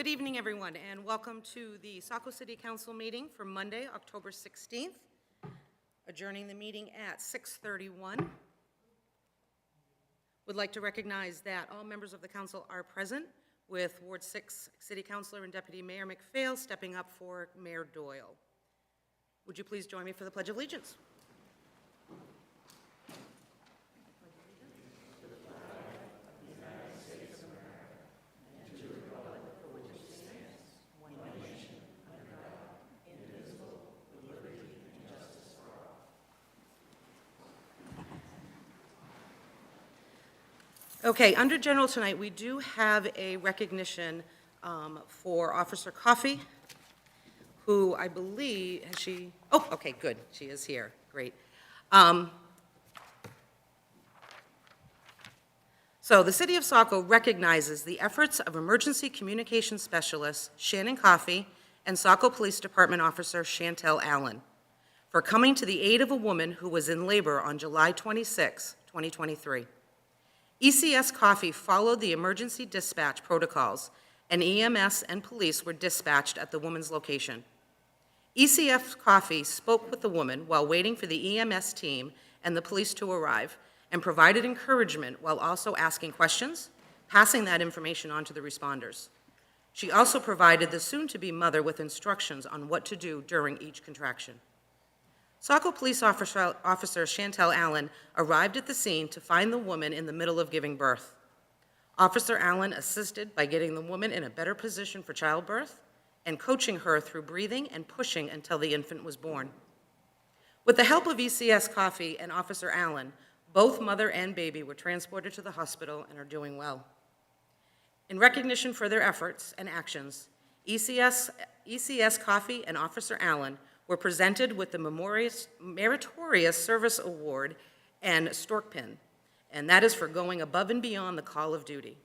Good evening, everyone, and welcome to the Saco City Council meeting for Monday, October 16th. Adjourning the meeting at 6:31. Would like to recognize that all members of the council are present, with Ward 6 City Councilor and Deputy Mayor McPhail stepping up for Mayor Doyle. Would you please join me for the Pledge of Allegiance? Okay, under general tonight, we do have a recognition for Officer Coffey, who I believe, has she, oh, okay, good, she is here, great. So the City of Saco recognizes the efforts of Emergency Communications Specialist Shannon Coffey and Saco Police Department Officer Chantel Allen for coming to the aid of a woman who was in labor on July 26, 2023. ECS Coffey followed the emergency dispatch protocols, and EMS and police were dispatched at the woman's location. ECS Coffey spoke with the woman while waiting for the EMS team and the police to arrive, and provided encouragement while also asking questions, passing that information on to the responders. She also provided the soon-to-be mother with instructions on what to do during each contraction. Saco Police Officer Chantel Allen arrived at the scene to find the woman in the middle of giving birth. Officer Allen assisted by getting the woman in a better position for childbirth and coaching her through breathing and pushing until the infant was born. With the help of ECS Coffey and Officer Allen, both mother and baby were transported to the hospital and are doing well. In recognition for their efforts and actions, ECS Coffey and Officer Allen were presented with the Meritorious Service Award and Stork Pin, and that is for going above and beyond the call of duty.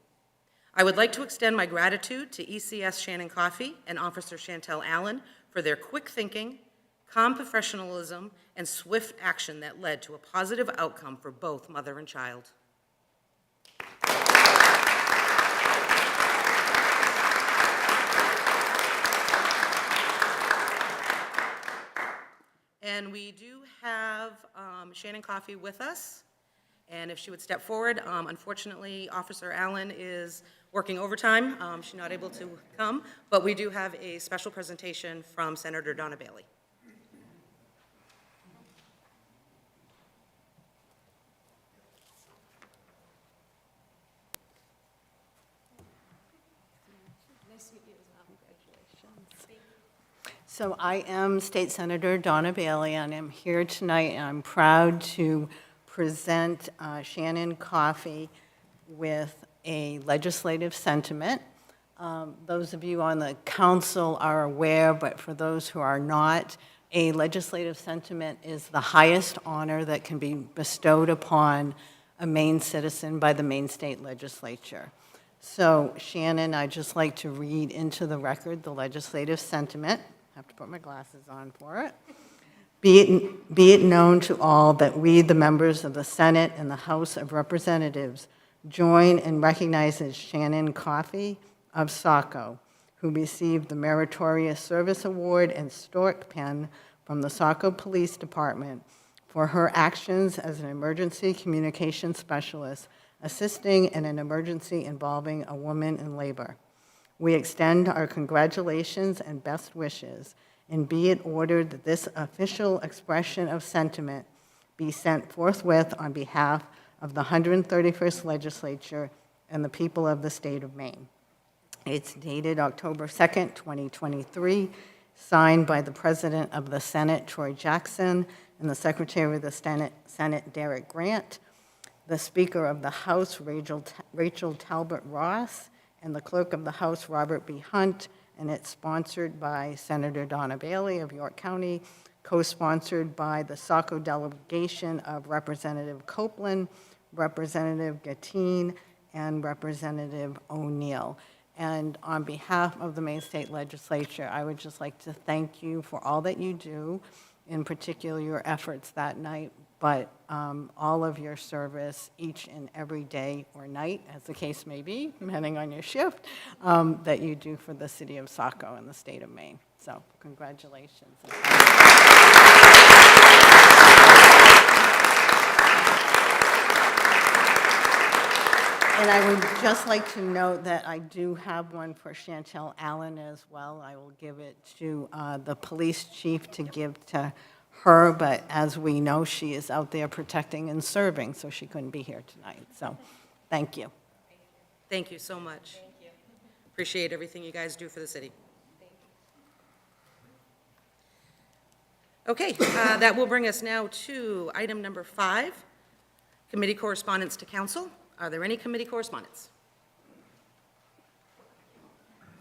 I would like to extend my gratitude to ECS Shannon Coffey and Officer Chantel Allen for their quick thinking, calm professionalism, and swift action that led to a positive outcome for both mother and child. And we do have Shannon Coffey with us, and if she would step forward. Unfortunately, Officer Allen is working overtime. She's not able to come, but we do have a special presentation from Senator Donna Bailey. So I am State Senator Donna Bailey, and I'm here tonight, and I'm proud to present Shannon Coffey with a legislative sentiment. Those of you on the council are aware, but for those who are not, a legislative sentiment is the highest honor that can be bestowed upon a Maine citizen by the Maine State Legislature. So Shannon, I'd just like to read into the record the legislative sentiment. I have to put my glasses on for it. Be it known to all that we, the members of the Senate and the House of Representatives, join in recognizing Shannon Coffey of Saco, who received the Meritorious Service Award and Stork Pin from the Saco Police Department for her actions as an emergency communication specialist assisting in an emergency involving a woman in labor. We extend our congratulations and best wishes, and be it ordered that this official expression of sentiment be sent forthwith on behalf of the 131st Legislature and the people of the state of Maine. It's dated October 2nd, 2023, signed by the President of the Senate, Troy Jackson, and the Secretary of the Senate, Derek Grant, the Speaker of the House, Rachel Talbot Ross, and the Clerk of the House, Robert B. Hunt, and it's sponsored by Senator Donna Bailey of York County, co-sponsored by the Saco delegation of Representative Copeland, Representative Gatine, and Representative O'Neill. And on behalf of the Maine State Legislature, I would just like to thank you for all that you do, in particular your efforts that night but all of your service each and every day or night, as the case may be, depending on your shift, that you do for the city of Saco and the state of Maine. So congratulations. And I would just like to note that I do have one for Chantel Allen as well. I will give it to the police chief to give to her, but as we know, she is out there protecting and serving, so she couldn't be here tonight. So, thank you. Thank you so much. Thank you. Appreciate everything you guys do for the city. Okay, that will bring us now to item number 5, committee correspondence to council. Are there any committee correspondence?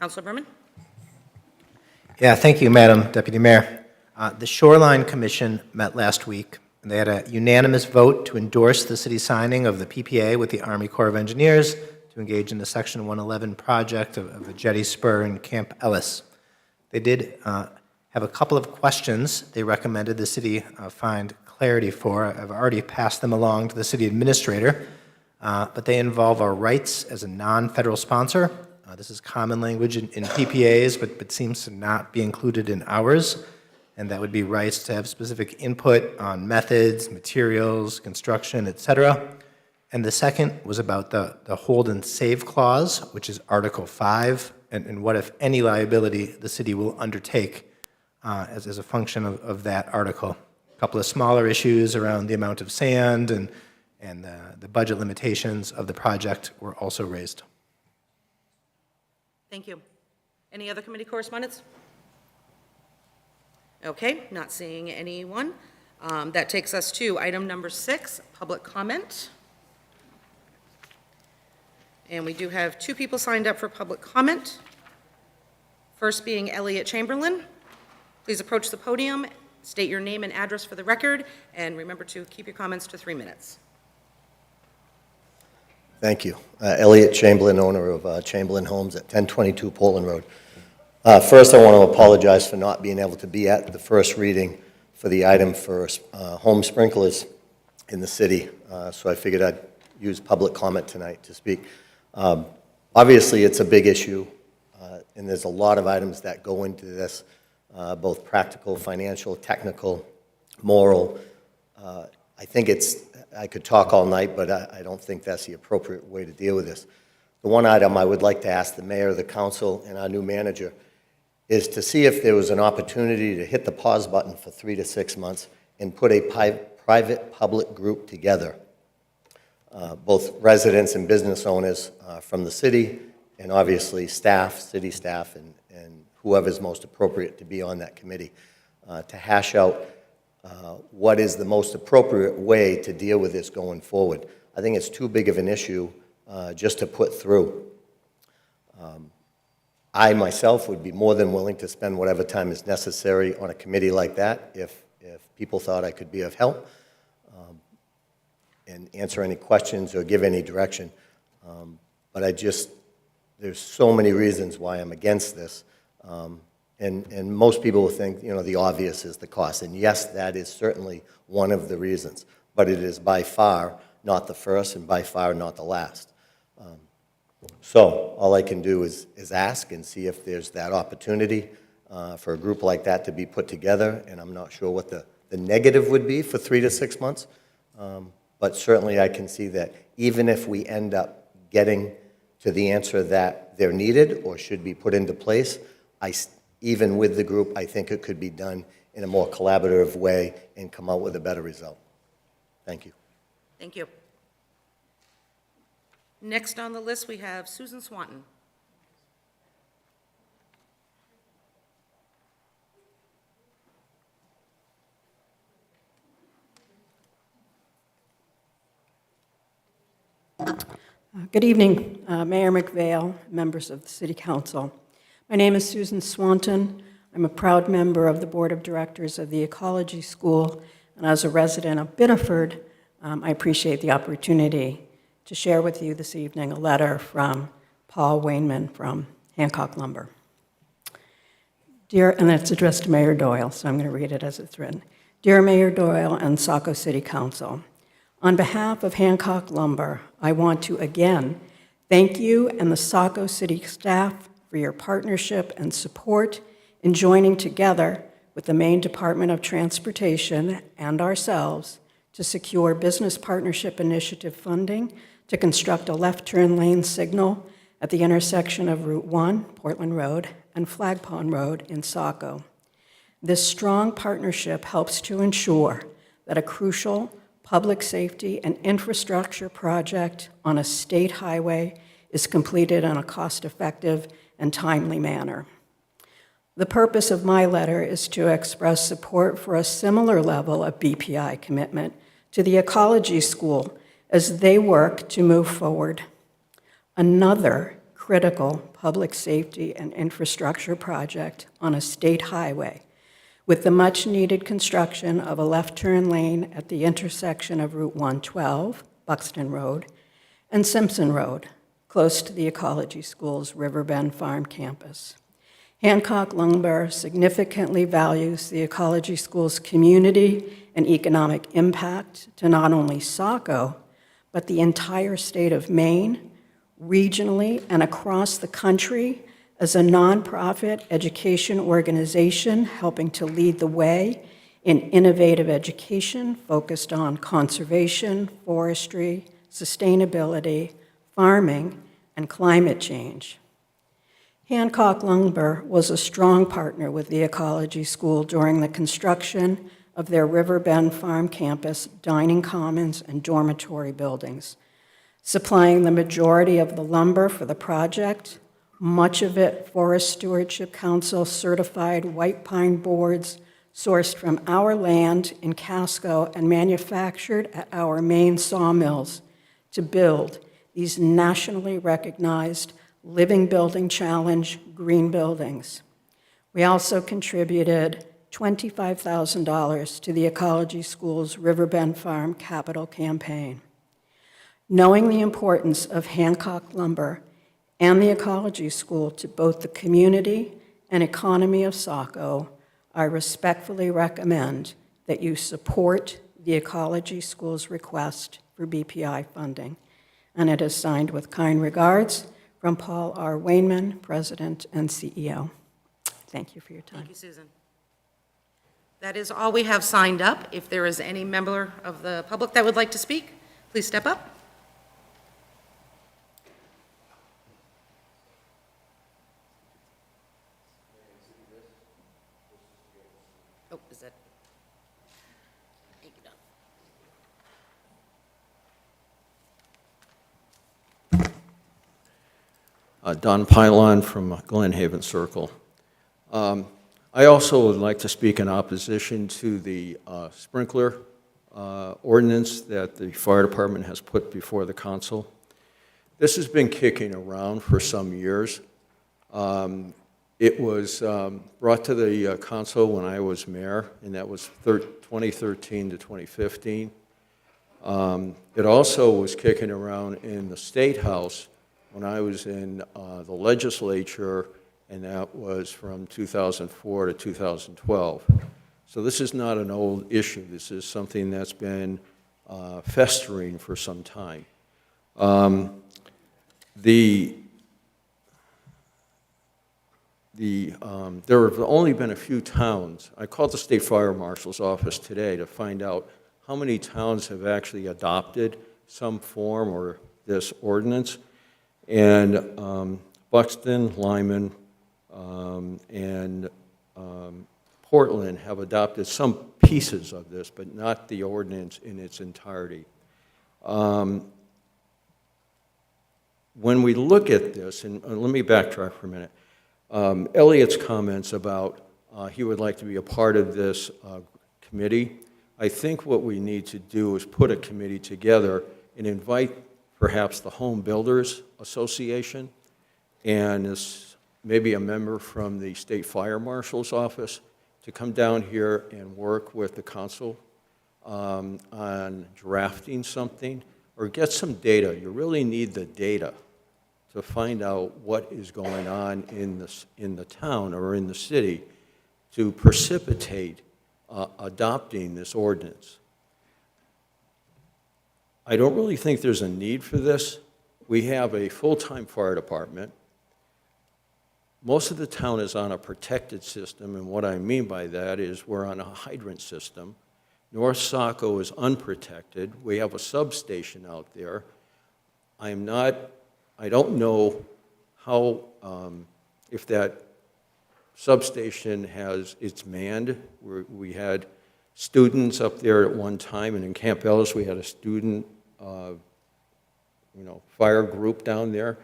Councilor Berman? Yeah, thank you, Madam Deputy Mayor. The Shoreline Commission met last week, and they had a unanimous vote to endorse the city signing of the PPA with the Army Corps of Engineers to engage in the Section 111 project of the Jetty Spur in Camp Ellis. They did have a couple of questions they recommended the city find clarity for. I've already passed them along to the city administrator, but they involve our rights as a non-federal sponsor. This is common language in PPAs, but seems to not be included in ours. And that would be rights to have specific input on methods, materials, construction, et cetera. And the second was about the hold and save clause, which is Article 5, and what, if any, liability the city will undertake as a function of that article. A couple of smaller issues around the amount of sand and the budget limitations of the project were also raised. Thank you. Any other committee correspondence? Okay, not seeing anyone. That takes us to item number 6, public comment. And we do have 2 people signed up for public comment. First being Elliot Chamberlain. Please approach the podium, state your name and address for the record, and remember to keep your comments to 3 minutes. Thank you. Elliot Chamberlain, owner of Chamberlain Homes at 1022 Portland Road. First, I want to apologize for not being able to be at the first reading for the item for home sprinklers in the city, so I figured I'd use public comment tonight to speak. Obviously, it's a big issue, and there's a lot of items that go into this, both practical, financial, technical, moral. I think I could talk all night, but I don't think that's the appropriate way to deal with this. The one item I would like to ask the mayor, the council, and our new manager is to see if there was an opportunity to hit the pause button for 3 to 6 months and put a private-public group together, both residents and business owners from the city, and obviously staff, city staff, and whoever's most appropriate to be on that committee, to hash out what is the most appropriate way to deal with this going forward. I think it's too big of an issue just to put through. I myself would be more than willing to spend whatever time is necessary on a committee like that if people thought I could be of help and answer any questions or give any direction. But there's so many reasons why I'm against this. And most people will think, the obvious is the cost. And yes, that is certainly one of the reasons. But it is by far not the first and by far not the last. So all I can do is ask and see if there's that opportunity for a group like that to be put together. And I'm not sure what the negative would be for 3 to 6 months. But certainly I can see that even if we end up getting to the answer that they're needed or should be put into place, even with the group, I think it could be done in a more collaborative way and come out with a better result. Thank you. Thank you. Next on the list, we have Susan Swanton. Good evening, Mayor McVale, members of the City Council. My name is Susan Swanton. I'm a proud member of the Board of Directors of the Ecology School, and as a resident of Biddeford, I appreciate the opportunity to share with you this evening a letter from Paul Wainman from Hancock Lumber. And it's addressed to Mayor Doyle, so I'm going to read it as it's written. Dear Mayor Doyle and Saco City Council, on behalf of Hancock Lumber, I want to again thank you and the Saco City staff for your partnership and support in joining together with the Maine Department of Transportation and ourselves to secure Business Partnership Initiative funding to construct a left turn lane signal at the intersection of Route 1, Portland Road, and Flag Pond Road in Saco. This strong partnership helps to ensure that a crucial public safety and infrastructure project on a state highway is completed in a cost-effective and timely manner. The purpose of my letter is to express support for a similar level of BPI commitment to the Ecology School as they work to move forward. Another critical public safety and infrastructure project on a state highway with the much-needed construction of a left turn lane at the intersection of Route 112, Buxton Road, and Simpson Road, close to the Ecology School's Riverbend Farm campus. Hancock Lumber significantly values the Ecology School's community and economic impact to not only Saco, but the entire state of Maine, regionally and across the country, as a nonprofit education organization helping to lead the way in innovative education focused on conservation, forestry, sustainability, farming, and climate change. Hancock Lumber was a strong partner with the Ecology School during the construction of their Riverbend Farm campus dining commons and dormitory buildings, supplying the majority of the lumber for the project, much of it Forest Stewardship Council certified white pine boards sourced from our land in Casco and manufactured at our main sawmills to build these nationally recognized Living Building Challenge green buildings. We also contributed $25,000 to the Ecology School's Riverbend Farm capital campaign. Knowing the importance of Hancock Lumber and the Ecology School to both the community and economy of Saco, I respectfully recommend that you support the Ecology School's request for BPI funding. And it is signed with kind regards from Paul R. Wainman, President and CEO. Thank you for your time. Thank you, Susan. That is all we have signed up. If there is any member of the public that would like to speak, please step up. Oh, is that? Thank you, Don. Don Pylon from Glen Haven Circle. I also would like to speak in opposition to the sprinkler ordinance that the fire department has put before the council. This has been kicking around for some years. It was brought to the council when I was mayor, and that was 2013 to 2015. It also was kicking around in the State House when I was in the legislature, and that was from 2004 to 2012. So this is not an old issue. This is something that's been festering for some time. There have only been a few towns. I called the State Fire Marshal's office today to find out how many towns have actually adopted some form or this ordinance. And Buxton, Lyman, and Portland have adopted some pieces of this, but not the ordinance in its entirety. When we look at this, and let me backtrack for a minute, Elliot's comments about he would like to be a part of this committee, I think what we need to do is put a committee together and invite perhaps the Home Builders Association and maybe a member from the State Fire Marshal's office to come down here and work with the council on drafting something or get some data. You really need the data to find out what is going on in the town or in the city to precipitate adopting this ordinance. I don't really think there's a need for this. We have a full-time fire department. Most of the town is on a protected system, and what I mean by that is we're on a hydrant system. North Saco is unprotected. We have a substation out there. I don't know how, if that substation it's manned. We had students up there at one time, and in Camp Ellis, we had a student, fire group down there.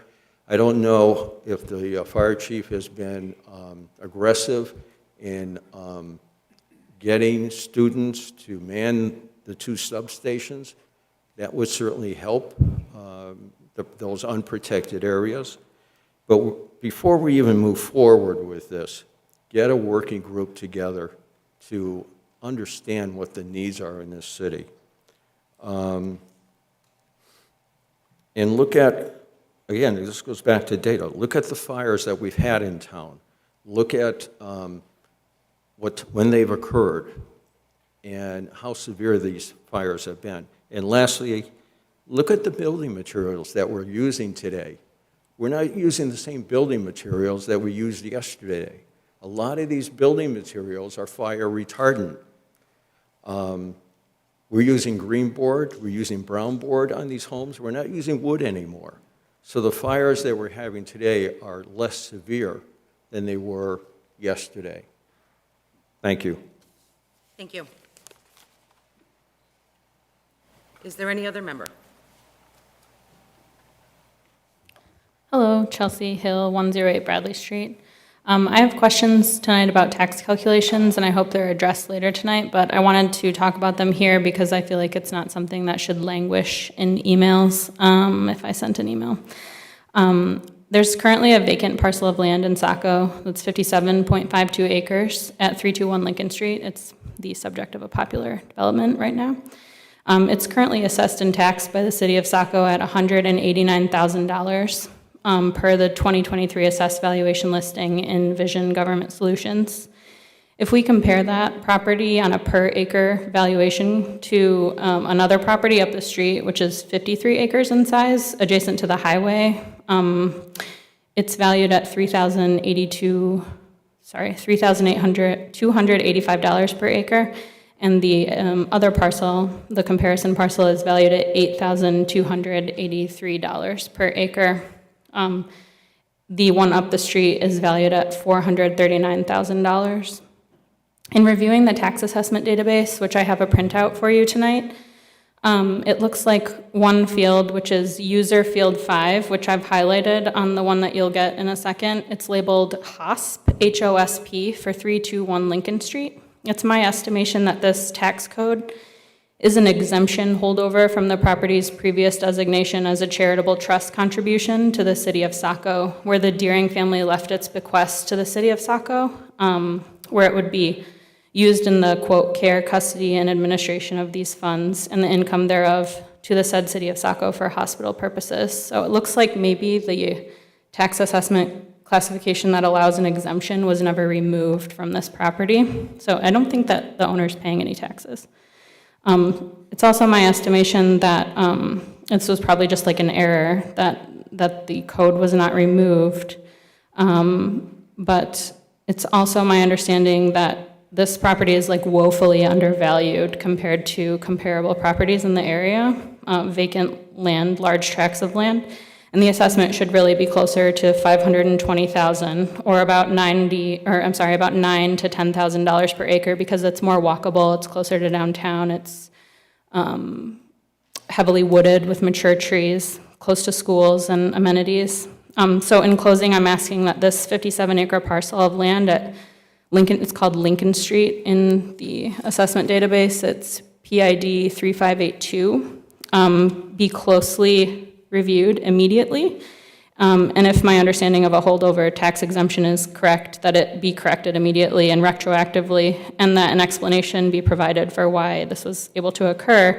I don't know if the fire chief has been aggressive in getting students to man the two substations. That would certainly help those unprotected areas. But before we even move forward with this, get a working group together to understand what the needs are in this city. And look at, again, this goes back to data. Look at the fires that we've had in town. Look at when they've occurred and how severe these fires have been. And lastly, look at the building materials that we're using today. We're not using the same building materials that we used yesterday. A lot of these building materials are fire retardant. We're using green board, we're using brown board on these homes. We're not using wood anymore. So the fires that we're having today are less severe than they were yesterday. Thank you. Thank you. Is there any other member? Hello, Chelsea Hill, 108 Bradley Street. I have questions tonight about tax calculations, and I hope they're addressed later tonight, but I wanted to talk about them here because I feel like it's not something that should languish in emails if I sent an email. There's currently a vacant parcel of land in Saco that's 57.52 acres at 321 Lincoln Street. It's the subject of a popular development right now. It's currently assessed and taxed by the city of Saco at $189,000 per the 2023 assessed valuation listing in Vision Government Solutions. If we compare that property on a per acre valuation to another property up the street, which is 53 acres in size, adjacent to the highway, it's valued at $285 per acre. And the other parcel, the comparison parcel, is valued at $8,283 per acre. The one up the street is valued at $439,000. In reviewing the tax assessment database, which I have a printout for you tonight, it looks like one field, which is user field 5, which I've highlighted on the one that you'll get in a second. It's labeled HOSP, H-O-S-P, for 321 Lincoln Street. It's my estimation that this tax code is an exemption holdover from the property's previous designation as a charitable trust contribution to the city of Saco, where the Deering family left its bequest to the city of Saco, where it would be used in the, quote, care, custody, and administration of these funds and the income thereof to the said city of Saco for hospital purposes. So it looks like maybe the tax assessment classification that allows an exemption was never removed from this property. So I don't think that the owner's paying any taxes. It's also my estimation that this was probably just like an error, that the code was not removed. But it's also my understanding that this property is like woefully undervalued compared to comparable properties in the area, vacant land, large tracts of land. And the assessment should really be closer to $520,000, or about $9,000 to $10,000 per acre, because it's more walkable, it's closer to downtown, it's heavily wooded with mature trees, close to schools and amenities. So in closing, I'm asking that this 57-acre parcel of land at Lincoln, it's called Lincoln Street in the assessment database, it's PID 3582, be closely reviewed immediately, and if my understanding of a holdover tax exemption is correct, that it be corrected immediately and retroactively, and that an explanation be provided for why this was able to occur,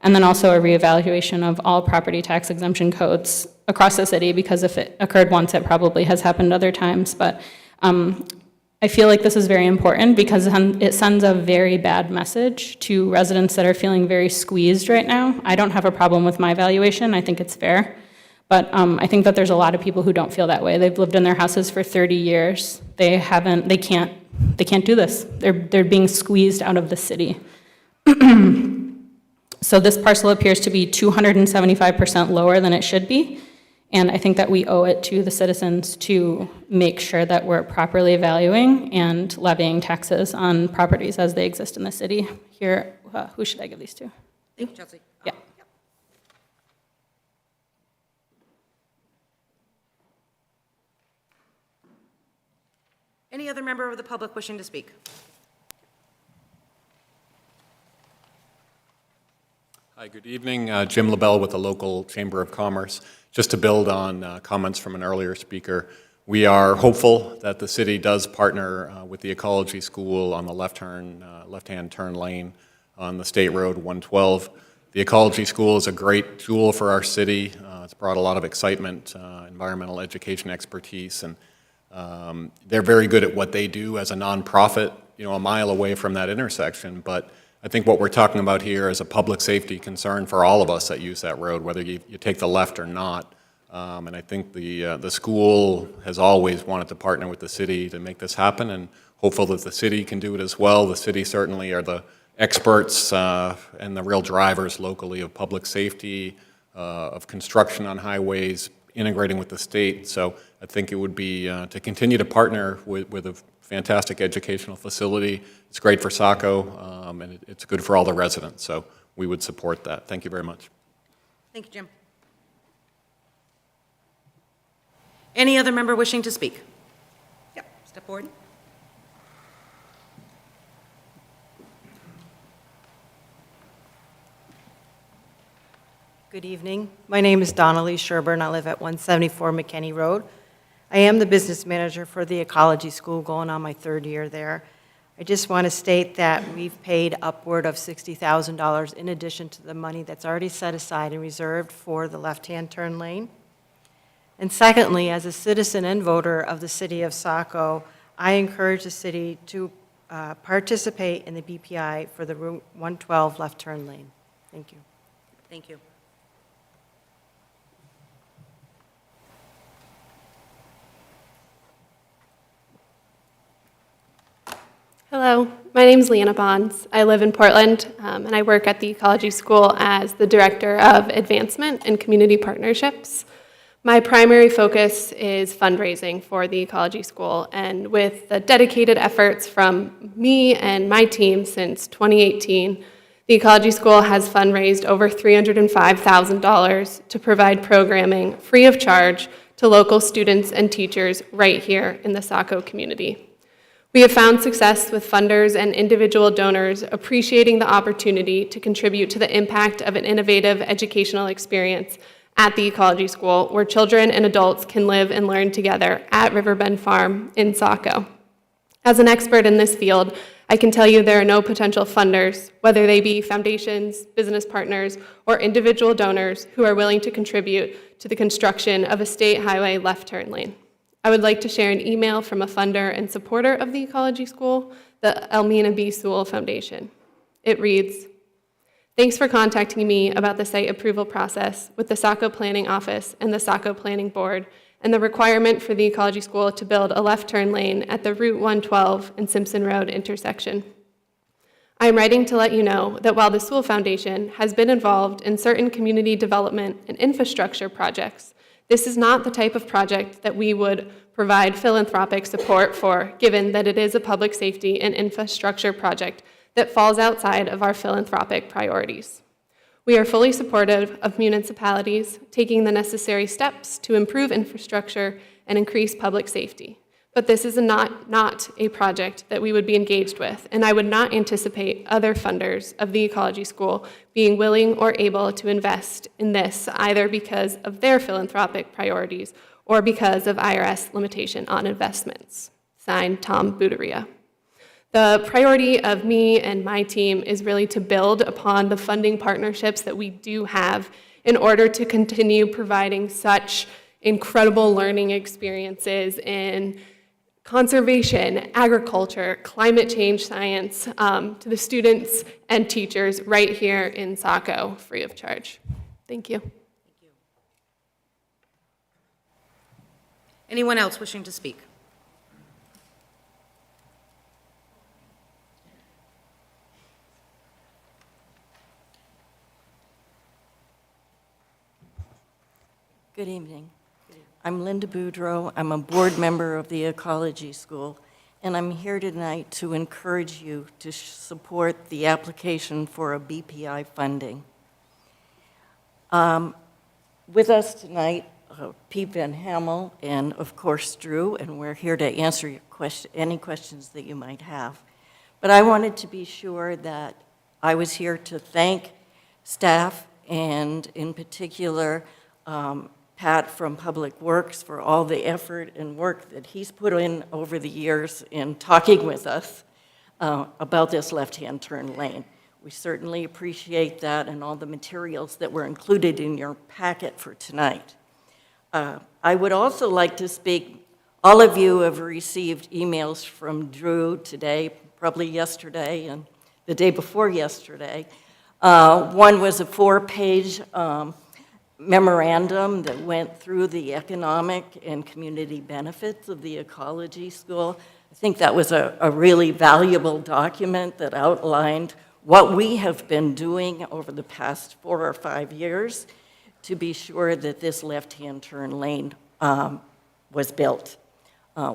and then also a reevaluation of all property tax exemption codes across the city, because if it occurred once, it probably has happened other times. But I feel like this is very important because it sends a very bad message to residents that are feeling very squeezed right now. I don't have a problem with my valuation. I think it's fair. But I think that there's a lot of people who don't feel that way. They've lived in their houses for 30 years. They can't do this. They're being squeezed out of the city. So this parcel appears to be 275% lower than it should be. And I think that we owe it to the citizens to make sure that we're properly valuing and levying taxes on properties as they exist in the city. Here, who should I give these to? Thank you, Chelsea. Yeah. Any other member of the public wishing to speak? Hi, good evening. Jim LaBelle with the local Chamber of Commerce. Just to build on comments from an earlier speaker, we are hopeful that the city does partner with the Ecology School on the left-hand turn lane on the State Road 112. The Ecology School is a great tool for our city. It's brought a lot of excitement, environmental education expertise, and they're very good at what they do as a nonprofit, a mile away from that intersection. But I think what we're talking about here is a public safety concern for all of us that use that road, whether you take the left or not. And I think the school has always wanted to partner with the city to make this happen, and hopeful that the city can do it as well. The city certainly are the experts and the real drivers locally of public safety, of construction on highways, integrating with the state. So I think it would be to continue to partner with a fantastic educational facility. It's great for Saco, and it's good for all the residents. So we would support that. Thank you very much. Thank you, Jim. Any other member wishing to speak? Yep, step forward. Good evening. My name is Donnelly Sherburne. I live at 174 McKinney Road. I am the business manager for the Ecology School, going on my third year there. I just want to state that we've paid upward of $60,000 in addition to the money that's already set aside and reserved for the left-hand turn lane. And secondly, as a citizen and voter of the city of Saco, I encourage the city to participate in the BPI for the Route 112 left turn lane. Thank you. Thank you. Hello, my name is Leanna Bonds. I live in Portland, and I work at the Ecology School as the Director of Advancement and Community Partnerships. My primary focus is fundraising for the Ecology School, and with the dedicated efforts from me and my team since 2018, the Ecology School has fundraised over $305,000 to provide programming free of charge to local students and teachers right here in the Saco community. We have found success with funders and individual donors appreciating the opportunity to contribute to the impact of an innovative educational experience at the Ecology School, where children and adults can live and learn together at Riverbend Farm in Saco. As an expert in this field, I can tell you there are no potential funders, whether they be foundations, business partners, or individual donors who are willing to contribute to the construction of a state highway left turn lane. I would like to share an email from a funder and supporter of the Ecology School, the Elmina B. Sewell Foundation. It reads, "Thanks for contacting me about the site approval process with the Saco Planning Office and the Saco Planning Board and the requirement for the Ecology School to build a left turn lane at the Route 112 and Simpson Road intersection. I am writing to let you know that while the Sewell Foundation has been involved in certain community development and infrastructure projects, this is not the type of project that we would provide philanthropic support for, given that it is a public safety and infrastructure project that falls outside of our philanthropic priorities. We are fully supportive of municipalities taking the necessary steps to improve infrastructure and increase public safety. But this is not a project that we would be engaged with, and I would not anticipate other funders of the Ecology School being willing or able to invest in this, either because of their philanthropic priorities or because of IRS limitation on investments." Signed, Tom Buderia. The priority of me and my team is really to build upon the funding partnerships that we do have in order to continue providing such incredible learning experiences in conservation, agriculture, climate change science to the students and teachers right here in Saco, free of charge. Thank you. Anyone else wishing to speak? Good evening. I'm Linda Boudreau. I'm a board member of the Ecology School, and I'm here tonight to encourage you to support the application for a BPI funding. With us tonight, Pete Van Hamel and, of course, Drew, and we're here to answer your any questions that you might have. But I wanted to be sure that I was here to thank staff and, in particular, Pat from Public Works for all the effort and work that he's put in over the years in talking with us about this left-hand turn lane. We certainly appreciate that and all the materials that were included in your packet for tonight. I would also like to speak, all of you have received emails from Drew today, probably yesterday and the day before yesterday. One was a 4-page memorandum that went through the economic and community benefits of the ecology school. I think that was a really valuable document that outlined what we have been doing over the past 4 or 5 years to be sure that this left-hand turn lane was built.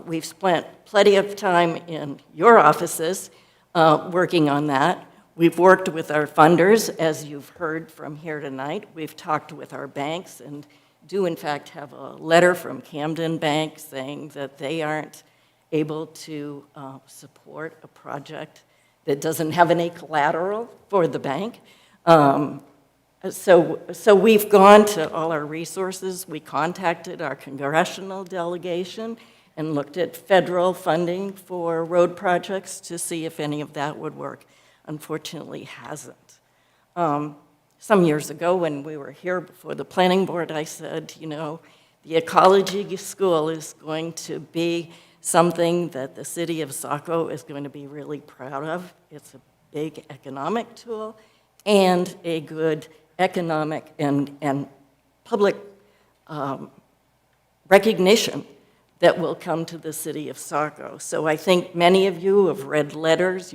We've spent plenty of time in your offices working on that. We've worked with our funders, as you've heard from here tonight. We've talked with our banks and do, in fact, have a letter from Camden Bank saying that they aren't able to support a project that doesn't have any collateral for the bank. So we've gone to all our resources. We contacted our congressional delegation and looked at federal funding for road projects to see if any of that would work. Unfortunately, hasn't. Some years ago when we were here before the planning board, I said, you know, the ecology school is going to be something that the city of Saco is going to be really proud of. It's a big economic tool and a good economic and public recognition that will come to the city of Saco. So I think many of you have read letters,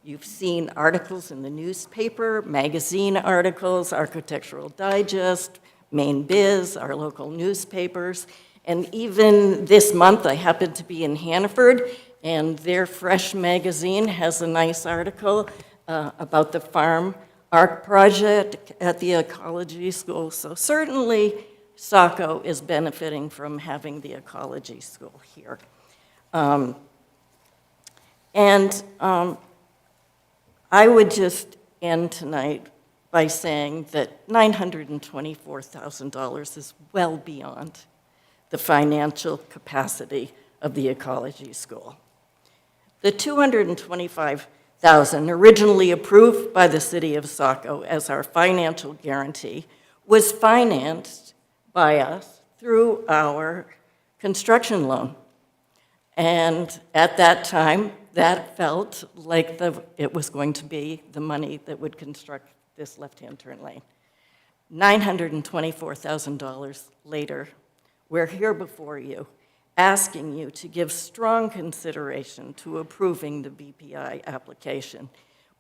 you've seen articles in the newspaper, magazine articles, Architectural Digest, Maine Biz, our local newspapers, and even this month I happened to be in Hannaford, and their Fresh magazine has a nice article about the farm art project at the ecology school. So certainly Saco is benefiting from having the ecology school here. I would just end tonight by saying that $924,000 is well beyond the financial capacity of the ecology school. The $225,000 originally approved by the city of Saco as our financial guarantee was financed by us through our construction loan. And at that time, that felt like it was going to be the money that would construct this left-hand turn lane. $924,000 later, we're here before you, asking you to give strong consideration to approving the BPI application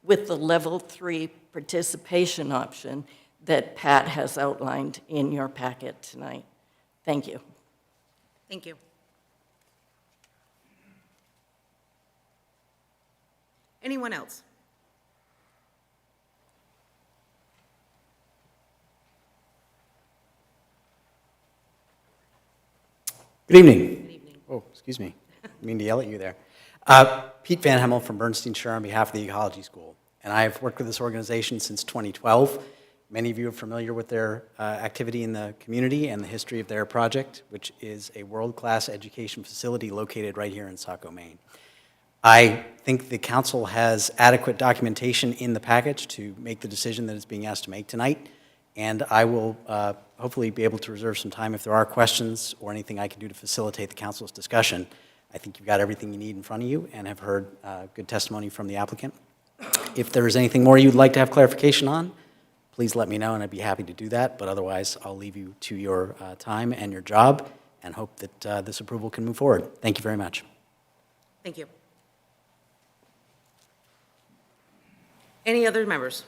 with the level 3 participation option that Pat has outlined in your packet tonight. Thank you. Thank you. Anyone else? Good evening. Good evening. Oh, excuse me. I mean to yell at you there. Pete Van Hemel from Bernstein Shire on behalf of the Ecology School. And I've worked with this organization since 2012. Many of you are familiar with their activity in the community and the history of their project, which is a world-class education facility located right here in Saco, Maine. I think the council has adequate documentation in the package to make the decision that it's being asked to make tonight, and I will hopefully be able to reserve some time if there are questions or anything I can do to facilitate the council's discussion I think you've got everything you need in front of you and have heard good testimony from the applicant. If there is anything more you'd like to have clarification on, please let me know, and I'd be happy to do that. But otherwise, I'll leave you to your time and your job, and hope that this approval can move forward. Thank you very much. Thank you. Any other members?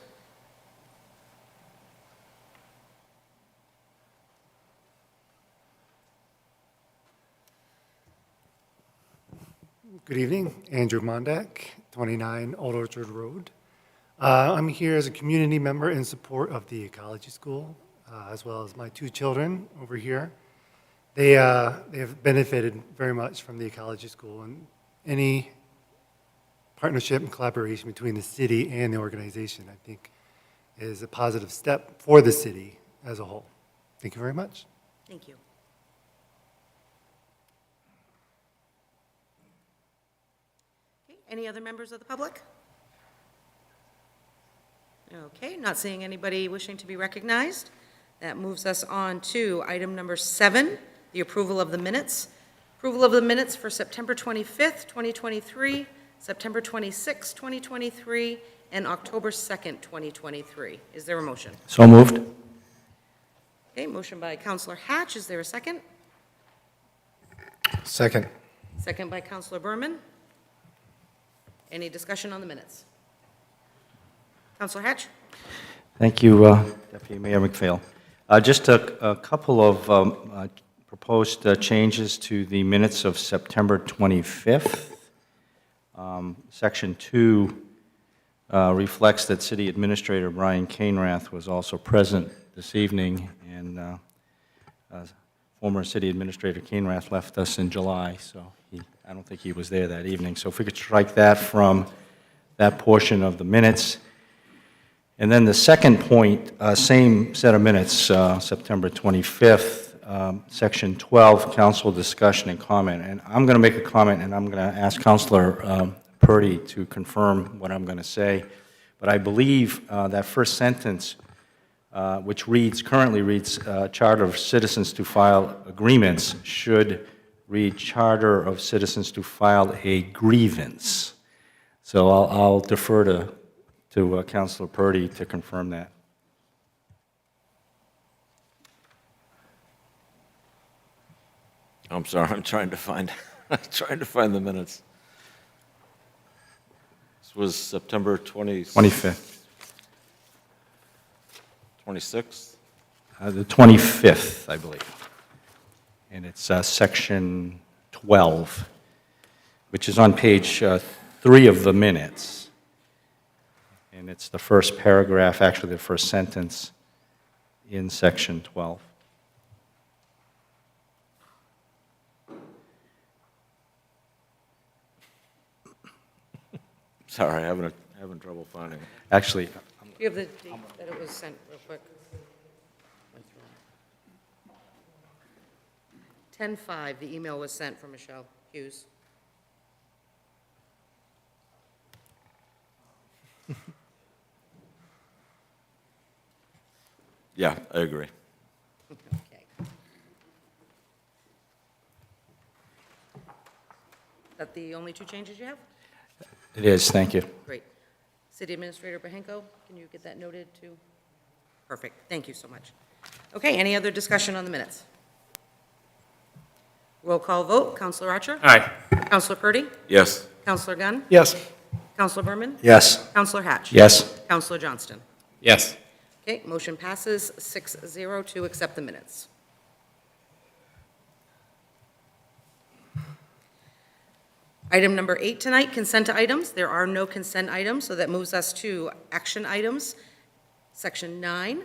Good evening, Andrew Mondak, 29 Old Orchard Road. I'm here as a community member in support of the ecology school, as well as my two children over here. They have benefited very much from the ecology school, and any partnership and collaboration between the city and the organization, I think, is a positive step for the city as a whole. Thank you very much. Thank you. Okay, any other members of the public? Okay, not seeing anybody wishing to be recognized. That moves us on to item number 7, the approval of the minutes. Approval of the minutes for September 25th, 2023, September 26th, 2023, and October 2nd, 2023. Is there a motion? So moved. Okay, motion by Counselor Hatch. Is there a second? Second. Second by Counselor Berman. Any discussion on the minutes? Counselor Hatch? Thank you, Deputy Mayor McPhail. Just a couple of proposed changes to the minutes of September 25th. Section 2 reflects that City Administrator Brian Cainrath was also present this evening, and former City Administrator Cainrath left us in July, so I don't think he was there that evening. So if we could strike that from that portion of the minutes. And then the second point, same set of minutes, September 25th, Section 12, council discussion and comment. And I'm going to make a comment, and I'm going to ask Councilor Purdy to confirm what I'm going to say. But I believe that first sentence, which currently reads, Charter of Citizens to file agreements, should read Charter of Citizens to file a grievance. So I'll defer to Councilor Purdy to confirm that. I'm sorry, I'm trying to find the minutes. This was September 25th. 26th? The 25th, I believe. And it's Section 12, which is on page 3 of the minutes. And it's the first paragraph, actually the first sentence in Section 12. Sorry, having trouble finding it. Actually, Do you have the date that it was sent real quick? 10/5, the email was sent from Michelle Hughes. Yeah, I agree. Okay. Is that the only two changes you have? it is, thank you. Great. City Administrator Bahenko, can you get that noted too? Perfect, thank you so much. Okay, any other discussion on the minutes? Roll call vote, Counselor Archer? Aye. Counselor Purdy? Yes. Counselor Gunn? Yes. Counselor Berman? Yes. Counselor Hatch? Yes. Counselor Johnston? Yes. Okay, motion passes 6-0 to accept the minutes. Item number 8 tonight, consent items. There are no consent items, so that moves us to action items. Section 9.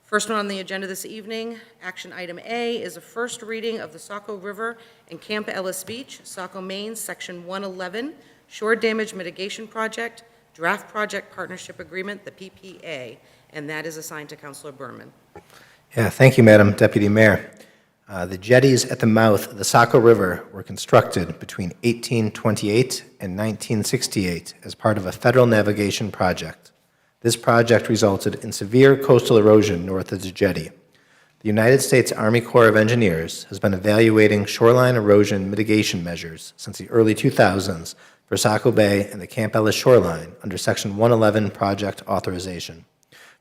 First one on the agenda this evening, action item A, is a first reading of the Saco River and Camp Ellis Beach, Saco, Maine, Section 111, Shore Damage Mitigation Project, Draft Project Partnership Agreement, the PPA, and that is assigned to Councilor Berman. Yeah, thank you, Madam Deputy Mayor. The jetties at the mouth of the Saco River were constructed between 1828 and 1968 as part of a federal navigation project. This project resulted in severe coastal erosion north of the jetty. The United States Army Corps of Engineers has been evaluating shoreline erosion mitigation measures since the early 2000s for Saco Bay and the Camp Ellis shoreline under Section 111 project authorization.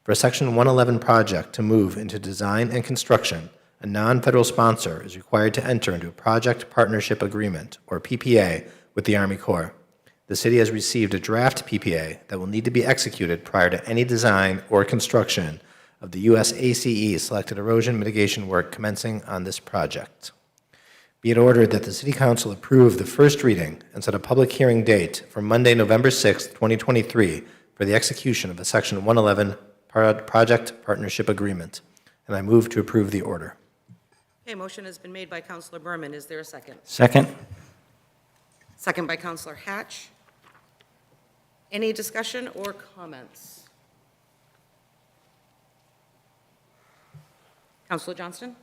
For a Section 111 project to move into design and construction, a non-federal sponsor is required to enter into a project partnership agreement, or PPA, with the Army Corps. The city has received a draft PPA that will need to be executed prior to any design or construction of the USACE selected erosion mitigation work commencing on this project. Be it ordered that the City Council approve the first reading and set a public hearing date for Monday, November 6, 2023, for the execution of a Section 111 project partnership agreement. And I move to approve the order. Okay, motion has been made by Councilor Berman. Is there a second? Second? Second by Councilor Hatch. Any discussion or comments? Councilor Johnston?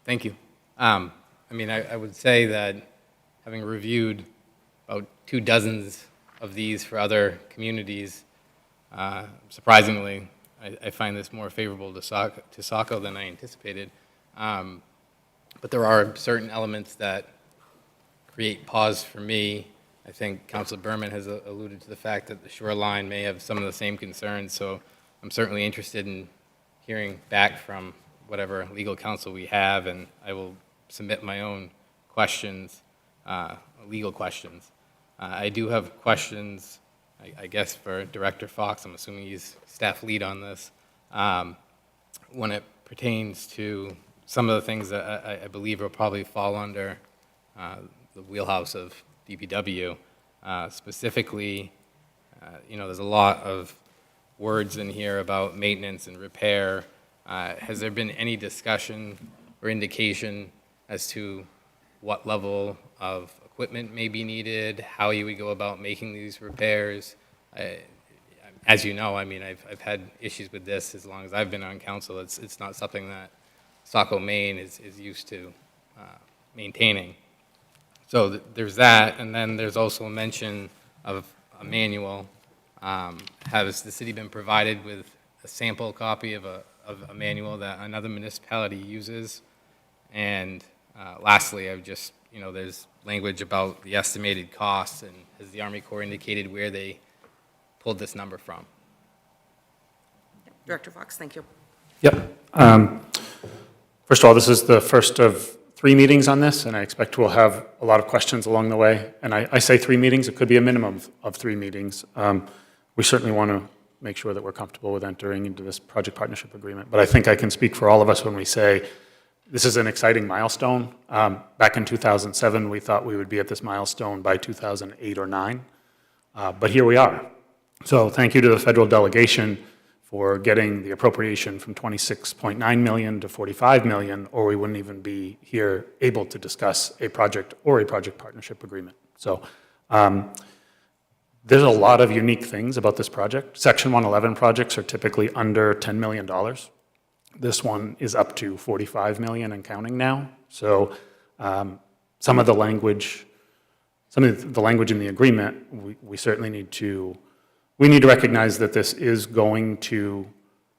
Thank you. I would say that having reviewed about 2 dozens of these for other communities, surprisingly, I find this more favorable to Saco than I anticipated. But there are certain elements that create pause for me. I think Councilor Berman has alluded to the fact that the shoreline may have some of the same concerns, so I'm certainly interested in hearing back from whatever legal counsel we have, and I will submit my own questions, legal questions. I do have questions, I guess, for Director Fox. I'm assuming he's staff lead on this. When it pertains to some of the things that I believe will probably fall under the wheelhouse of DPW, specifically, there's a lot of words in here about maintenance and repair. Has there been any discussion or indication as to what level of equipment may be needed, how you would go about making these repairs? As you know, I've had issues with this as long as I've been on council. It's not something that Saco, Maine is used to maintaining. So there's that, and then there's also a mention of a manual. Has the city been provided with a sample copy of a manual that another municipality uses? And lastly, there's language about the estimated costs, and has the Army Corps indicated where they pulled this number from? Director Fox, thank you. Yep. First of all, this is the first of 3 meetings on this, and I expect we'll have a lot of questions along the way. And I say 3 meetings, it could be a minimum of 3 meetings. We certainly want to make sure that we're comfortable with entering into this project partnership agreement. But I think I can speak for all of us when we say this is an exciting milestone. Back in 2007, we thought we would be at this milestone by 2008 or 9. But here we are. So thank you to the federal delegation for getting the appropriation from $26.9 million to $45 million, or we wouldn't even be here able to discuss a project or a project partnership agreement. So there's a lot of unique things about this project. Section 111 projects are typically under $10 million. This one is up to $45 million and counting now. So some of the language in the agreement, we certainly need to recognize that this is going to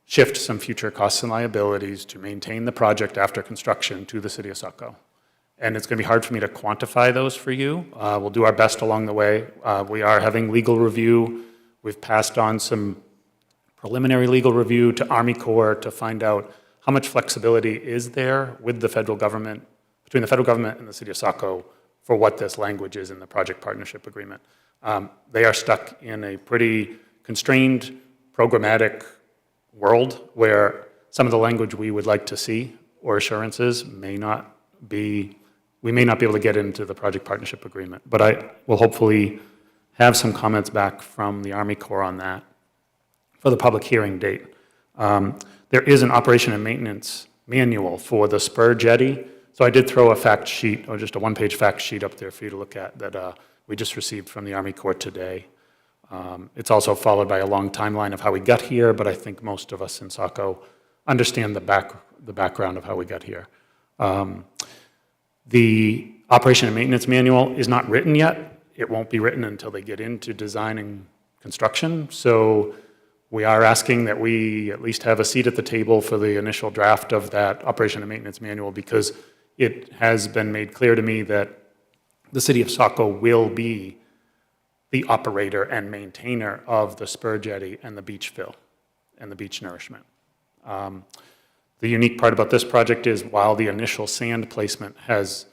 shift some future costs and liabilities to maintain the project after construction to the city of Saco. And it's going to be hard for me to quantify those for you. We'll do our best along the way. We are having legal review. We've passed on some preliminary legal review to Army Corps to find out how much flexibility is there with the federal government, between the federal government and the city of Saco, for what this language is in the project partnership agreement. They are stuck in a pretty constrained, programmatic world where some of the language we would like to see or assurances may not be, we may not be able to get into the project partnership agreement. But I will hopefully have some comments back from the Army Corps on that for the public hearing date. There is an operation and maintenance manual for the spur jetty. So I did throw a fact sheet, or just a 1-page fact sheet up there for you to look at that we just received from the Army Corps today. It's also followed by a long timeline of how we got here, but I think most of us in Saco understand the background of how we got here. The operation and maintenance manual is not written yet. It won't be written until they get into design and construction. So we are asking that we at least have a seat at the table for the initial draft of that operation and maintenance manual, because it has been made clear to me that the city of Saco will be the operator and maintainer of the spur jetty and the beach fill and the beach nourishment. The unique part about this project is while the initial sand placement has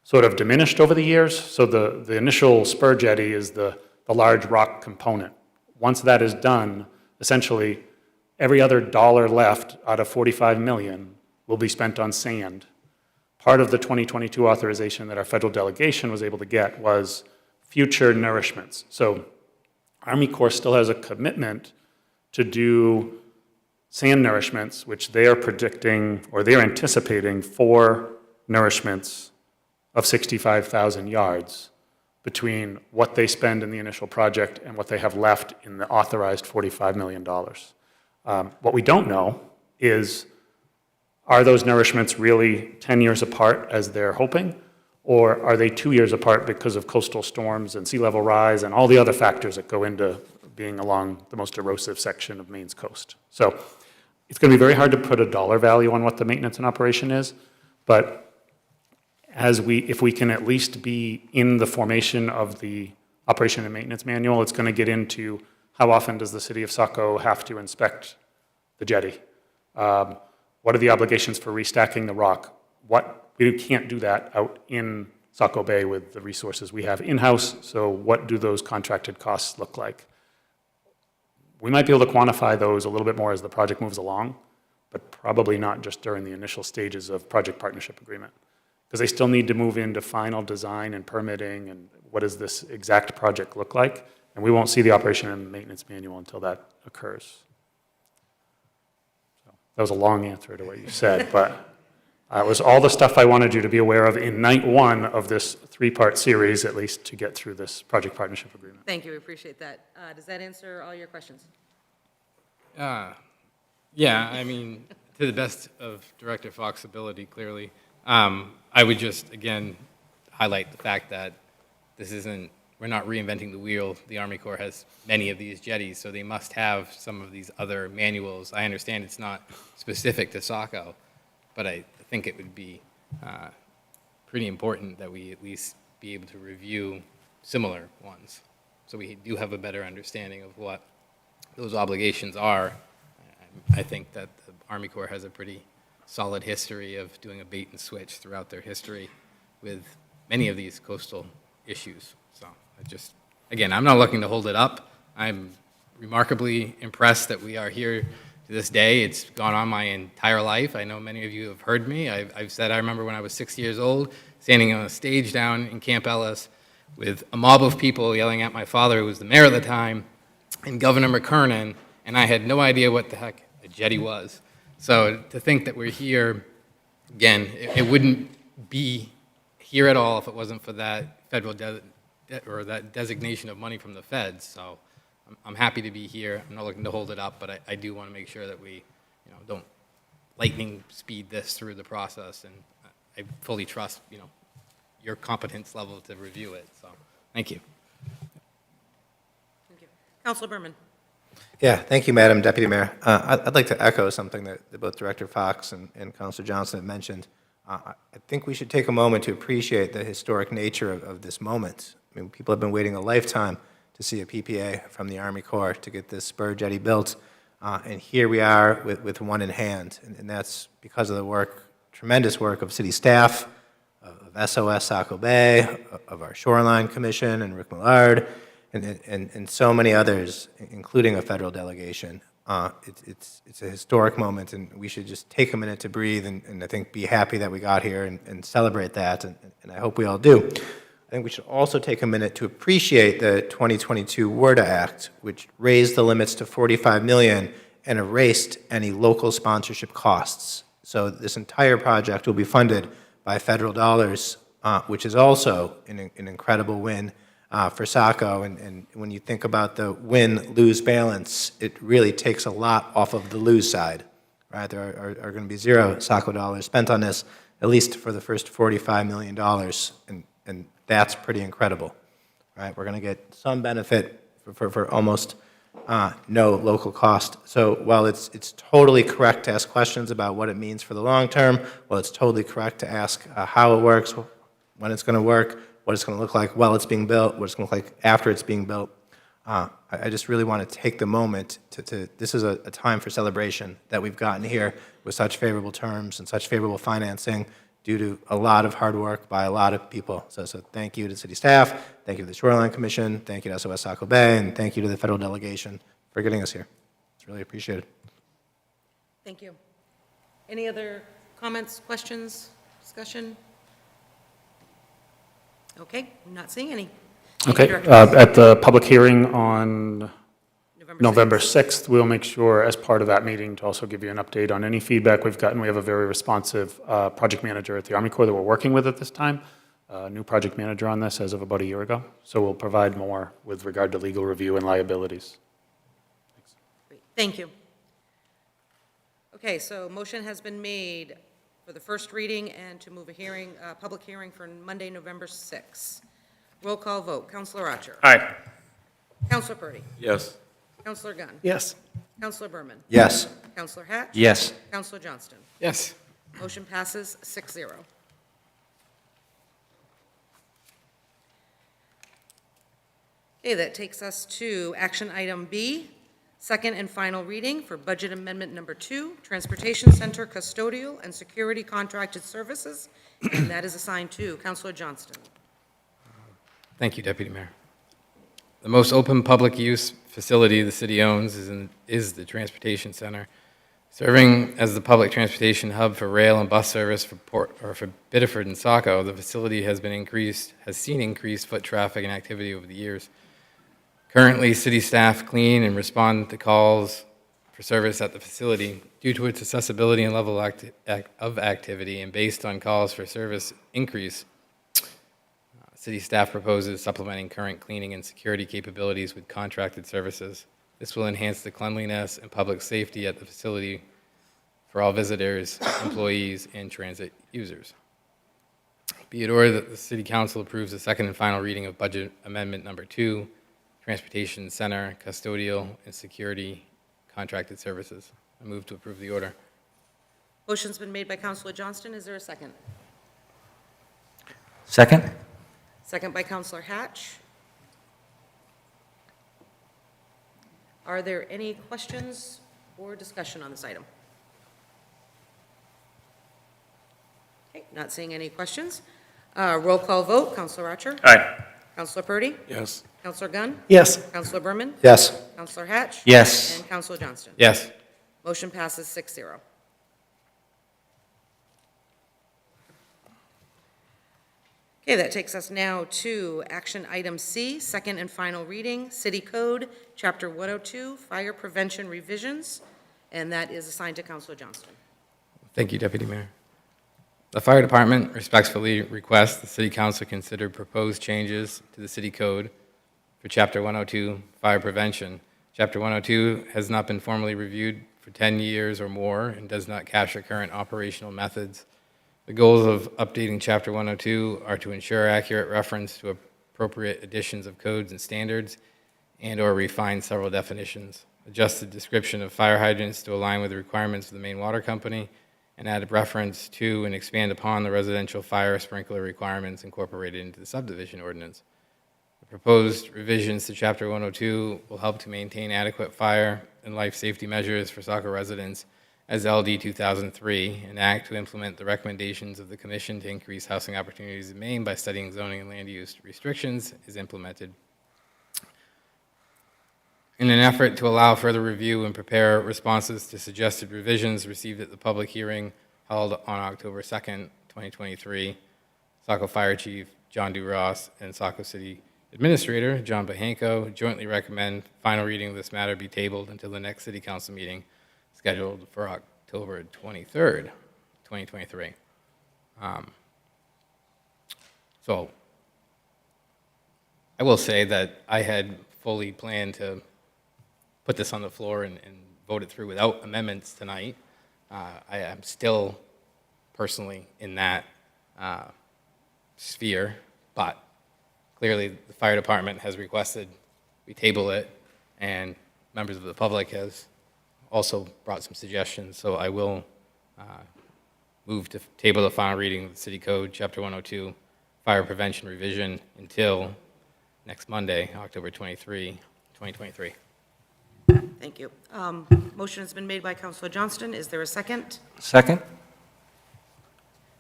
sort of diminished over the years, so the initial spur jetty is the large rock component. Once that is done, essentially every other dollar left out of 45 million will be spent on sand. Part of the 2022 authorization that our federal delegation was able to get was future nourishments. So Army Corps still has a commitment to do sand nourishments, which they are predicting, or they're anticipating 4 nourishments of 65,000 yards between what they spend in the initial project and what they have left in the authorized $45 million. What we don't know is, are those nourishments really 10 years apart as they're hoping, or are they 2 years apart because of coastal storms and sea level rise and all the other factors that go into being along the most erosive section of Maine's coast? So it's going to be very hard to put a dollar value on what the maintenance and operation is, but if we can at least be in the formation of the operation and maintenance manual, it's going to get into how often does the city of Saco have to inspect the jetty? What are the obligations for restacking the rock? We can't do that out in Saco Bay with the resources we have in-house, so what do those contracted costs look like? We might be able to quantify those a little bit more as the project moves along, but probably not just during the initial stages of project partnership agreement, because they still need to move into final design and permitting and what does this exact project look like, and we won't see the operation and maintenance manual until that occurs. So that was a long answer to what you said, but it was all the stuff I wanted you to be aware of in night 1 of this 3-part series, at least to get through this project partnership agreement. Thank you, we appreciate that. Does that answer all your questions? Yeah, I mean, to the best of Director Fox's ability, clearly. I would just, again, highlight the fact that we're not reinventing the wheel. The Army Corps has many of these jetties, so they must have some of these other manuals. I understand it's not specific to Saco, but I think it would be pretty important that we at least be able to review similar ones, so we do have a better understanding of what those obligations are. I think that the Army Corps has a pretty solid history of doing a bait and switch throughout their history with many of these coastal issues. So again, I'm not looking to hold it up. I'm remarkably impressed that we are here to this day. It's gone on my entire life. I know many of you have heard me. I've said I remember when I was 6 years old, standing on a stage down in Camp Ellis with a mob of people yelling at my father, who was the mayor at the time, and Governor McKernan, and I had no idea what the heck a jetty was. So to think that we're here, again, it wouldn't be here at all if it wasn't for that federal or that designation of money from the feds. So I'm happy to be here. I'm not looking to hold it up, but I do want to make sure that we don't lightning speed this through the process, and I fully trust your competence level to review it. So thank you. Thank you. Councilor Berman. Yeah, thank you, Madam Deputy Mayor. I'd like to echo something that both Director Fox and Councilor Johnson have mentioned. I think we should take a moment to appreciate the historic nature of this moment. I mean, people have been waiting a lifetime to see a PPA from the Army Corps to get this spur jetty built, and here we are with one in hand, and that's because of the tremendous work of city staff, of SOS Saco Bay, of our Shoreline Commission and Rick Millard, and so many others, including a federal delegation. It's a historic moment, and we should just take a minute to breathe and I think be happy that we got here and celebrate that, and I hope we all do. I think we should also take a minute to appreciate the 2022 WRDA Act, which raised the limits to $45 million and erased any local sponsorship costs. So this entire project will be funded by federal dollars, which is also an incredible win for Saco, and when you think about the win-lose balance, it really takes a lot off of the lose side, right? There are going to be 0 Saco dollars spent on this, at least for the first $45 million, and that's pretty incredible, right? We're going to get some benefit for almost no local cost. So while it's totally correct to ask questions about what it means for the long term, while it's totally correct to ask how it works, when it's going to work, what it's going to look like while it's being built, what it's going to look like after it's being built, I just really want to take the moment this is a time for celebration that we've gotten here with such favorable terms and such favorable financing due to a lot of hard work by a lot of people. So thank you to city staff, thank you to the Shoreline Commission, thank you to SOS Saco Bay, and thank you to the federal delegation for getting us here. It's really appreciated. Thank you. Any other comments, questions, discussion? Okay, I'm not seeing any. Thank you, Okay, Director. at the public hearing on November 6th. 6th, we'll make sure as part of that meeting to also give you an update on any feedback we've gotten. We have a very responsive project manager at the Army Corps that we're working with at this time, a new project manager on this as of about a year ago. So we'll provide more with regard to legal review and liabilities. Great, thank you. Okay, so motion has been made for the first reading and to move a hearing, public hearing for Monday, November 6th. Roll call vote. Counselor Archer. Aye. Counselor Purdy. Yes. Counselor Gunn. Yes. Counselor Berman. Yes. Counselor Hatch. Yes. Counselor Johnston. Yes. Motion passes 6-0. Okay, that takes us to action item B, second and final reading for budget amendment number 2, Transportation Center Custodial and Security Contracted Services, and that is assigned to Counselor Johnston. Thank you, Deputy Mayor. The most open public use facility the city owns is the Transportation Center. Serving as the public transportation hub for rail and bus service for Biddeford and Saco, the facility has seen increased foot traffic and activity over the years. Currently, city staff clean and respond to calls for service at the facility. Due to its accessibility and level of activity, and based on calls for service increase, city staff proposes supplementing current cleaning and security capabilities with contracted services. This will enhance the cleanliness and public safety at the facility for all visitors, employees, and transit users. Be it ordered that the City Council approves the second and final reading of Budget Amendment Number 2, Transportation Center, Custodial, and Security Contracted Services. I move to approve the order. Motion's been made by Counselor Johnston. Is there a second? Second? Second by Counselor Hatch. Are there any questions or discussion on this item? Okay, not seeing any questions. Roll call vote. Counselor Archer. Aye. Counselor Purdy. Yes. Counselor Gunn. Yes. Counselor Berman. Yes. Counselor Hatch. Yes. And Counselor Johnston. Yes. Motion passes 6-0. Okay, that takes us now to action item C, second and final reading, City Code, Chapter 102, Fire Prevention Revisions, and that is assigned to Counselor Johnston. Thank you, Deputy Mayor. The Fire Department respectfully requests the City Council consider proposed changes to the City Code for Chapter 102, Fire Prevention. Chapter 102 has not been formally reviewed for 10 years or more and does not capture current operational methods. The goals of updating Chapter 102 are to ensure accurate reference to appropriate additions of codes and standards and/or refine several definitions, adjust the description of fire hydrants to align with the requirements of the main water company, and add a reference to and expand upon the residential fire sprinkler requirements incorporated into the subdivision ordinance. The proposed revisions to Chapter 102 will help to maintain adequate fire and life safety measures for Saco residents as LD 2003, and act to implement the recommendations of the Commission to increase housing opportunities in Maine by studying zoning and land use restrictions is implemented. In an effort to allow further review and prepare responses to suggested revisions received at the public hearing held on October 2nd, 2023, Saco Fire Chief John DeRoss and Saco City Administrator John Bahanko jointly recommend final reading of this matter be tabled until the next City Council meeting scheduled for October 23rd, 2023. So I will say that I had fully planned to put this on the floor and vote it through without amendments tonight. I am still personally in that sphere, but clearly the fire department has requested we table it, and members of the public has also brought some suggestions, so I will move to table the final reading of the City Code, Chapter 102, Fire Prevention Revision, until next Monday, October 23, 2023. Thank you. Motion has been made by Counselor Johnston. Is there a second? Second?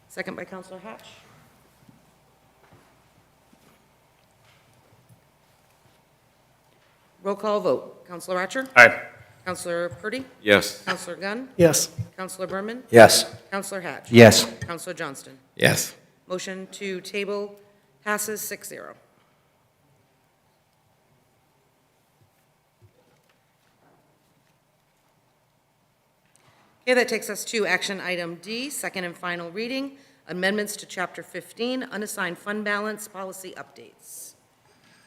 Second by Counselor Hatch. Roll call vote. Counselor Archer? Aye. Counselor Purdy? Yes. Counselor Gunn? Yes. Counselor Berman? Yes. Counselor Hatch? Yes. Counselor Johnston? Yes. Motion to table passes 6-0. Okay, that takes us to action item D, second and final reading, amendments to Chapter 15, unassigned fund balance policy updates.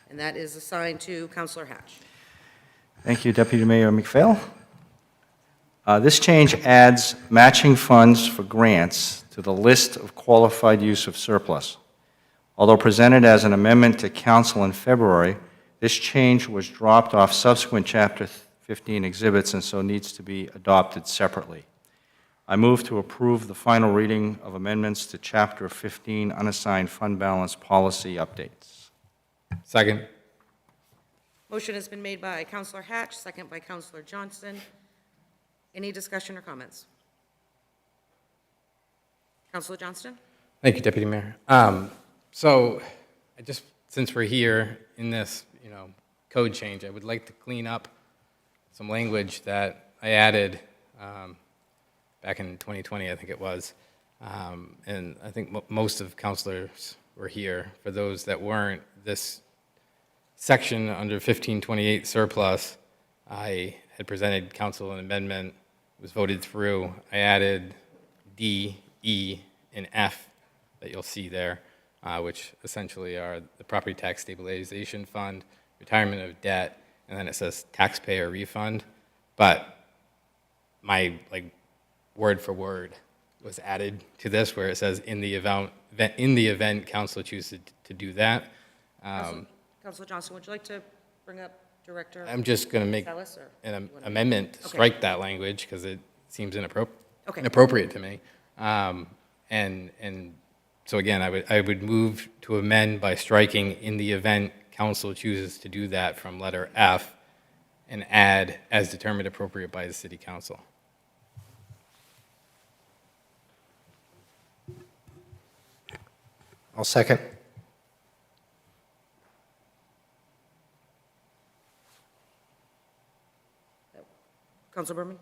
And that is assigned to Counselor Hatch. Thank you, Deputy Mayor McPhail. This change adds matching funds for grants to the list of qualified use of surplus. Although presented as an amendment to council in February, this change was dropped off subsequent Chapter 15 exhibits and so needs to be adopted separately. I move to approve the final reading of amendments to Chapter 15 unassigned fund balance policy updates. Second. Motion has been made by Counselor Hatch, second by Counselor Johnston. Any discussion or comments? Counselor Johnston? Thank you, Deputy Mayor. So, since we're here in this, code change, I would like to clean up some language that I added back in 2020, I think it was. And I think most of councilors were here. For those that weren't, this section under 1528 surplus, I had presented council an amendment, was voted through. I added D, E, and F that you'll see there, which essentially are the property tax stabilization fund, retirement of debt, and then it says taxpayer refund. But my word for word was added to this, where it says in the event council chooses to do that. Counselor Johnston, would you like to bring up Director I'm just going to make Ellis, or an amendment to Okay. strike that language because it seems Okay. inappropriate to me. And so again, I would move to amend by striking in the event council chooses to do that from letter F and add as determined appropriate by the city council. I'll second. Counselor Berman?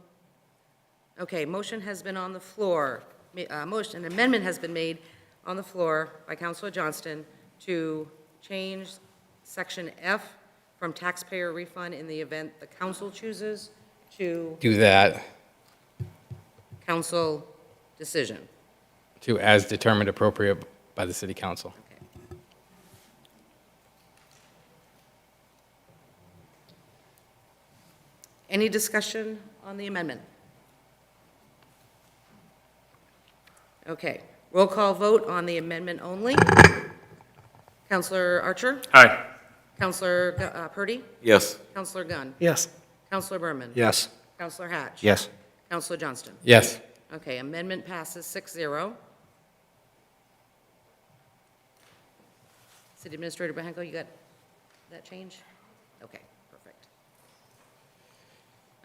Okay, motion has been on the floor. An amendment has been made on the floor by Counselor Johnston to change section F from taxpayer refund in the event the council chooses to Do that council decision. to as determined appropriate by the city council. Any discussion on the amendment? Okay, roll call vote on the amendment only. Counselor Archer? Aye. Counselor Purdy? Yes. Counselor Gunn? Yes. Counselor Berman? Yes. Counselor Hatch? Yes. Counselor Johnston? Yes. Okay, amendment passes 6-0. City Administrator Bahenko, you got that change? Okay, perfect.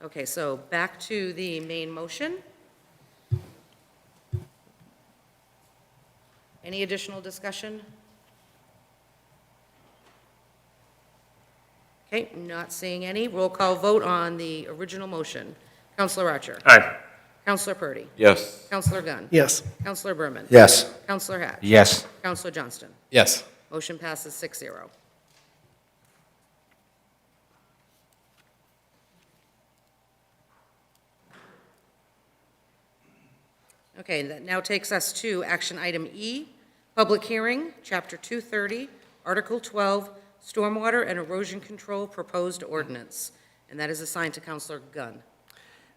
Okay, so back to the main motion. Any additional discussion? Okay, not seeing any. Roll call vote on the original motion. Counselor Archer? Aye. Counselor Purdy? Yes. Counselor Gunn? Yes. Counselor Berman? Yes. Counselor Hatch? Yes. Counselor Johnston? Yes. Motion passes 6-0. Okay, that now takes us to action item E, public hearing, Chapter 230, Article 12, Stormwater and Erosion Control Proposed Ordinance. And that is assigned to Counselor Gunn.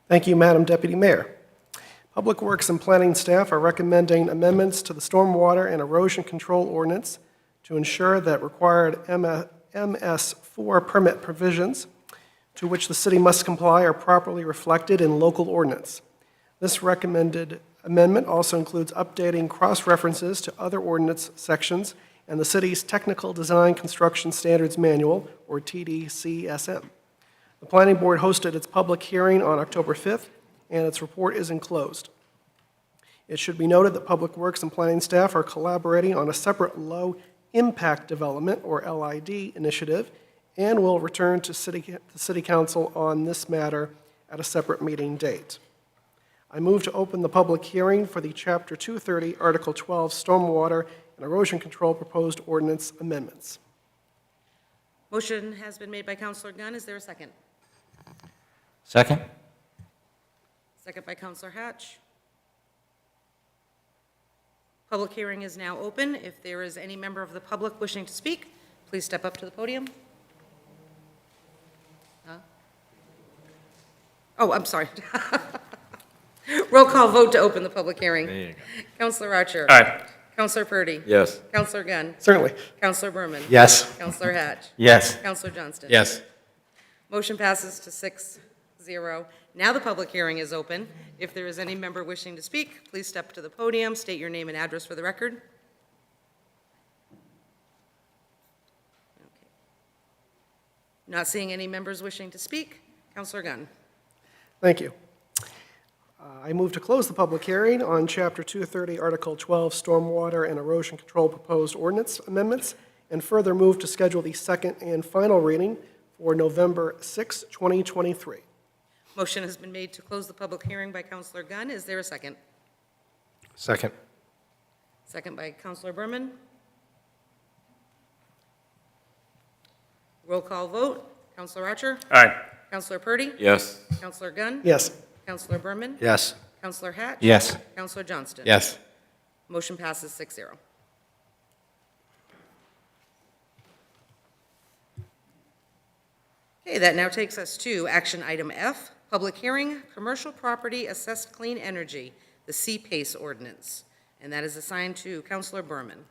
Thank you, Madam Deputy Mayor. Public Works and Planning staff are recommending amendments to the Stormwater and Erosion Control Ordinance to ensure that required MS4 permit provisions to which the city must comply are properly reflected in local ordinance. This recommended amendment also includes updating cross-references to other ordinance sections and the city's Technical Design Construction Standards Manual, or TDCSM. The Planning Board hosted its public hearing on October 5th, and its report is enclosed. It should be noted that Public Works and Planning staff are collaborating on a separate low-impact development, or LID, initiative, and will return to the City Council on this matter at a separate meeting date. I move to open the public hearing for the Chapter 230, Article 12, Stormwater and Erosion Control Proposed Ordinance Amendments. Motion has been made by Counselor Gunn. Is there a second? Second? Second by Counselor Hatch. Public hearing is now open. If there is any member of the public wishing to speak, please step up to the podium. Oh, I'm sorry. Roll call vote to open the public hearing. There you go. Counselor Archer. Aye. Counselor Purdy. Yes. Counselor Gunn. Certainly. Counselor Berman. Yes. Counselor Hatch. Yes. Counselor Johnston. Yes. Motion passes to 6-0. Now the public hearing is open. If there is any member wishing to speak, please step to the podium, state your name and address for the record. Okay. Not seeing any members wishing to speak. Counselor Gunn. Thank you. I move to close the public hearing on Chapter 230, Article 12, Stormwater and Erosion Control Proposed Ordinance Amendments, and further move to schedule the second and final reading for November 6, 2023. Motion has been made to close the public hearing by Counselor Gunn. Is there a second? Second. Second by Counselor Berman. Roll call vote. Counselor Archer. Aye. Counselor Purdy. Yes. Counselor Gunn. Yes. Counselor Berman. Yes. Counselor Hatch. Yes. Counselor Johnston. Yes. Motion passes 6-0. Okay, that now takes us to action item F, public hearing, commercial property assessed clean energy, the CPACE ordinance, and that is assigned to Counselor Berman.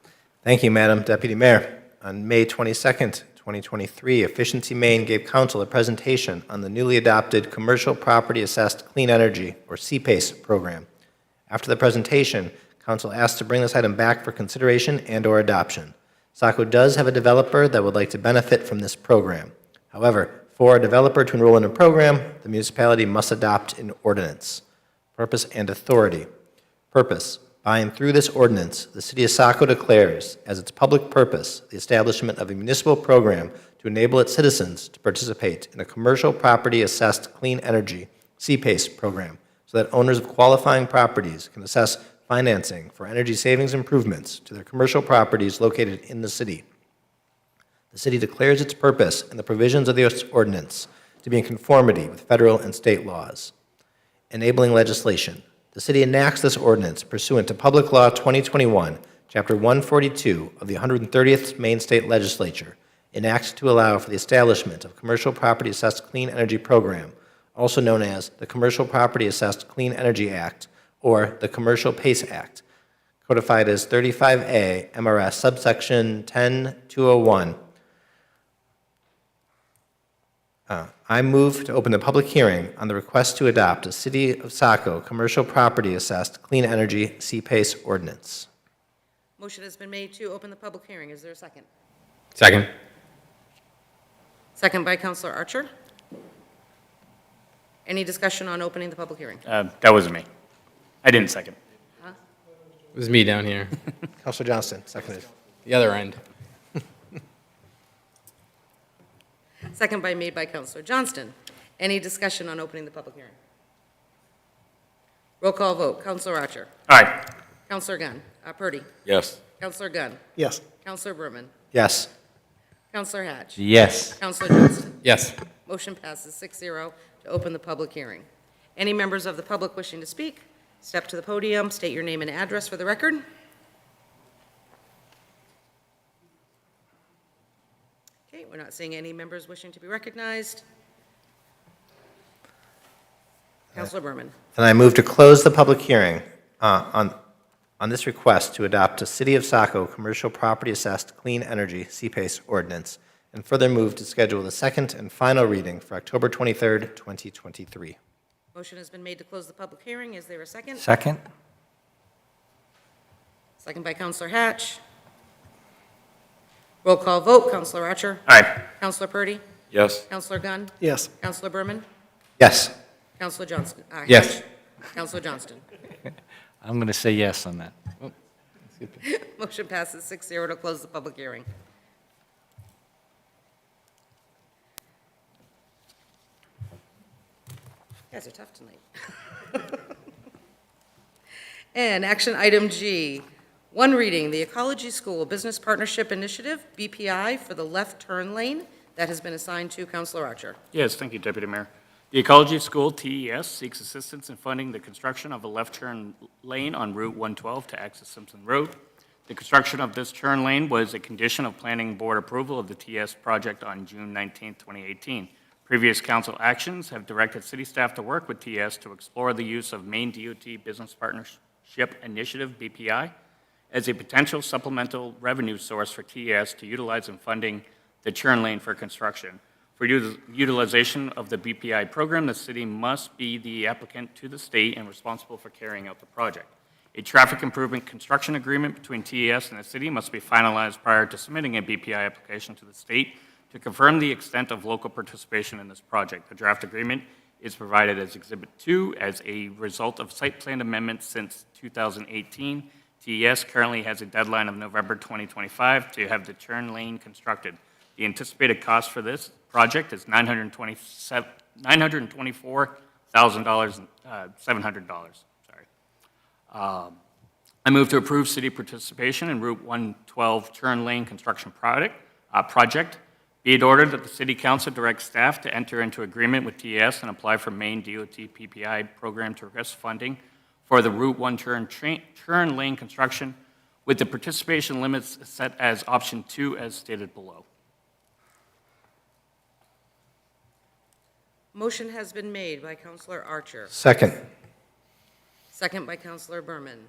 Thank you, Madam Deputy Mayor. On May 22nd, 2023, Efficiency Maine gave Council a presentation on the newly adopted Commercial Property Assessed Clean Energy, or CPACE, program. After the presentation, Council asked to bring this item back for consideration and/or adoption. Saco does have a developer that would like to benefit from this program. However, for a developer to enroll in a program, the municipality must adopt an ordinance. Purpose and authority. Purpose. By and through this ordinance, the City of Saco declares as its public purpose the establishment of a municipal program to enable its citizens to participate in a commercial property assessed clean energy CPACE program so that owners of qualifying properties can assess financing for energy savings improvements to their commercial properties located in the city. The city declares its purpose and the provisions of this ordinance to be in conformity with federal and state laws. Enabling legislation. The city enacts this ordinance pursuant to Public Law 2021, Chapter 142 of the 130th Maine State Legislature, enacted to allow for the establishment of Commercial Property Assessed Clean Energy Program, also known as the Commercial Property Assessed Clean Energy Act, or the Commercial PACE Act, codified as 35A MRS subsection 10201. I move to open the public hearing on the request to adopt a City of Saco Commercial Property Assessed Clean Energy CPACE ordinance. Motion has been made to open the public hearing. Is there a second? Second. Second by Counselor Archer. Any discussion on opening the public hearing? That was me. I didn't second. Huh? It was me down here, Councilor Johnston, seconded. the other end. Second made by Counselor Johnston. Any discussion on opening the public hearing? Roll call vote. Counselor Archer. Aye. Counselor Gunn. Purdy. Yes. Counselor Gunn. Yes. Counselor Berman. Yes. Counselor Hatch. Yes. Counselor Johnston. Yes. Motion passes 6-0 to open the public hearing. Any members of the public wishing to speak, step to the podium, state your name and address for the record. Okay, we're not seeing any members wishing to be recognized. Counselor Berman. Then I move to close the public hearing on this request to adopt a City of Saco Commercial Property Assessed Clean Energy CPACE ordinance and further move to schedule the second and final reading for October 23rd, 2023. Motion has been made to close the public hearing. Is there a second? Second? Second by Counselor Hatch. Roll call vote. Counselor Archer? Aye. Counselor Purdy? Yes. Counselor Gunn? Yes. Counselor Berman? Yes. Counselor Johnston? Yes. Hatch. Counselor Johnston? I'm going to say yes on that. Motion passes 6-0 to close the public hearing. You guys are tough tonight. And action item G, one reading, the Ecology School Business Partnership Initiative, BPI, for the left turn lane that has been assigned to Counselor Archer. Yes, thank you, Deputy Mayor. The Ecology School, TES, seeks assistance in funding the construction of a left turn lane on Route 112 to access Simpson Road. The construction of this turn lane was a condition of Planning Board approval of the TS project on June 19, 2018. Previous council actions have directed city staff to work with TS to explore the use of Maine DOT Business Partnership Initiative, BPI, as a potential supplemental revenue source for TS to utilize in funding the turn lane for construction. For utilization of the BPI program, the city must be the applicant to the state and responsible for carrying out the project. A traffic improvement construction agreement between TES and the city must be finalized prior to submitting a BPI application to the state to confirm the extent of local participation in this project. The draft agreement is provided as Exhibit 2 as a result of site plan amendments since 2018. TES currently has a deadline of November 2025 to have the turn lane constructed. The anticipated cost for this project is $924,700. I move to approve city participation in Route 112 turn lane construction project. Be it ordered that the City Council directs staff to enter into agreement with TES and apply for Maine DOT PPI program to request funding for the Route 1 turn lane construction with the participation limits set as option 2 as stated below. Motion has been made by Counselor Archer. Second. Second by Counselor Berman.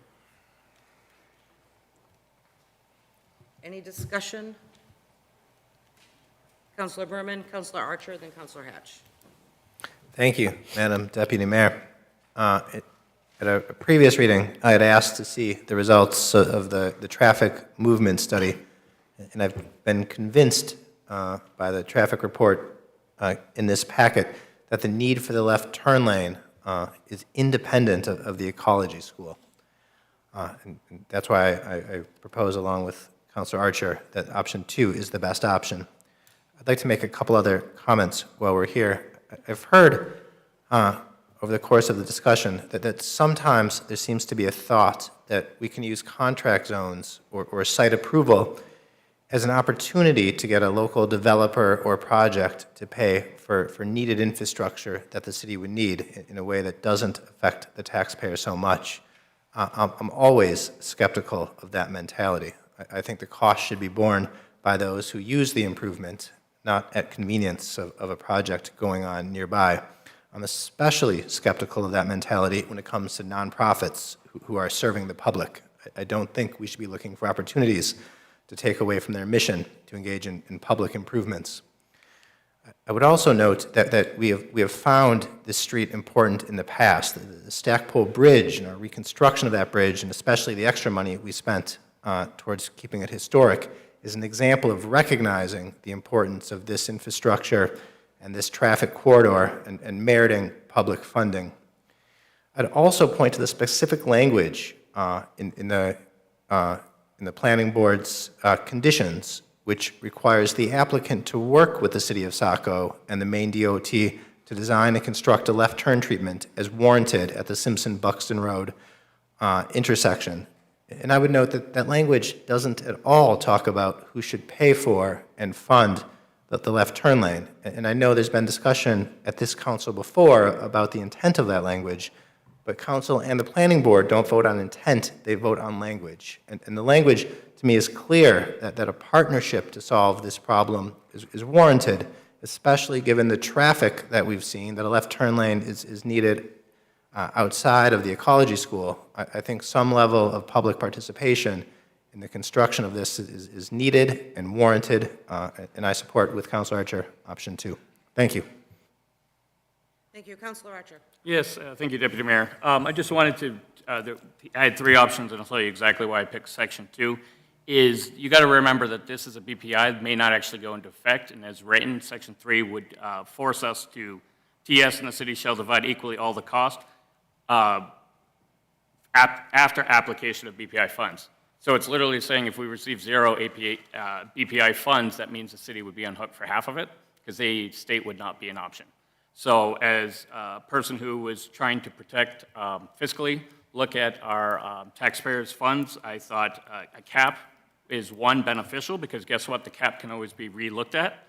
Any discussion? Counselor Berman, Counselor Archer, then Counselor Hatch. Thank you, Madam Deputy Mayor. At a previous reading, I had asked to see the results of the traffic movement study, and I've been convinced by the traffic report in this packet that the need for the left turn lane is independent of the ecology school. And that's why I propose, along with Councilor Archer, that option 2 is the best option. I'd like to make a couple other comments while we're here. I've heard over the course of the discussion that sometimes there seems to be a thought that we can use contract zones or site approval as an opportunity to get a local developer or project to pay for needed infrastructure that the city would need in a way that doesn't affect the taxpayer so much. I'm always skeptical of that mentality. I think the cost should be borne by those who use the improvement, not at convenience of a project going on nearby. I'm especially skeptical of that mentality when it comes to nonprofits who are serving the public. I don't think we should be looking for opportunities to take away from their mission to engage in public improvements. I would also note that we have found this street important in the past. The Stackpole Bridge and our reconstruction of that bridge, and especially the extra money we spent towards keeping it historic, is an example of recognizing the importance of this infrastructure and this traffic corridor and meriting public funding. I'd also point to the specific language in the planning board's conditions, which requires the applicant to work with the City of Saco and the Maine DOT to design and construct a left turn treatment as warranted at the Simpson-Buxton Road intersection. And I would note that that language doesn't at all talk about who should pay for and fund the left turn lane. And I know there's been discussion at this council before about the intent of that language, but council and the planning board don't vote on intent, they vote on language. And the language, to me, is clear that a partnership to solve this problem is warranted, especially given the traffic that we've seen, that a left turn lane is needed outside of the ecology school. I think some level of public participation and the construction of this is needed and warranted, and I support with Councilor Archer option 2. Thank you. Thank you. Councilor Archer. Yes, thank you, Deputy Mayor. I just wanted to, I had 3 options, and I'll tell you exactly why I picked Section 2. Is you got to remember that this is a BPI that may not actually go into effect, and as written, Section 3 would force us to, TS and the city shall divide equally all the cost after application of BPI funds. So it's literally saying if we receive 0 BPI funds, that means the city would be on hook for half of it, because the state would not be an option. So as a person who was trying to protect fiscally, look at our taxpayers' funds, I thought a cap is 1, beneficial, because guess what? The cap can always be re-looked at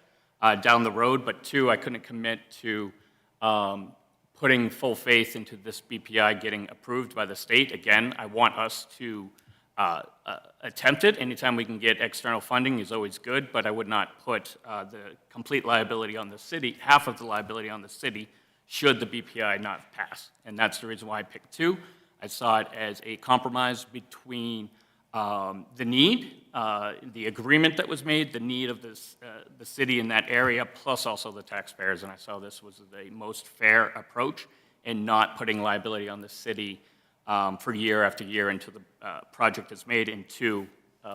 down the road, but 2, I couldn't commit to putting full faith into this BPI getting approved by the state. Again, I want us to attempt it. Anytime we can get external funding is always good, but I would not put the complete liability on the city, half of the liability on the city, should the BPI not pass. And that's the reason why I picked 2. I saw it as a compromise between the need, the agreement that was made, the need of this, the city in that area, plus also the taxpayers. And I saw this was the most fair approach in not putting liability on the city for year after year until the project is made, and 2,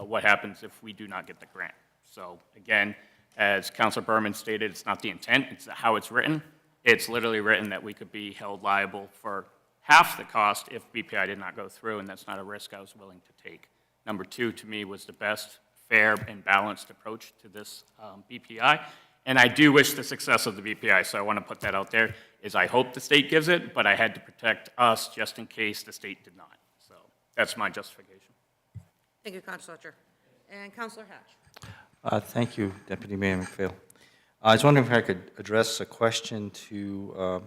what happens if we do not get the grant. So again, as Councilor Berman stated, it's not the intent, it's how it's written. It's literally written that we could be held liable for half the cost if BPI did not go through, and that's not a risk I was willing to take. Number 2, to me, was the best, fair, and balanced approach to this BPI. And I do wish the success of the BPI, so I want to put that out there, is I hope the state gives it, but I had to protect us just in case the state did not. So that's my justification. Thank you, Councilor Archer. And Councilor Hatch. Thank you, Deputy Mayor McPhail. I was wondering if I could address a question to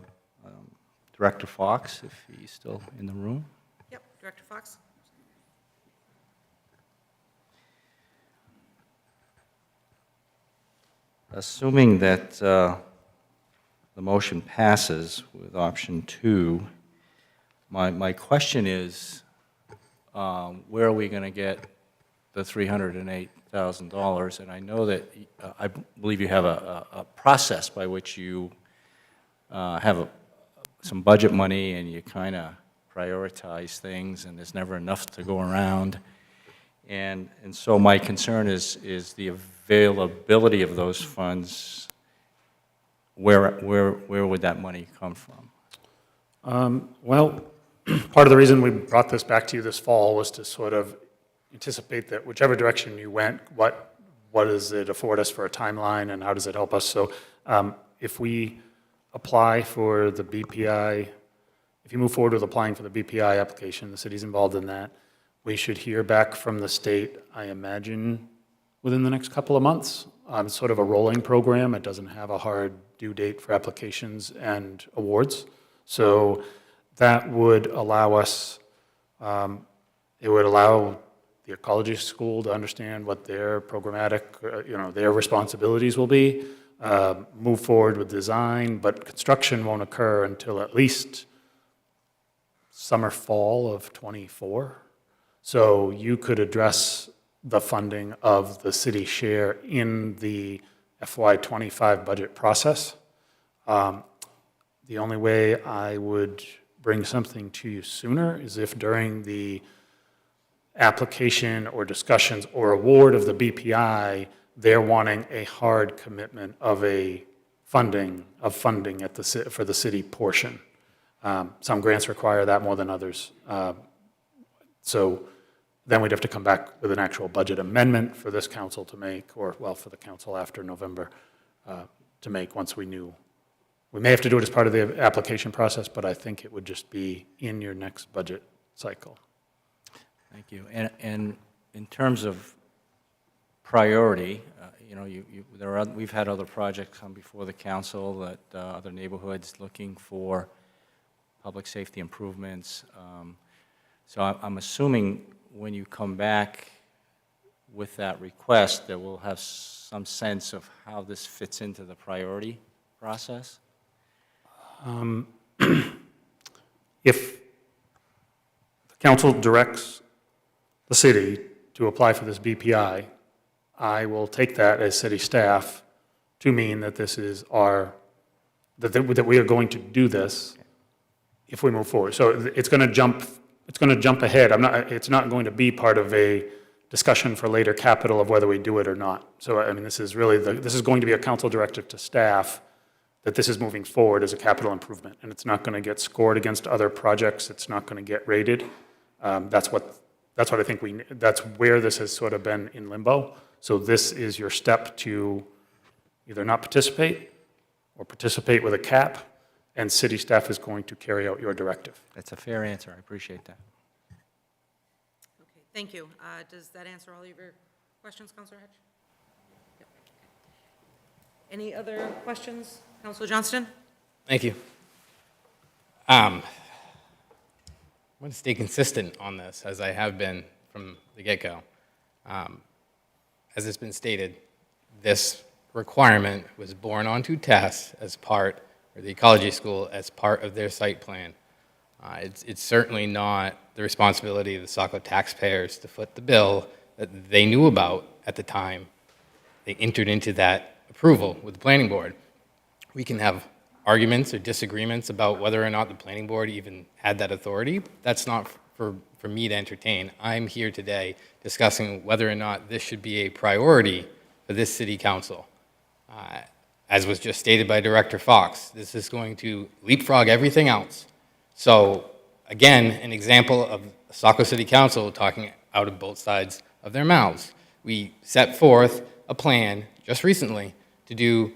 Director Fox, if he's still in the room. Yep, Director Fox. Assuming that the motion passes with option 2, my question is, where are we going to get the $308,000? And I know that, I believe you have a process by which you have some budget money and you kind of prioritize things, and there's never enough to go around. And so my concern is the availability of those funds. Where would that money come from? Well, part of the reason we brought this back to you this fall was to sort of anticipate that whichever direction you went, what does it afford us for a timeline, and how does it help us? So if we apply for the BPI, if you move forward with applying for the BPI application, the city's involved in that, we should hear back from the state, I imagine, within the next couple of months. It's sort of a rolling program. It doesn't have a hard due date for applications and awards. So that would allow us, it would allow the ecology school to understand what their programmatic, their responsibilities will be, move forward with design, but construction won't occur until at least summer, fall of '24. So you could address the funding of the city share in the FY25 budget process. The only way I would bring something to you sooner is if during the application or discussions or award of the BPI, they're wanting a hard commitment of funding at for the city portion. Some grants require that more than others. So then we'd have to come back with an actual budget amendment for this council to make, or, well, for the council after November to make once we knew. We may have to do it as part of the application process, but I think it would just be in your next budget cycle. Thank you. And in terms of priority, we've had other projects come before the council that other neighborhoods looking for public safety improvements. So I'm assuming when you come back with that request that we'll have some sense of how this fits into the priority process? If the council directs the city to apply for this BPI, I will take that as city staff to mean that this is that we are going to do this if we move forward. So it's going to jump ahead. It's not going to be part of a discussion for later capital of whether we do it or not. So, I mean, this is really, this is going to be a council directive to staff that this is moving forward as a capital improvement, and it's not going to get scored against other projects. It's not going to get rated. That's what I think that's where this has sort of been in limbo. So this is your step to either not participate or participate with a cap, and city staff is going to carry out your directive. That's a fair answer. I appreciate that. Okay, thank you. Does that answer all of your questions, Councilor Hedge? Yep. Any other questions? Councilor Johnston? Thank you. I'm going to stay consistent on this, as I have been from the get-go. As it's been stated, this requirement was born onto TESS as part, or the ecology school, as part of their site plan. It's certainly not the responsibility of the Saco taxpayers to foot the bill that they knew about at the time they entered into that approval with the planning board. We can have arguments or disagreements about whether or not the planning board even had that authority. That's not for me to entertain. I'm here today discussing whether or not this should be a priority for this city council. As was just stated by Director Fox, this is going to leapfrog everything else. So again, an example of Saco City Council talking out of both sides of their mouths. We set forth a plan just recently to do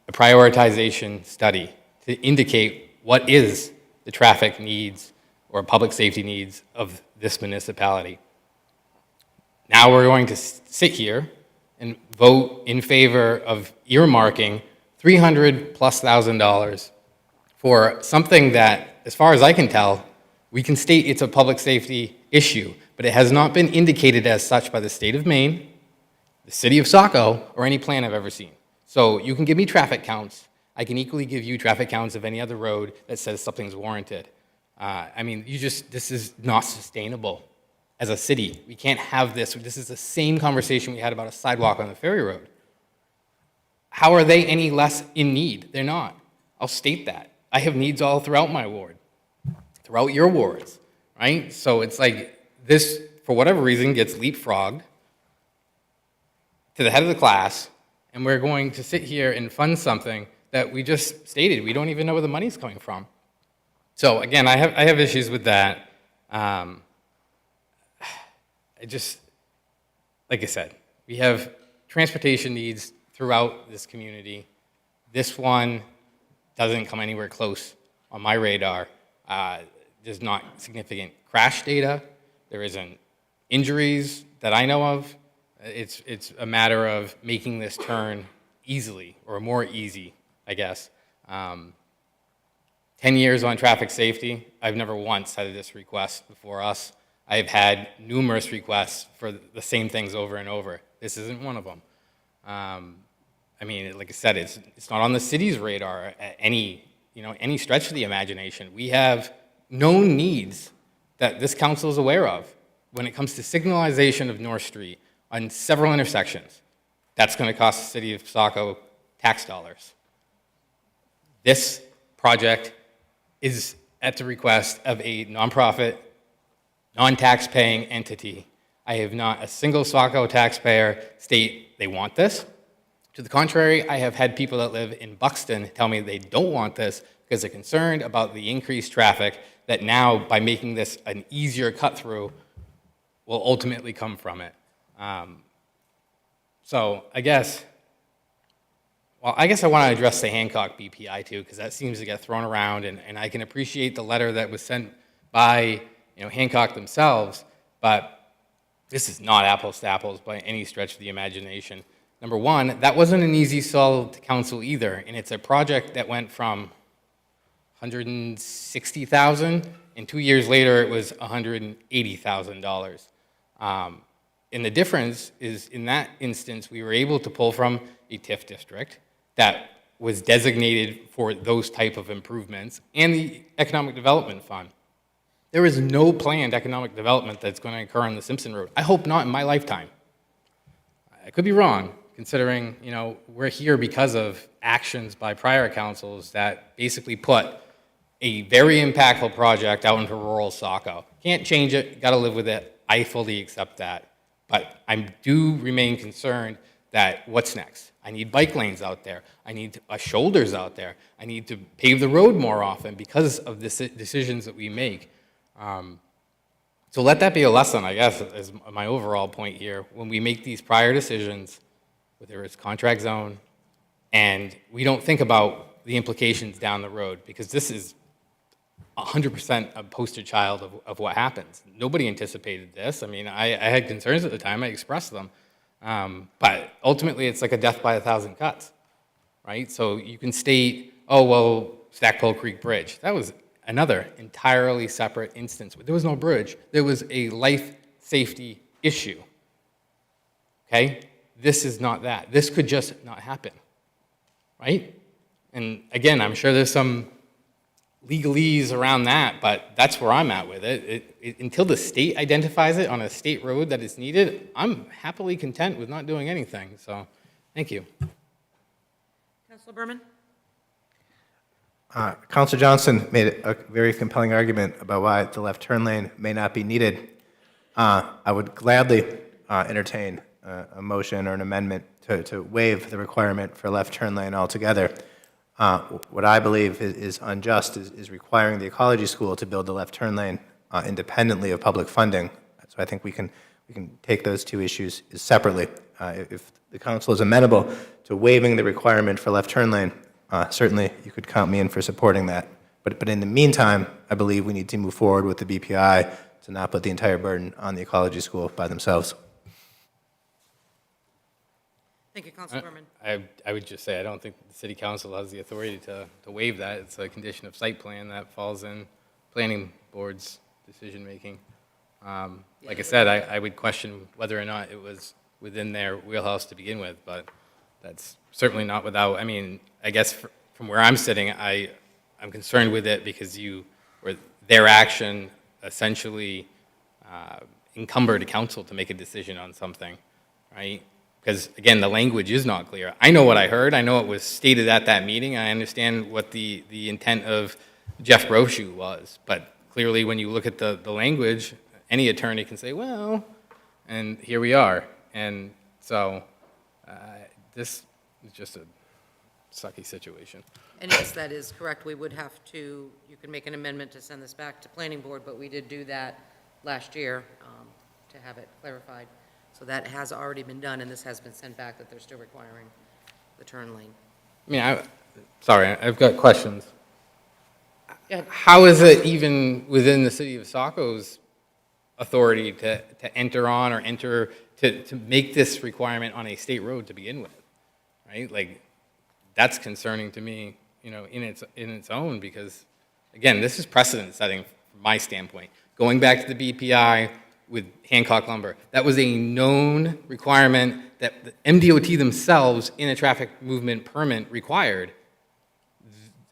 a prioritization study to indicate what is the traffic needs or public safety needs of this municipality. Now we're going to sit here and vote in favor of earmarking $300,000+ for something that, as far as I can tell, we can state it's a public safety issue, but it has not been indicated as such by the state of Maine, the city of Saco, or any plan I've ever seen. So you can give me traffic counts. I can equally give you traffic counts of any other road that says something's warranted. I mean, this is not sustainable as a city. We can't have this. This is the same conversation we had about a sidewalk on the ferry road. How are they any less in need? They're not. I'll state that. I have needs all throughout my ward, throughout your wards, right? So it's like this, for whatever reason, gets leapfrogged to the head of the class, and we're going to sit here and fund something that we just stated. We don't even know where the money's coming from. So again, I have issues with that. Like I said, we have transportation needs throughout this community. This one doesn't come anywhere close on my radar. There's not significant crash data. There isn't injuries that I know of. It's a matter of making this turn easily, or more easy, I guess. 10 years on traffic safety, I've never once had this request before us. I've had numerous requests for the same things over and over. This isn't one of them. I mean, like I said, it's not on the city's radar at any stretch of the imagination. We have known needs that this council is aware of when it comes to signalization of North Street on several intersections. That's going to cost the city of Saco tax dollars. This project is at the request of a nonprofit, non-tax-paying entity. I have not a single Saco taxpayer state they want this. To the contrary, I have had people that live in Buxton tell me they don't want this because they're concerned about the increased traffic that now, by making this an easier cut-through, will ultimately come from it. So I guess I want to address the Hancock BPI too, because that seems to get thrown around, and I can appreciate the letter that was sent by Hancock themselves, but this is not apples to apples by any stretch of the imagination. Number one, that wasn't an easy sell to council either, and it's a project that went from $160,000, and 2 years later it was $180,000. And the difference is, in that instance, we were able to pull from a TIF district that was designated for those type of improvements, and the Economic Development Fund. There is no planned economic development that's going to occur on the Simpson Road. I hope not in my lifetime. I could be wrong, considering, you know, we're here because of actions by prior councils that basically put a very impactful project out into rural Saco. Can't change it, got to live with it. I fully accept that. But I do remain concerned that what's next? I need bike lanes out there. I need shoulders out there. I need to pave the road more often because of the decisions that we make. So let that be a lesson, I guess, is my overall point here. When we make these prior decisions, whether it's contract zone, and we don't think about the implications down the road, because this is 100% a poster child of what happens. Nobody anticipated this. I mean, I had concerns at the time. I expressed them. But ultimately, it's like a death by 1,000 cuts, right? So you can state, oh, well, Stackpole Creek Bridge. That was another entirely separate instance. There was no bridge. There was a life safety issue, okay? This is not that. This could just not happen, right? And again, I'm sure there's some legalese around that, but that's where I'm at with it. Until the state identifies it on a state road that is needed, I'm happily content with not doing anything. So, thank you. Councilor Berman? Councilor Johnson made a very compelling argument about why the left turn lane may not be needed. I would gladly entertain a motion or an amendment to waive the requirement for left turn lane altogether. What I believe is unjust is requiring the ecology school to build the left turn lane independently of public funding. So I think we can take those two issues separately. If the council is amenable to waiving the requirement for left turn lane, certainly you could count me in for supporting that. But in the meantime, I believe we need to move forward with the BPI to not put the entire burden on the ecology school by themselves. Thank you, Councilor Berman. I would just say I don't think the city council has the authority to waive that. It's a condition of site plan that falls in planning board's decision making. Like I said, I would question whether or not it was within their wheelhouse to begin with, but that's certainly not without. I mean, I guess from where I'm sitting, I'm concerned with it because their action essentially encumbered a council to make a decision on something, right? Because, again, the language is not clear. I know what I heard. I know it was stated at that meeting. I understand what the intent of Jeff Brochu was. But clearly, when you look at the language, any attorney can say, well, and here we are. And so this is just a sucky situation. And yes, that is correct. We would have to, you can make an amendment to send this back to planning board, but we did do that last year to have it clarified. So that has already been done, and this has been sent back that they're still requiring the turn lane. I mean, sorry, I've got questions. Yeah. How is it even within the city of Saco's authority to enter on or to make this requirement on a state road to begin with, right? Like, that's concerning to me, you know, in its own, because, again, this is precedent setting from my standpoint. Going back to the BPI with Hancock Lumber, that was a known requirement that the MDOT themselves in a traffic movement permit required.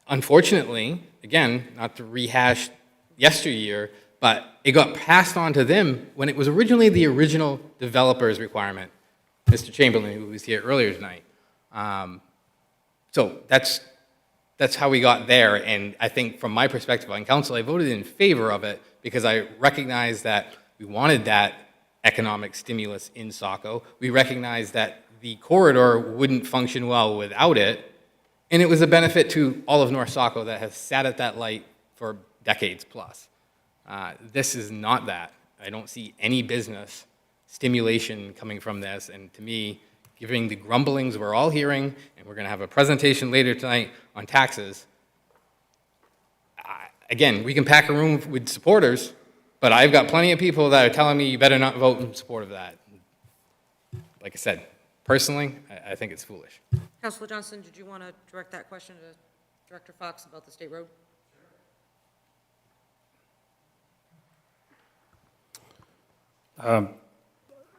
Unfortunately, again, not to rehash yesteryear, but it got passed on to them when it was originally the original developer's requirement, Mr. Chamberlain, who was here earlier tonight. So that's how we got there, and I think from my perspective on council, I voted in favor of it because I recognized that we wanted that economic stimulus in Saco. We recognized that the corridor wouldn't function well without it, and it was a benefit to all of North Saco that has sat at that light for decades plus. This is not that. I don't see any business stimulation coming from this, and to me, given the grumblings we're all hearing, and we're going to have a presentation later tonight on taxes, again, we can pack a room with supporters, but I've got plenty of people that are telling me you better not vote in support of that. Like I said, personally, I think it's foolish. Councilor Johnson, did you want to direct that question to Director Fox about the state road?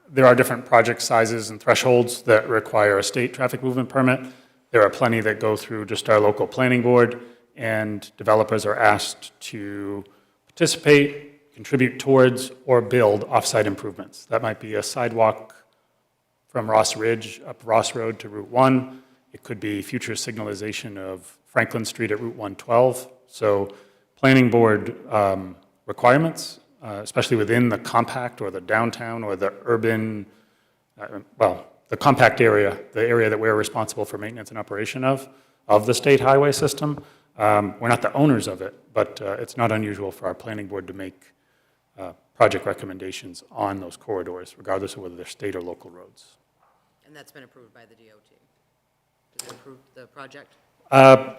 There are different project sizes and thresholds that require a state traffic movement permit. There are plenty that go through just our local planning board, and developers are asked to participate, contribute towards, or build off-site improvements. That might be a sidewalk from Ross Ridge up Ross Road to Route 1. It could be future signalization of Franklin Street at Route 112. So planning board requirements, especially within the compact or the downtown or the urban, the compact area, the area that we're responsible for maintenance and operation of the state highway system. We're not the owners of it, but it's not unusual for our planning board to make project recommendations on those corridors, regardless of whether they're state or local roads. And that's been approved by the DOT? Does it approve the project? I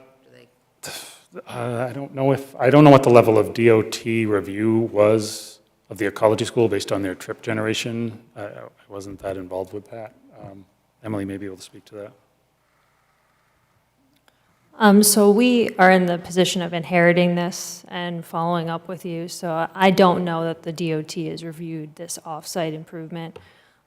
don't know what the level of DOT review was of the ecology school based on their trip generation. I wasn't that involved with that. Emily may be able to speak to that. So we are in the position of inheriting this and following up with you. So I don't know that the DOT has reviewed this off-site improvement.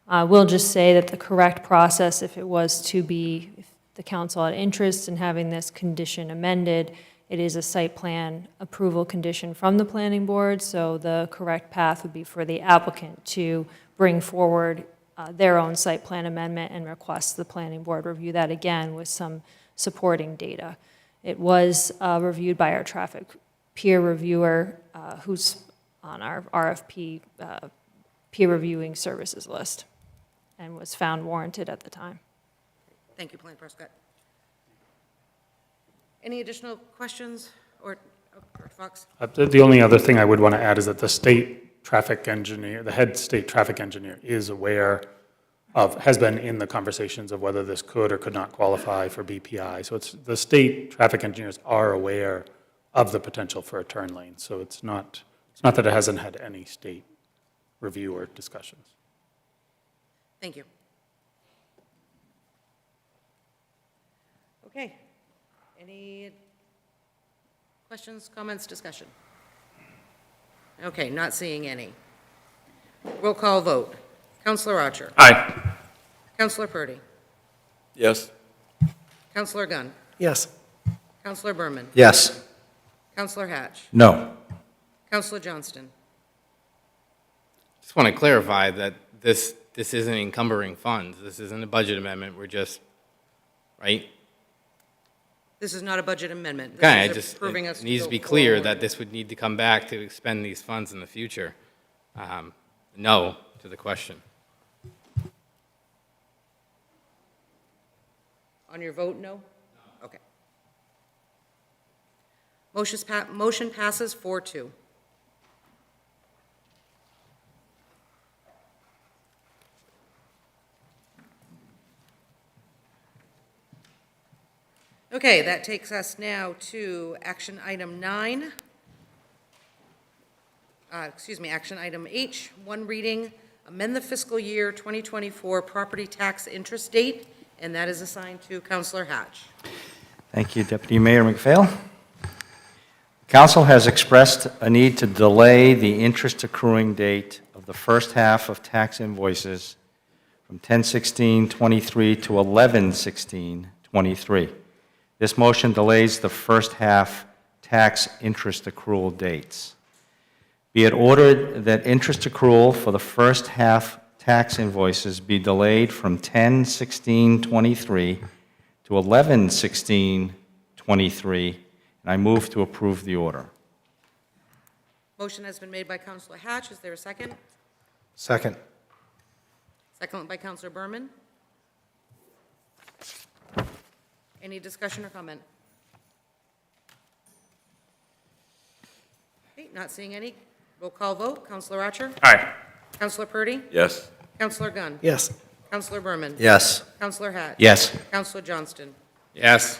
We'll just say that the correct process, if it was to be, if the council had interest in having this condition amended, it is a site plan approval condition from the planning board. So the correct path would be for the applicant to bring forward their own site plan amendment and request the planning board review that again with some supporting data. It was reviewed by our traffic peer reviewer who's on our RFP peer reviewing services list and was found warranted at the time. Thank you, Planner Prescott. Any additional questions or Fox? The only other thing I would want to add is that the state traffic engineer, the head state traffic engineer is aware of, has been in the conversations of whether this could or could not qualify for BPI. So it's, the state traffic engineers are aware of the potential for a turn lane. So it's not that it hasn't had any state review or discussions. Thank you. Okay. Any questions, comments, discussion? Okay, not seeing any. Roll call vote. Councilor Archer. Aye. Councilor Purdy. Yes. Councilor Gunn. Yes. Councilor Berman. Yes. Councilor Hatch. No. Councilor Johnston. Just want to clarify that this isn't encumbering funds. This isn't a budget amendment. We're just, right? This is not a budget amendment. This Okay, is it just approving us it needs go to be clear forward. that this would need to come back to expend these funds in the future. No to the question. On your vote, no? Okay. Motion passes 4-2. Okay, that takes us now to action item 9. Action item H, one reading, amend the fiscal year 2024 property tax interest date, and that is assigned to Councilor Hatch. Thank you, Deputy Mayor McPhail. Council has expressed a need to delay the interest accruing date of the first half of tax invoices from 10/16/23 to 11/16/23. This motion delays the first half tax interest accrual dates. Be it ordered that interest accrual for the first half tax invoices be delayed from 10/16/23 to 11/16/23, and I move to approve the order. Motion has been made by Councilor Hatch. Is there a second? Second. Second by Councilor Berman. Any discussion or comment? Okay, not seeing any. Roll call vote. Councilor Archer. Aye. Councilor Purdy. Yes. Councilor Gunn. Yes. Councilor Berman. Yes. Councilor Hatch. Yes. Councilor Johnston. Yes.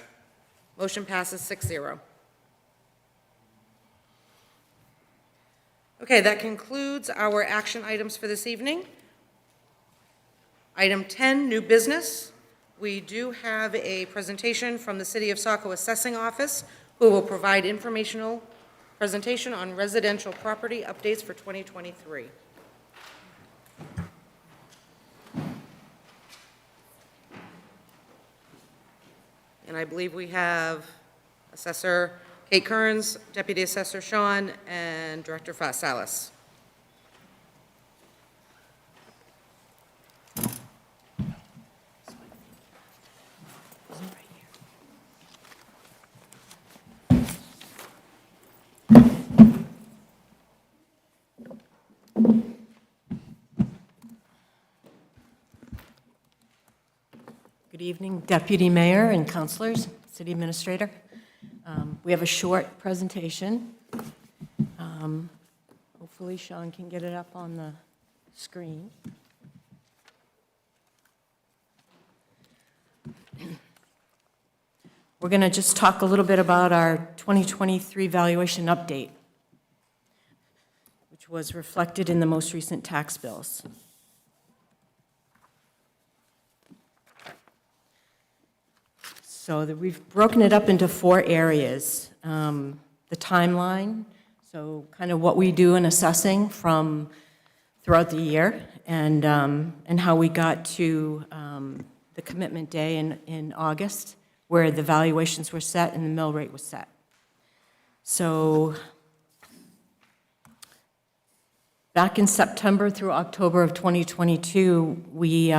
Motion passes 6-0. Okay, that concludes our action items for this evening. Item 10, new business. We do have a presentation from the City of Saco Assessing Office, who will provide informational presentation on residential property updates for 2023. And I believe we have Assessor Kate Kearns, Deputy Assessor Sean, and Director Salas. Good evening, Deputy Mayor and councilors, City Administrator. We have a short presentation. Hopefully Sean can get it up on the screen. We're going to just talk a little bit about our 2023 valuation update, which was reflected in the most recent tax bills. So we've broken it up into 4 areas. The timeline, so kind of what we do in assessing from throughout the year, and how we got to the commitment day in August, where the valuations were set and the mill rate was set. So back in September through October of 2022, we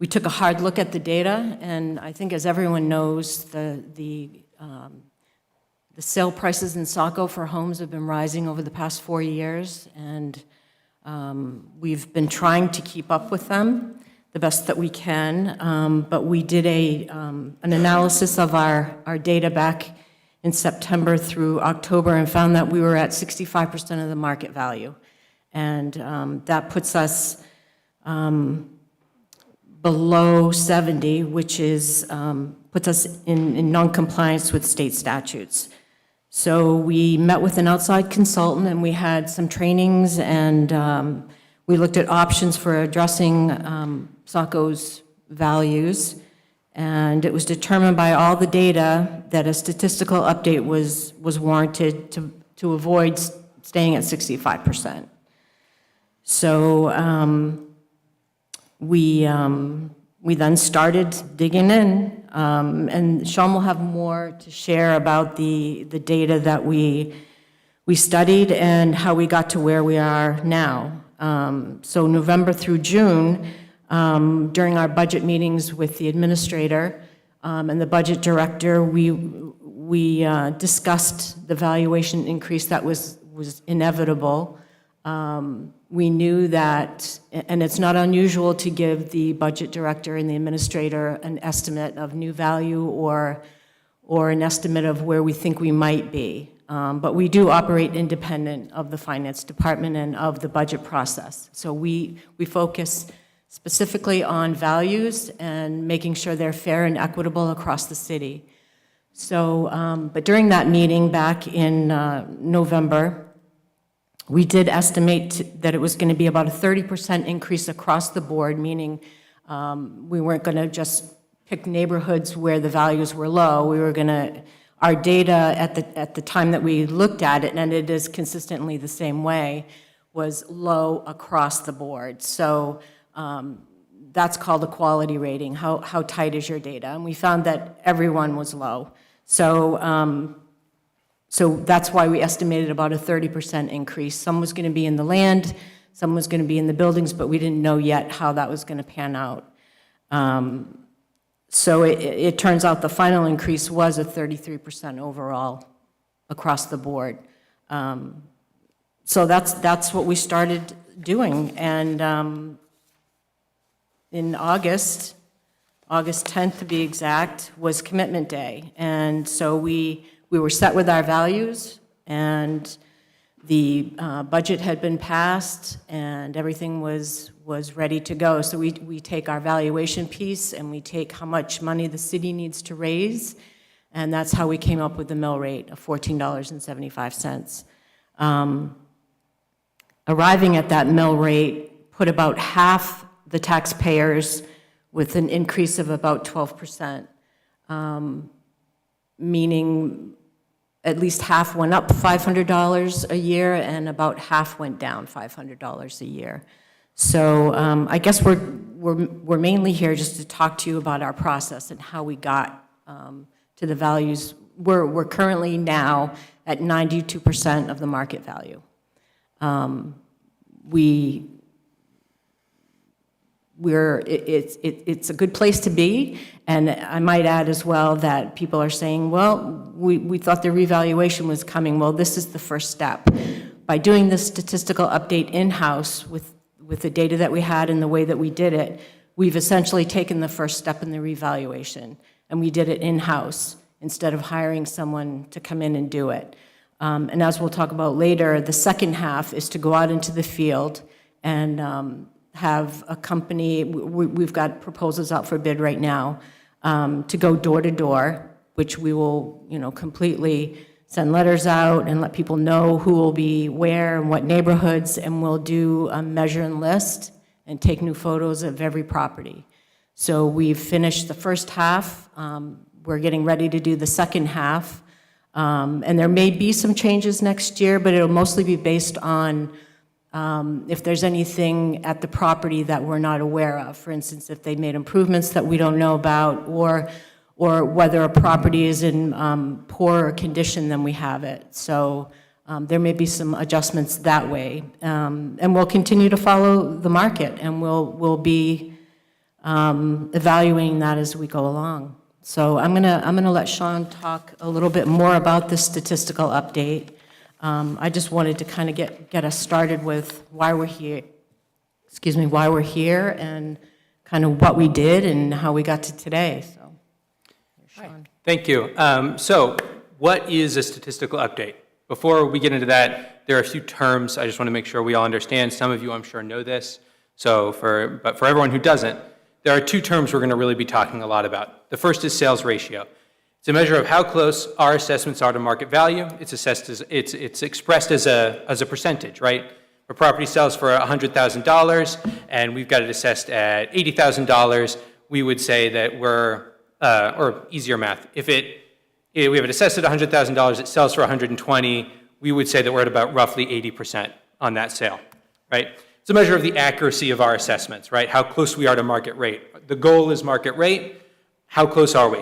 took a hard look at the data, and I think, as everyone knows, the sale prices in Saco for homes have been rising over the past 4 years, and we've been trying to keep up with them the best that we can. But we did an analysis of our data back in September through October and found that we were at 65% of the market value, and that puts us below 70, which is puts us in non-compliance with state statutes. So we met with an outside consultant, and we had some trainings, and we looked at options for addressing Saco's values, and it was determined by all the data that a statistical update was warranted to avoid staying at 65%. So we then started digging in, and Sean will have more to share about the data that we studied and how we got to where we are now. So November through June, during our budget meetings with the administrator and the budget director, we discussed the valuation increase that was inevitable. We knew that, and it's not unusual to give the budget director and the administrator an estimate of new value or an estimate of where we think we might be. But we do operate independent of the finance department and of the budget process. So we focus specifically on values and making sure they're fair and equitable across the city. So, but during that meeting back in November, we did estimate that it was going to be about a 30% increase across the board, meaning we weren't going to just pick neighborhoods where the values were low. We were going to, our data at the time that we looked at it, and it is consistently the same way, was low across the board. So that's called a quality rating. How tight is your data? And we found that everyone was low. So that's why we estimated about a 30% increase. Some was going to be in the land, some was going to be in the buildings, but we didn't know yet how that was going to pan out. So it turns out the final increase was a 33% overall across the board. So that's what we started doing. And in August 10th to be exact, was commitment day. And so we were set with our values, and the budget had been passed, and everything was ready to go. So we take our valuation piece, and we take how much money the city needs to raise, and that's how we came up with the mill rate of $14.75. Arriving at that mill rate put about half the taxpayers with an increase of about 12%, meaning at least half went up $500 a year and about half went down $500 a year. So I guess we're mainly here just to talk to you about our process and how we got to the values we're currently now at 92% of the market value. It's a good place to be, and I might add as well that people are saying, well, we thought the revaluation was coming. Well, this is the first step. By doing this statistical update in-house with the data that we had and the way that we did it, we've essentially taken the first step in the revaluation, and we did it in-house instead of hiring someone to come in and do it. And as we'll talk about later, the second half is to go out into the field and have a company, we've got proposals out for bid right now, to go door to door, which we will, completely send letters out and let people know who will be where and what neighborhoods, and we'll do a measure and list and take new photos of every property. So we've finished the first half. We're getting ready to do the second half. And there may be some changes next year, but it'll mostly be based on if there's anything at the property that we're not aware of. For instance, if they made improvements that we don't know about, or whether a property is in poorer condition than we have it. So there may be some adjustments that way. And we'll continue to follow the market, and we'll be evaluating that as we go along. So I'm gonna let Sean talk a little bit more about the statistical update. I just wanted to kind of get us started with why we're here. Why we're here, and kind of what we did and how we got to today. So, Sean. Thank you. So, what is a statistical update? Before we get into that, there are a few terms I just want to make sure we all understand. Some of you, I'm sure, know this. But for everyone who doesn't, there are two terms we're going to really be talking a lot about. The first is sales ratio. It's a measure of how close our assessments are to market value. It's expressed as a percentage, right? If a property sells for $100,000 and we've got it assessed at $80,000, we would say that we're, or easier math, if we have it assessed at $100,000, it sells for $120,000, we would say that we're at about roughly 80% on that sale, right? It's a measure of the accuracy of our assessments, right? How close we are to market rate. The goal is market rate. How close are we?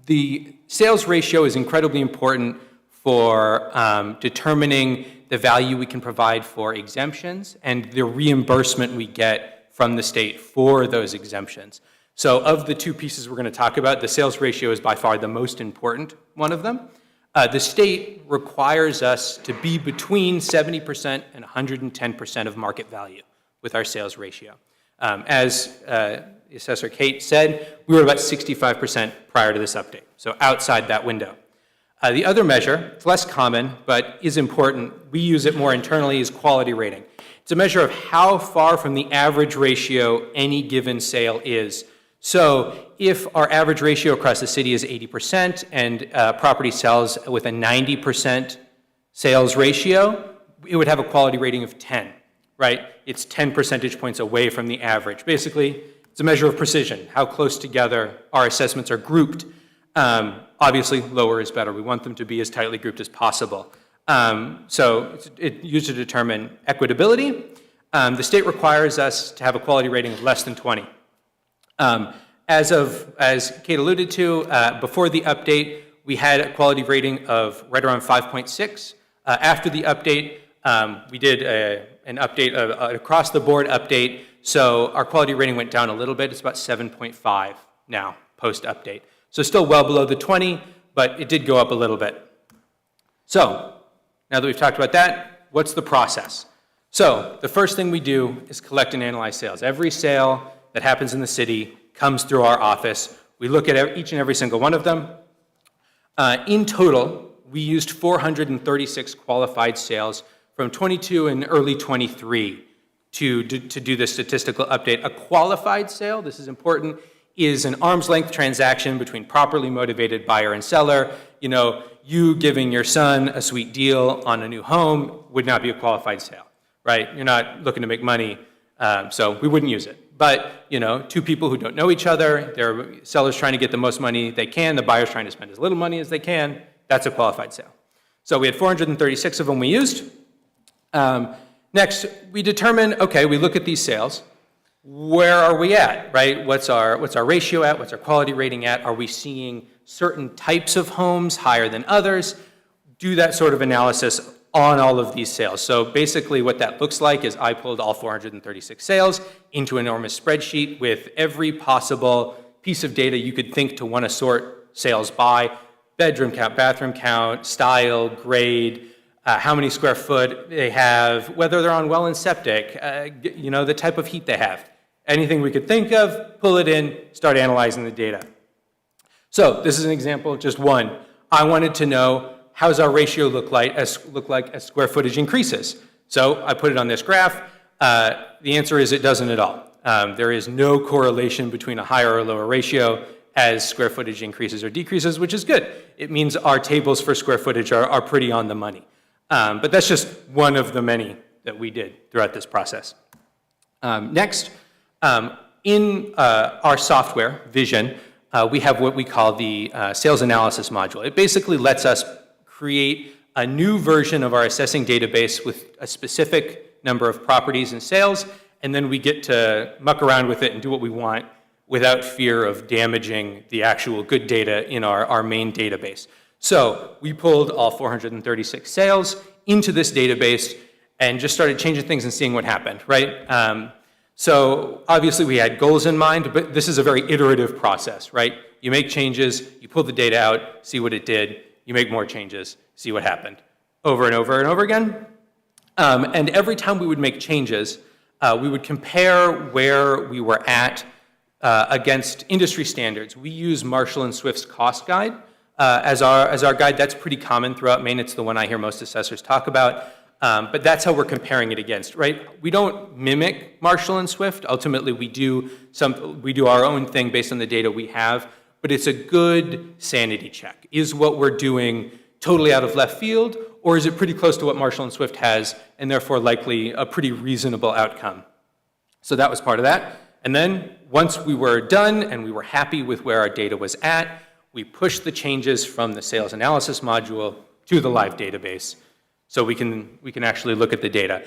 The sales ratio is incredibly important for determining the value we can provide for exemptions and the reimbursement we get from the state for those exemptions. So of the two pieces we're going to talk about, the sales ratio is by far the most important one of them. The state requires us to be between 70% and 110% of market value with our sales ratio. As Assessor Kate said, we were about 65% prior to this update, so outside that window. The other measure, it's less common, but is important, we use it more internally, is quality rating. It's a measure of how far from the average ratio any given sale is. So if our average ratio across the city is 80% and property sells with a 90% sales ratio, it would have a quality rating of 10, right? It's 10 percentage points away from the average. Basically, it's a measure of precision, how close together our assessments are grouped. Obviously, lower is better. We want them to be as tightly grouped as possible. So it's used to determine equitability. The state requires us to have a quality rating of less than 20. As Kate alluded to, before the update, we had a quality rating of right around 5.6. After the update, we did an update, an across-the-board update, so our quality rating went down a little bit. It's about 7.5 now, post-update. So still well below the 20, but it did go up a little bit. So, now that we've talked about that, what's the process? So, the first thing we do is collect and analyze sales. Every sale that happens in the city comes through our office. We look at each and every single one of them. In total, we used 436 qualified sales from 22 and early 23 to do this statistical update. A qualified sale, this is important, is an arm's length transaction between properly motivated buyer and seller. You know, you giving your son a sweet deal on a new home would not be a qualified sale, right? You're not looking to make money, so we wouldn't use it. But, you know, two people who don't know each other, their seller's trying to get the most money they can, the buyer's trying to spend as little money as they can, that's a qualified sale. So we had 436 of them we used. Next, we determine, okay, we look at these sales. where are we at, right? What's our ratio at? What's our quality rating at? Are we seeing certain types of homes higher than others? Do that sort of analysis on all of these sales. So basically what that looks like is I pulled all 436 sales into an enormous spreadsheet with every possible piece of data you could think to want to sort sales by: bedroom count, bathroom count, style, grade, how many square foot they have, whether they're on well and septic, the type of heat they have. Anything we could think of, pull it in, start analyzing the data. So this is an example, just one. I wanted to know, how's our ratio look like as square footage increases? So I put it on this graph. The answer is it doesn't at all. There is no correlation between a higher or lower ratio as square footage increases or decreases, which is good. It means our tables for square footage are pretty on the money. But that's just one of the many that we did throughout this process. Next, in our software, Vision, we have what we call the sales analysis module. It basically lets us create a new version of our assessing database with a specific number of properties and sales, and then we get to muck around with it and do what we want without fear of damaging the actual good data in our main database. So we pulled all 436 sales into this database and just started changing things and seeing what happened, right? So obviously we had goals in mind, but this is a very iterative process, right? You make changes, you pull the data out, see what it did, you make more changes, see what happened, over and over and over again. And every time we would make changes, we would compare where we were at against industry standards. We use Marshall & Swift's cost guide as our guide. That's pretty common throughout Maine. It's the one I hear most assessors talk about. But that's how we're comparing it against, right? We don't mimic Marshall & Swift. Ultimately, we do our own thing based on the data we have, but it's a good sanity check. Is what we're doing totally out of left field, or is it pretty close to what Marshall & Swift has, and therefore likely a pretty reasonable outcome? So that was part of that. And then once we were done and we were happy with where our data was at, we pushed the changes from the sales analysis module to the live database, so we can actually look at the data.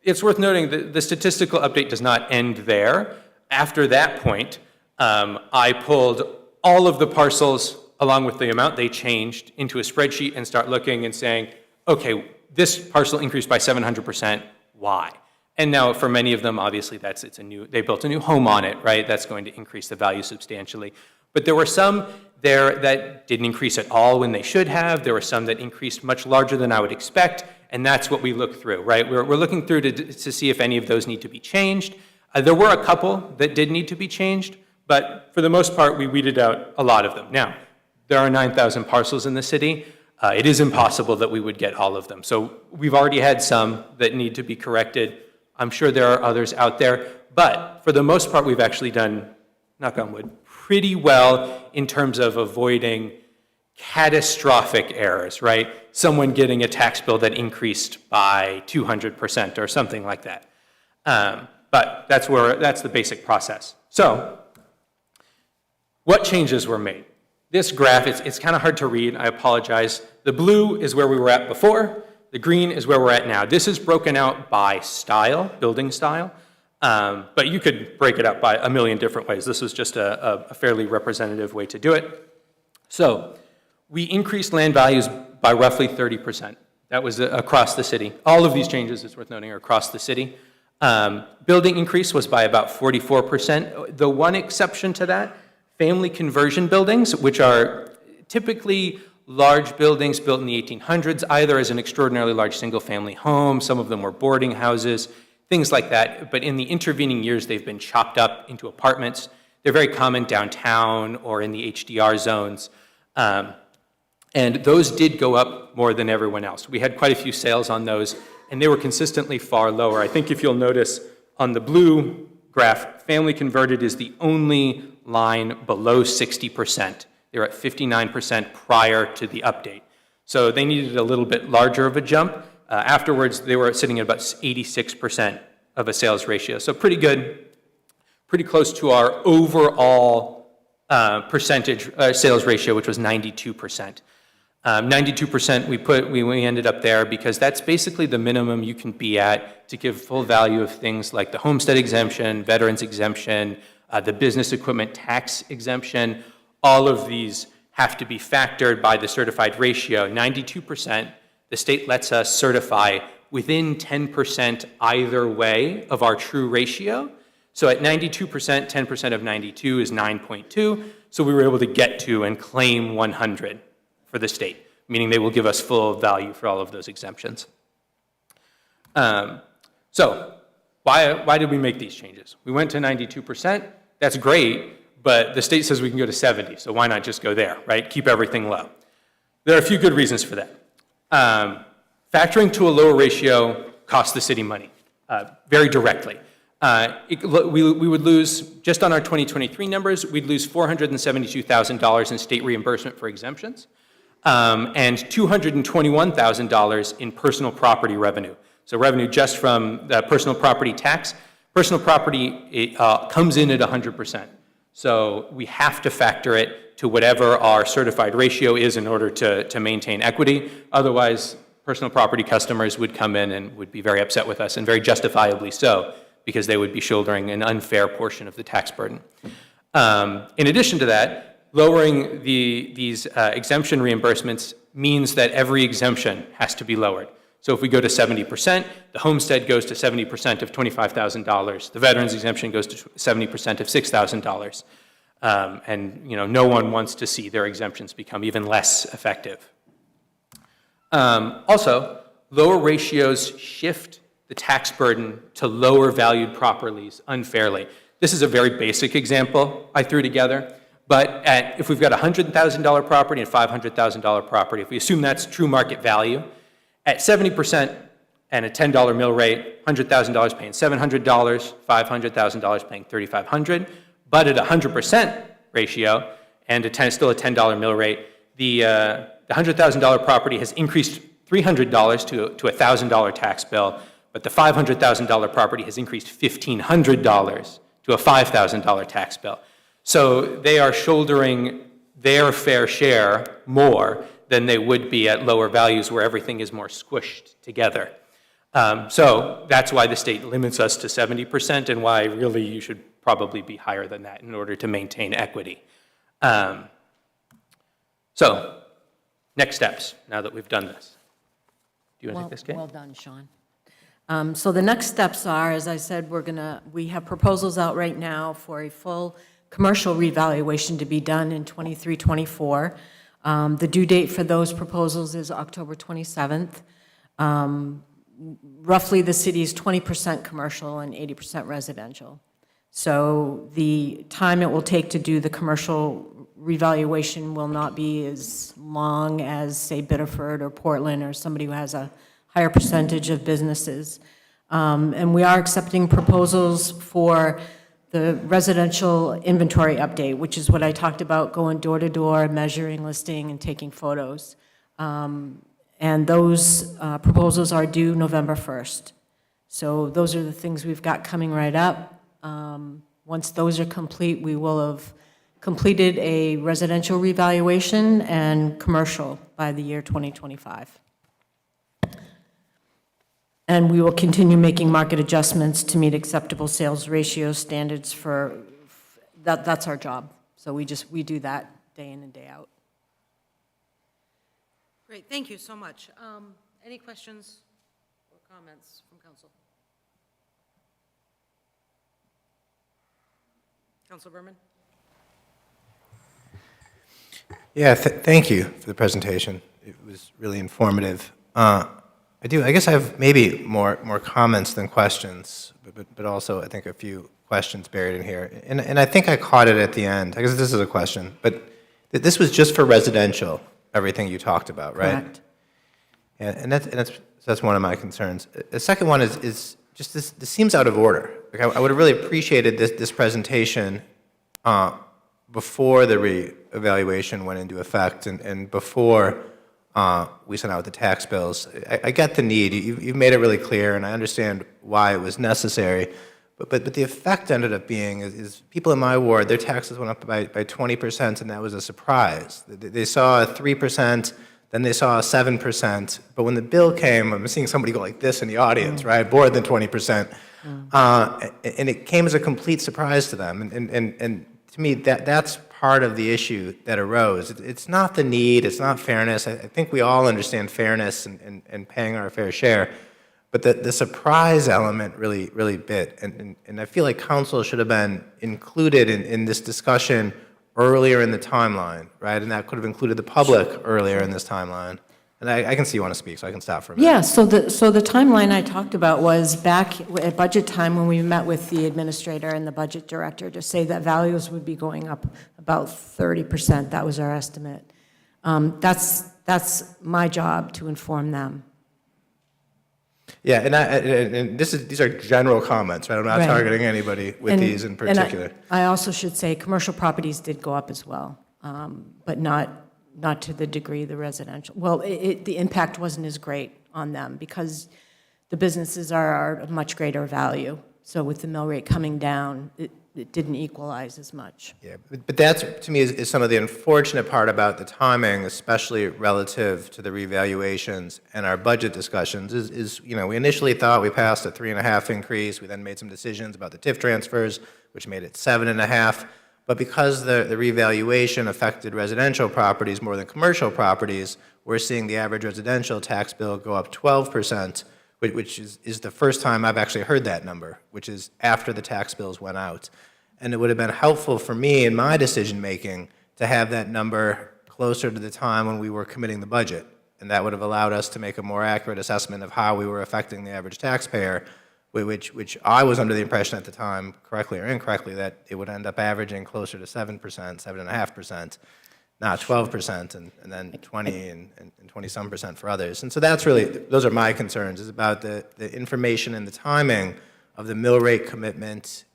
It's worth noting that the statistical update does not end there. After that point, I pulled all of the parcels along with the amount they changed into a spreadsheet and start looking and saying, okay, this parcel increased by 700%, why? And now for many of them, obviously they built a new home on it, right? That's going to increase the value substantially. But there were some there that didn't increase at all when they should have. There were some that increased much larger than I would expect, and that's what we look through, right? We're looking through to see if any of those need to be changed. There were a couple that did need to be changed, but for the most part, we weeded out a lot of them. Now, there are 9,000 parcels in the city. It is impossible that we would get all of them. So we've already had some that need to be corrected. I'm sure there are others out there, but for the most part, we've actually done, knock on wood, pretty well in terms of avoiding catastrophic errors, right? Someone getting a tax bill that increased by 200% or something like that. But that's the basic process. So what changes were made? This graph, it's kind of hard to read, I apologize. The blue is where we were at before, the green is where we're at now. This is broken out by style, building style, but you could break it up by a million different ways. This was just a fairly representative way to do it. So we increased land values by roughly 30%. That was across the city. All of these changes, it's worth noting, are across the city. Building increase was by about 44%. The one exception to that, family conversion buildings, which are typically large buildings built in the 1800s, either as an extraordinarily large single-family home, some of them were boarding houses, things like that. But in the intervening years, they've been chopped up into apartments. They're very common downtown or in the HDR zones. And those did go up more than everyone else. We had quite a few sales on those, and they were consistently far lower. I think if you'll notice on the blue graph, family converted is the only line below 60%. They were at 59% prior to the update. So they needed a little bit larger of a jump. Afterwards, they were sitting at about 86% of a sales ratio. So pretty good, pretty close to our overall percentage sales ratio, which was 92%. 92% we ended up there because that's basically the minimum you can be at to give full value of things like the homestead exemption, veterans exemption, the business equipment tax exemption. All of these have to be factored by the certified ratio. 92%, the state lets us certify within 10% either way of our true ratio. So at 92%, 10% of 92 is 9.2. So we were able to get to and claim 100 for the state, meaning they will give us full value for all of those exemptions. So why did we make these changes? We went to 92%. That's great, but the state says we can go to 70, so why not just go there, right? Keep everything low. There are a few good reasons for that. Factoring to a lower ratio costs the city money, very directly. We would lose, just on our 2023 numbers, we'd lose $472,000 in state reimbursement for exemptions, and $221,000 in personal property revenue. So revenue just from the personal property tax. Personal property comes in at 100%. So we have to factor it to whatever our certified ratio is in order to maintain equity. Otherwise, personal property customers would come in and would be very upset with us, and very justifiably so, because they would be shouldering an unfair portion of the tax burden. In addition to that, lowering these exemption reimbursements means that every exemption has to be lowered. So if we go to 70%, the homestead goes to 70% of $25,000. The veterans exemption goes to 70% of $6,000. And no one wants to see their exemptions become even less effective. Also, lower ratios shift the tax burden to lower valued properties unfairly. This is a very basic example I threw together, but if we've got a $100,000 property and a $500,000 property, if we assume that's true market value, at 70% and a $10 mill rate, $100,000 paying $700, $500,000 paying $3,500, but at a 100% ratio and still a $10 mill rate, the $100,000 property has increased $300 to a $1,000 tax bill, but the $500,000 property has increased $1,500 to a $5,000 tax bill. So they are shouldering their fair share more than they would be at lower values where everything is more squished together. So that's why the state limits us to 70% and why really you should probably be higher than that in order to maintain equity. So next steps, now that we've done this. Do you want to take this, Kate? Well done, Sean. So the next steps are, as I said, we have proposals out right now for a full commercial revaluation to be done in 23-24. The due date for those proposals is October 27th. Roughly the city is 20% commercial and 80% residential. So the time it will take to do the commercial revaluation will not be as long as, say, Biddeford or Portland or somebody who has a higher percentage of businesses. And we are accepting proposals for the residential inventory update, which is what I talked about, going door to door, measuring, listing, and taking photos. And those proposals are due November 1st. So those are the things we've got coming right up. Once those are complete, we will have completed a residential revaluation and commercial by the year 2025. And we will continue making market adjustments to meet acceptable sales ratio standards for, that's our job. So we do that day in and day out. Great, thank you so much. Any questions or comments from council? Councilor Berman? Yeah, thank you for the presentation. It was really informative. I guess I have maybe more comments than questions, but also I think a few questions buried in here. And I think I caught it at the end. I guess this is a question, but this was just for residential, everything you talked about, right? Correct. And that's one of my concerns. The second one is just this seems out of order. Like I would have really appreciated this presentation before the reevaluation went into effect and before we sent out the tax bills. I get the need. You've made it really clear, and I understand why it was necessary. But the effect ended up being is people in my ward, their taxes went up by 20%, and that was a surprise. They saw a 3% Then they saw 7%. But when the bill came, I'm seeing somebody go like this in the audience, right? More than 20%. And it came as a complete surprise to them. And to me, that's part of the issue that arose. It's not the need, it's not fairness. I think we all understand fairness and paying our fair share. But the surprise element really bit. And I feel like council should have been included in this discussion earlier in the timeline, right? And that could have included the public earlier in this timeline. And I can see you want to speak, so I can stop for a minute. Yeah, so the timeline I talked about was back at budget time when we met with the administrator and the budget director to say that values would be going up about 30%. That was our estimate. That's my job to inform them. Yeah, and these are general comments, right? I'm not Right. targeting anybody with these in particular. And I also should say, commercial properties did go up as well, but not to the degree the residential. Well, the impact wasn't as great on them because the businesses are of much greater value. So with the mill rate coming down, it didn't equalize as much. Yeah, but that's, to me, is some of the unfortunate part about the timing, especially relative to the revaluations and our budget discussions, is we initially thought we passed a 3.5 increase. We then made some decisions about the TIF transfers, which made it 7.5. But because the revaluation affected residential properties more than commercial properties, we're seeing the average residential tax bill go up 12%, which is the first time I've actually heard that number, which is after the tax bills went out. And it would have been helpful for me in my decision-making to have that number closer to the time when we were committing the budget. And that would have allowed us to make a more accurate assessment of how we were affecting the average taxpayer, which I was under the impression at the time, correctly or incorrectly, that it would end up averaging closer to 7%, 7.5%, not 12%, and then 20 and 20-some percent for others. And so that's really, those are my concerns, is about the information and the timing of the mill rate commitment,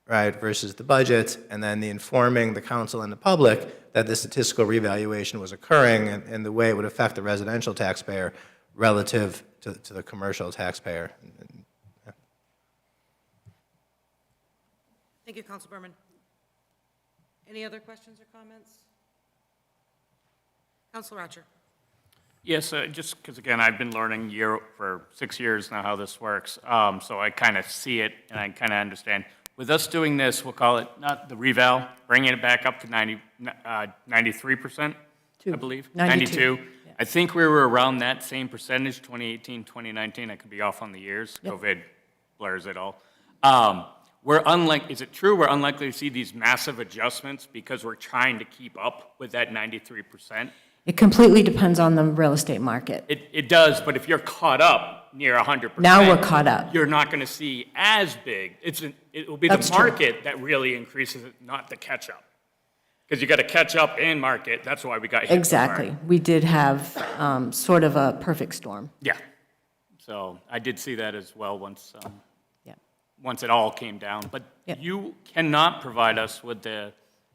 right, versus the budget, and then the informing the council and the public that the statistical revaluation was occurring and the way it would affect the residential taxpayer relative to the commercial taxpayer. Thank you, Council Berman. Any other questions or comments? Council Ratcher. Yes, just because, again, I've been learning for 6 years now how this works, so I kind of see it and I kind of understand. With us doing this, we'll call it, not the reval, bringing it back up to 93%, I believe. 92. Yeah. I think we were around that same percentage, 2018, 2019. I could be off on the years. Yep. COVID blurs it all. Is it true we're unlikely to see these massive adjustments because we're trying to keep up with that 93%? It completely depends on the real estate market. It does, but if you're caught up near 100%. Now we're caught up. You're not going to see as big. It will be That's the market that really increases it, not the catch up. Because you got to catch up and market. That's why we got hit. Exactly. We did have sort of a perfect storm. Yeah. So I did see that as well once Yeah. once it all came down. But Yep. you cannot provide us with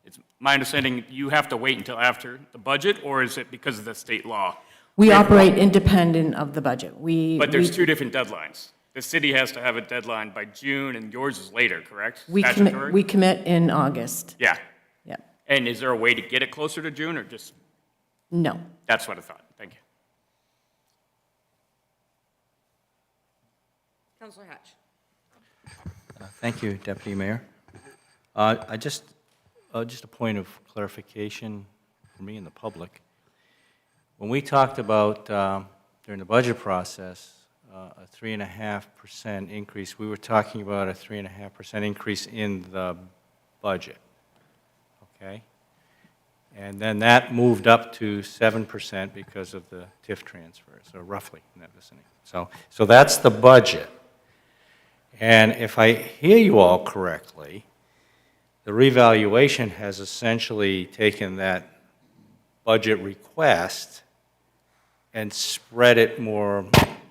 it's my understanding you have to wait until after the budget, or is it because of the state law? We operate independent of the budget. But there's two different deadlines. The city has to have a deadline by June, and yours is later, correct? We commit in August. Yeah. Yeah. And is there a way to get it closer to June, or just? No. That's what I thought. Thank you. Councilor Hatch. Thank you, Deputy Mayor. Just a point of clarification for me and the public. When we talked about, during the budget process, a 3.5% increase, we were talking about a 3.5% increase in the budget, okay? And then that moved up to 7% because of the TIF transfers, or roughly in that vicinity. So that's the budget. And if I hear you all correctly, the revaluation has essentially taken that budget request and spread it more,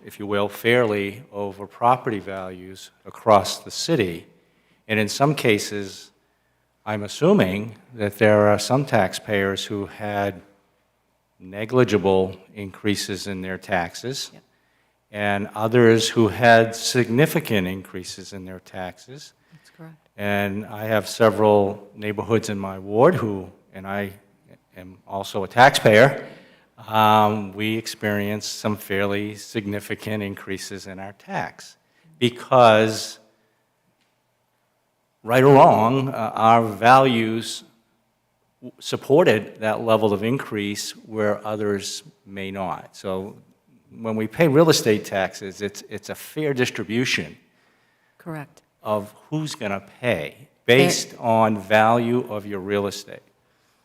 if you will, fairly over property values across the city. And in some cases, I'm assuming that there are some taxpayers who had negligible increases in their taxes, Yep. and others who had significant increases in their taxes. That's correct. And I have several neighborhoods in my ward and I am also a taxpayer, we experienced some fairly significant increases in our tax because, right or wrong, our values supported that level of increase where others may not. So when we pay real estate taxes, it's a fair distribution Correct. of who's going to pay based on value of your real estate.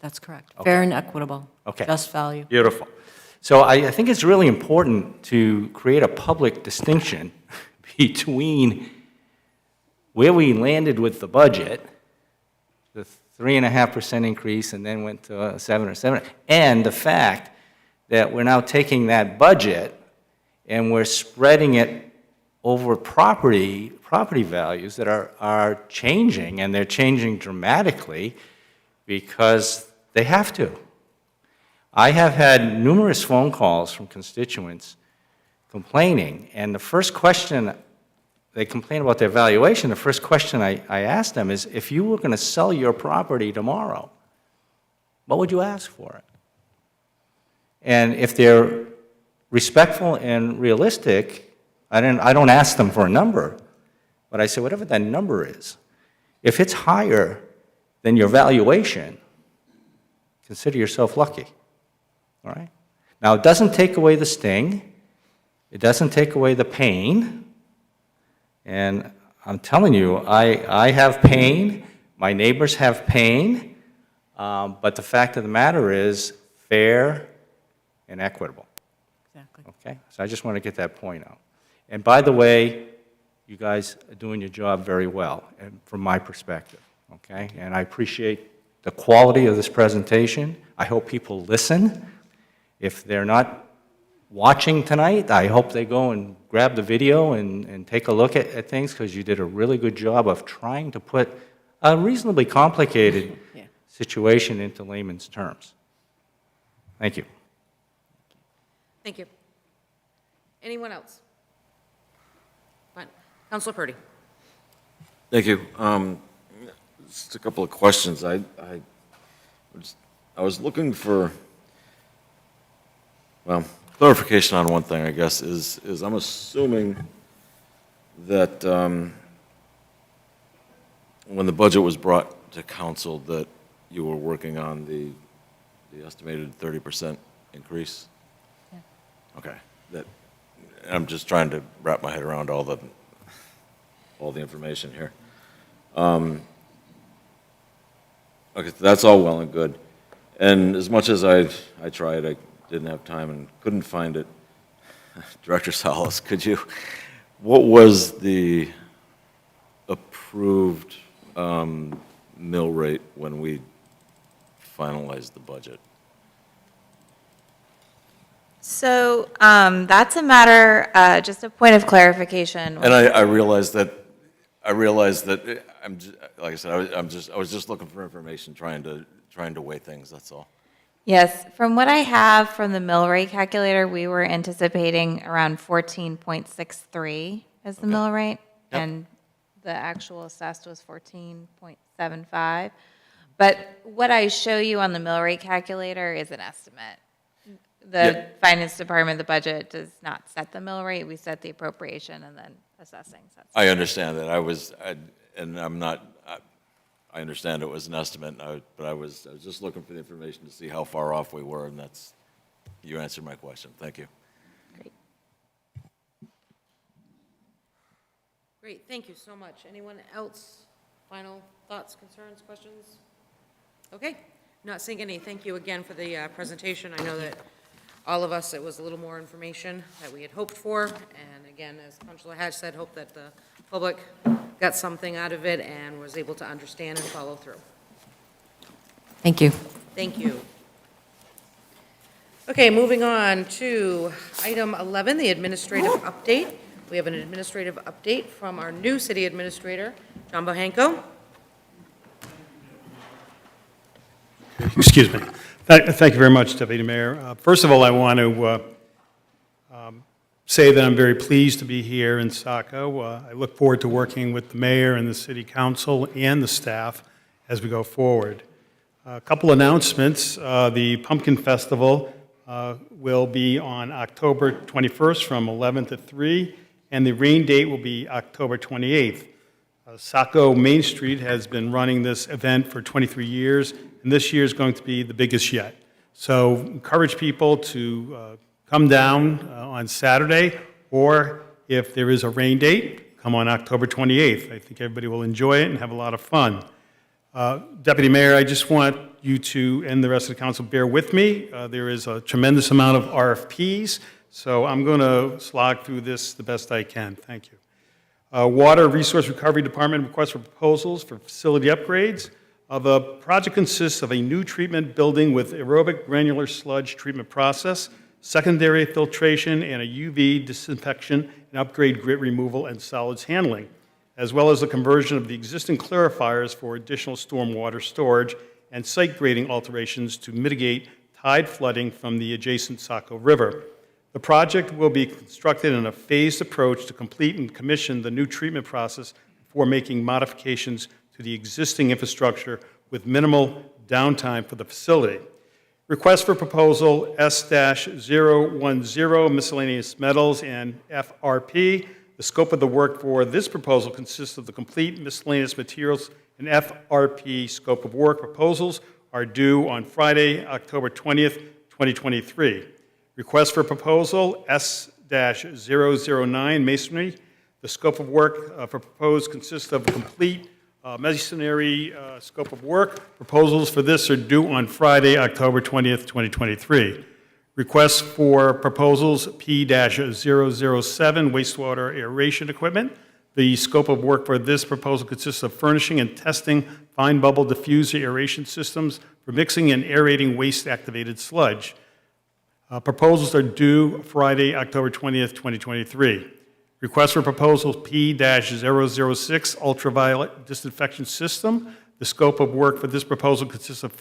That's correct. Okay. Fair and equitable. Okay. Just value. Beautiful. So I think it's really important to create a public distinction between where we landed with the budget, the 3.5% increase and then went to 7 or 7, and the fact that we're now taking that budget and we're spreading it over property values that are changing, and they're changing dramatically because they have to. I have had numerous phone calls from constituents complaining, and the first question, they complain about their valuation, the first question I asked them is, if you were going to sell your property tomorrow, what would you ask for it? And if they're respectful and realistic, I don't ask them for a number, but I say, whatever that number is, if it's higher than your valuation, consider yourself lucky, all right? Now, it doesn't take away the sting. It doesn't take away the pain. And I'm telling you, I have pain. My neighbors have pain. But the fact of the matter is fair and equitable. Exactly. Okay? So I just want to get that point out. And by the way, you guys are doing your job very well, and from my perspective. Okay? And I appreciate the quality of this presentation. I hope people listen. If they're not watching tonight, I hope they go and grab the video and take a look at things, because you did a really good job of trying to put a reasonably complicated situation into layman's terms. Thank you. Thank you. Anyone else? Fine. Councilor Purdy. Thank you. Just a couple of questions. I was looking for, well, clarification on one thing, I guess, is I'm assuming that when the budget was brought to council that you were working on the estimated 30% increase? Yeah. Okay. I'm just trying to wrap my head around all the information here. Okay, so that's all well and good. And as much as I tried, I didn't have time and couldn't find it. Director Salas, what was the approved mill rate when we finalized the budget? So that's a matter, just a point of clarification. And I realize that I'm just, like I said, I was just looking for information, trying to weigh things. That's all. Yes, from what I have from the mill rate calculator, we were anticipating around 14.63 as the mill rate, and the actual assessed was 14.75. But what I show you on the mill rate calculator is an estimate. The finance department, the budget does not set the mill rate. We set the appropriation and then assessing. I understand that. I understand it was an estimate, but I was just looking for the information to see how far off we were, and you answered my question. Thank you. Great, thank you so much. Anyone else? Final thoughts, concerns, questions? Okay, not seeing any. Thank you again for the presentation. I know that all of us, it was a little more information that we had hoped for. And again, as Councilor Hatch said, hope that the public got something out of it and was able to understand and follow through. Thank you. Thank you. Okay, moving on to item 11, the administrative update. We have an administrative update from our new city administrator, John Bohanko. Excuse me. Thank you very much, Deputy Mayor. First of all, I want to say that I'm very pleased to be here in Saco. I look forward to working with the mayor and the city council and the staff as we go forward. A couple announcements. The Pumpkin Festival will be on October 21st from 11 to 3, and the rain date will be October 28th. Saco Main Street has been running this event for 23 years, and this year is going to be the biggest yet. So encourage people to come down on Saturday, or if there is a rain date, come on October 28th. I think everybody will enjoy it and have a lot of fun. Deputy Mayor, I just want you to, and the rest of the council, bear with me. There is a tremendous amount of RFPs, so I'm going to slog through this the best I can. Thank you. Water Resource Recovery Department request for proposals for facility upgrades. The project consists of a new treatment building with aerobic granular sludge treatment process, secondary filtration, and a UV disinfection and upgrade grit removal and solids handling, as well as the conversion of the existing clarifiers for additional stormwater storage and site grading alterations to mitigate tide flooding from the adjacent Saco River. The project will be constructed in a phased approach to complete and commission the new treatment process before making modifications to the existing infrastructure with minimal downtime for the facility. Request for proposal S-010 miscellaneous metals and FRP. The scope of the work for this proposal consists of the complete miscellaneous materials and FRP scope of work. Proposals are due on Friday, October 20th, 2023. Request for proposal S-009 masonry. The scope of work for proposed consists of a complete masonry scope of work. Proposals for this are due on Friday, October 20th, 2023. Request for proposals P-007 wastewater aeration equipment. The scope of work for this proposal consists of furnishing and testing fine bubble diffuser aeration systems for mixing and aerating waste-activated sludge. Proposals are due Friday, October 20th, 2023. Request for proposals P-006 ultraviolet disinfection system. The scope of work for this proposal consists of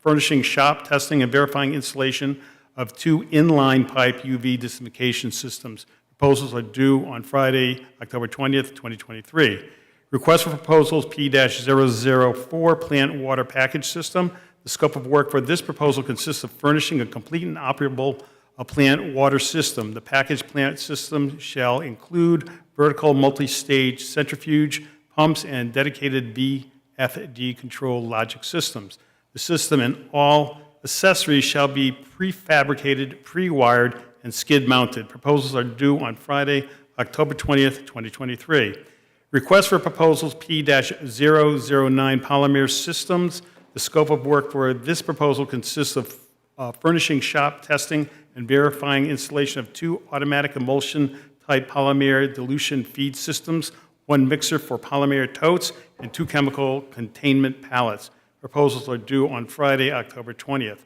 furnishing shop, testing, and verifying installation of 2 inline pipe UV disinfection systems. Proposals are due on Friday, October 20th, 2023. Request for proposals P-004 plant water package system. The scope of work for this proposal consists of furnishing a complete and operable plant water system. The package plant system shall include vertical multi-stage centrifuge, pumps, and dedicated VFD control logic systems. The system and all accessories shall be prefabricated, pre-wired, and skid-mounted. Proposals are due on Friday, October 20th, 2023. Request for proposals P-009 polymer systems. The scope of work for this proposal consists of furnishing shop, testing, and verifying installation of 2 automatic emulsion-type polymer dilution feed systems, 1 mixer for polymer totes, and 2 chemical containment pallets. Proposals are due on Friday, October 20th.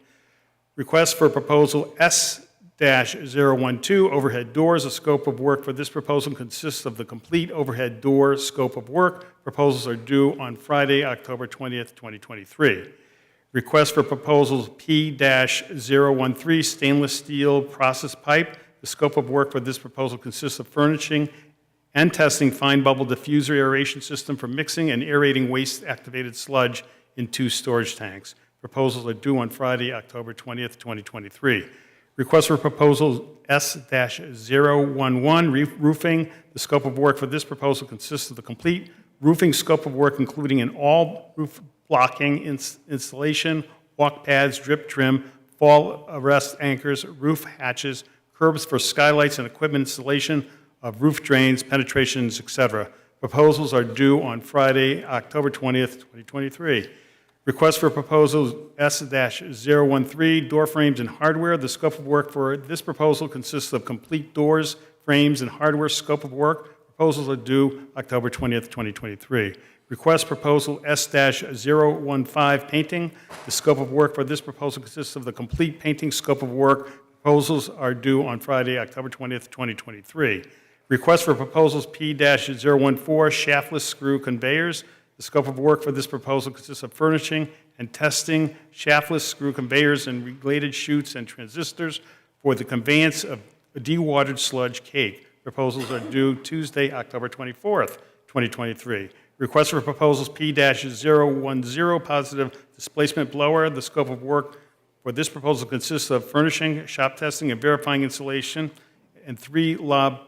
Request for proposal S-012 overhead doors. The scope of work for this proposal consists of the complete overhead door scope of work. Proposals are due on Friday, October 20th, 2023. Request for proposals P-013 stainless steel process pipe. The scope of work for this proposal consists of furnishing and testing fine bubble diffuser aeration system for mixing and aerating waste-activated sludge in 2 storage tanks. Proposals are due on Friday, October 20th, 2023. Request for proposal S-011 roofing. The scope of work for this proposal consists of the complete roofing scope of work, including an all roof blocking installation, walk pads, drip trim, fall arrest anchors, roof hatches, curbs for skylights and equipment installation of roof drains, penetrations, etc. Proposals are due on Friday, October 20th, 2023. Request for proposals S-013 door frames and hardware. The scope of work for this proposal consists of complete doors, frames, and hardware scope of work. Proposals are due October 20th, 2023. Request proposal S-015 painting. The scope of work for this proposal consists of the complete painting scope of work. Proposals are due on Friday, October 20th, 2023. Request for proposals P-014 shaftless screw conveyors. The scope of work for this proposal consists of furnishing and testing shaftless screw conveyors and related chutes and transistors for the conveyance of a dewatered sludge cake. Proposals are due Tuesday, October 24th, 2023. Request for proposals P-010 positive displacement blower. The scope of work for this proposal consists of furnishing, shop testing, and verifying installation, and 3 lob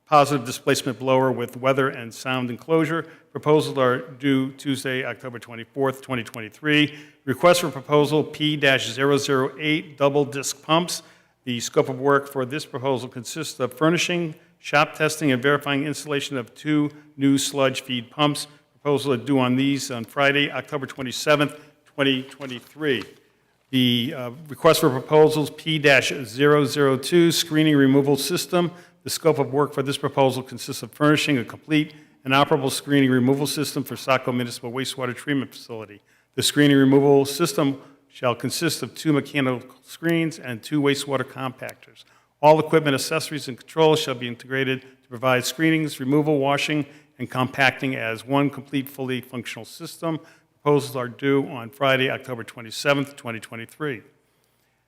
positive displacement blower with weather and sound enclosure. Proposals are due Tuesday, October 24th, 2023. Request for proposal P-008 double disc pumps. The scope of work for this proposal consists of furnishing, shop testing, and verifying installation of 2 new sludge feed pumps. Proposals are due on these on Friday, October 27th, 2023. The request for proposals P-002 screening removal system. The scope of work for this proposal consists of furnishing a complete and operable screening removal system for Saco Municipal Wastewater Treatment Facility. The screening removal system shall consist of 2 mechanical screens and 2 wastewater compactors. All equipment, accessories, and controls shall be integrated to provide screenings, removal, washing, and compacting as one complete, fully functional system. Proposals are due on Friday, October 27th, 2023.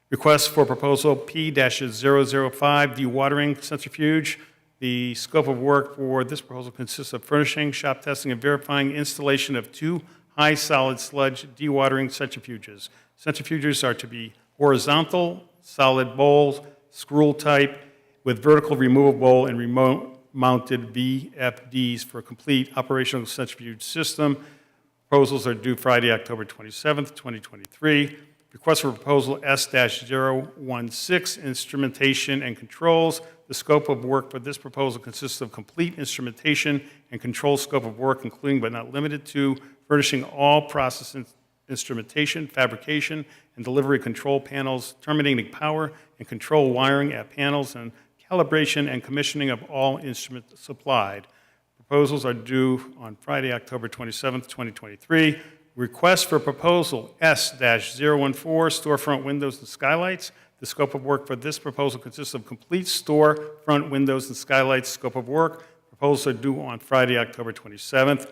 Request for proposal P-005 dewatering centrifuge. The scope of work for this proposal consists of furnishing, shop testing, and verifying installation of 2 high solid sludge dewatering centrifuges. Centrifuges are to be horizontal, solid bowls, scroll type, with vertical removal bowl and remote mounted VFDs for a complete operational centrifuge system. Proposals are due Friday, October 27th, 2023. Request for proposal S-016, instrumentation and controls. The scope of work for this proposal consists of complete instrumentation and control scope of work, including but not limited to furnishing all process instrumentation, fabrication, and delivery control panels, terminating power and control wiring at panels, and calibration and commissioning of all instruments supplied. Proposals are due on Friday, October 27th, 2023. Request for proposal S-014, storefront windows and skylights. The scope of work for this proposal consists of complete store front windows and skylights scope of work. Proposals are due on Friday, October 27th.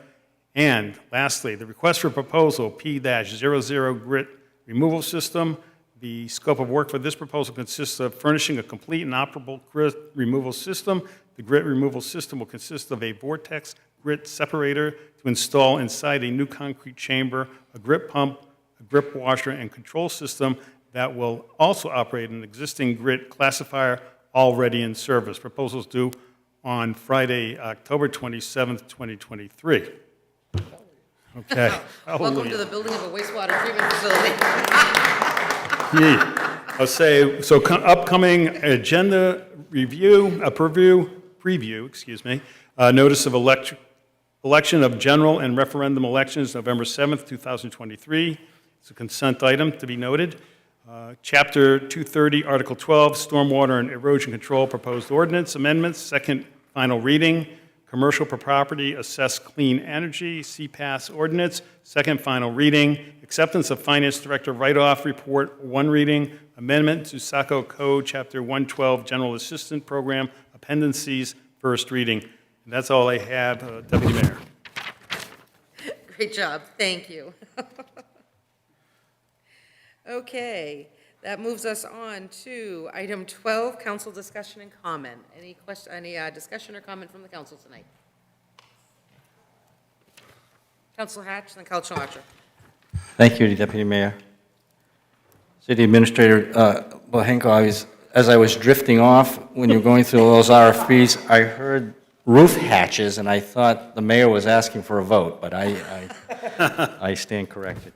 And lastly, the request for proposal P-00 grit removal system. The scope of work for this proposal consists of furnishing a complete and operable grit removal system. The grit removal system will consist of a vortex grit separator to install inside a new concrete chamber, a grit pump, a grip washer, and control system that will also operate an existing grit classifier already in service. Proposals due on Friday, October 27th, 2023. Okay. Welcome to the building of a wastewater treatment facility. I'll say, so upcoming agenda review, preview, notice of election of general and referendum elections, November 7th, 2023. It's a consent item to be noted. Chapter 230, Article 12, Stormwater and Erosion Control Proposed Ordinance Amendments, second final reading. Commercial property assessed clean energy, CPAS ordinance, second final reading. Acceptance of Finance Director write-off report, one reading. Amendment to Saco Code, Chapter 112, General Assistant Program, appendices, first reading. And that's all I have, Deputy Mayor. Great job. Thank you. Okay, that moves us on to item 12, council discussion and comment. Any discussion or comment from the council tonight? Councilor Hatch and then Councilor Archer. Thank you, Deputy Mayor. City Administrator Bohenko, as I was drifting off when you were going through those RFPs, I heard roof hatches, and I thought the mayor was asking for a vote, but I stand corrected.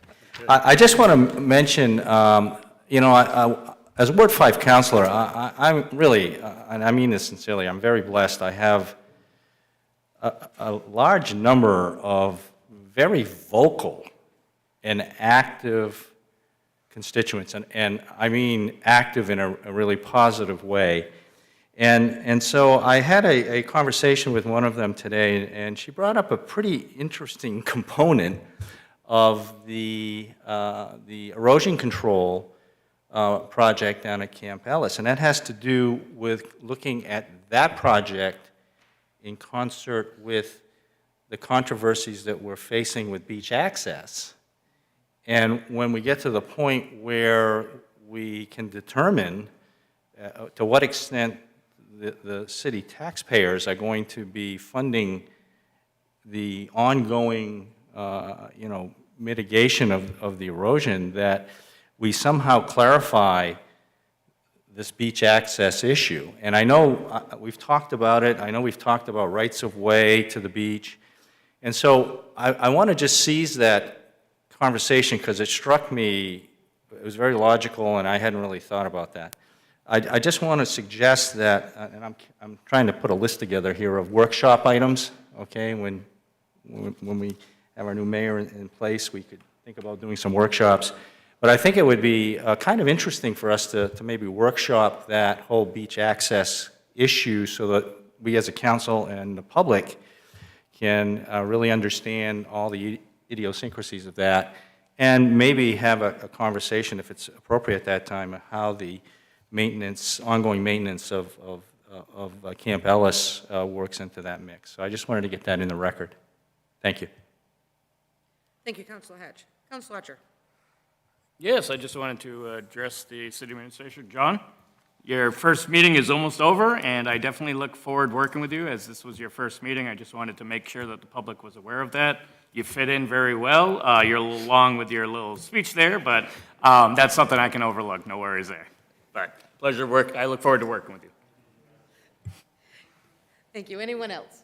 I just want to mention, as Ward 5 councilor, I'm really, and I mean this sincerely, I'm very blessed. I have a large number of very vocal and active constituents, and I mean active in a really positive way. And so I had a conversation with one of them today, and she brought up a pretty interesting component of the erosion control project down at Camp Ellis, and that has to do with looking at that project in concert with the controversies that we're facing with beach access. And when we get to the point where we can determine to what extent the city taxpayers are going to be funding the ongoing mitigation of the erosion, that we somehow clarify this beach access issue. And I know we've talked about it. I know we've talked about rights of way to the beach. And so I want to just seize that conversation because it struck me, it was very logical, and I hadn't really thought about that. I just want to suggest that, and I'm trying to put a list together here of workshop items, okay? When we have our new mayor in place, we could think about doing some workshops. But I think it would be kind of interesting for us to maybe workshop that whole beach access issue so that we as a council and the public can really understand all the idiosyncrasies of that, and maybe have a conversation, if it's appropriate at that time, of how the maintenance, ongoing maintenance of Camp Ellis works into that mix. So I just wanted to get that in the record. Thank you. Thank you, Councilor Hatch. Councilor Archer. Yes, I just wanted to address the city administrator. John, your first meeting is almost over, and I definitely look forward working with you, as this was your first meeting. I just wanted to make sure that the public was aware of that. You fit in very well. You're a little long with your little speech there, but that's something I can overlook. No worries there. But pleasure work. I look forward to working with you. Thank you. Anyone else?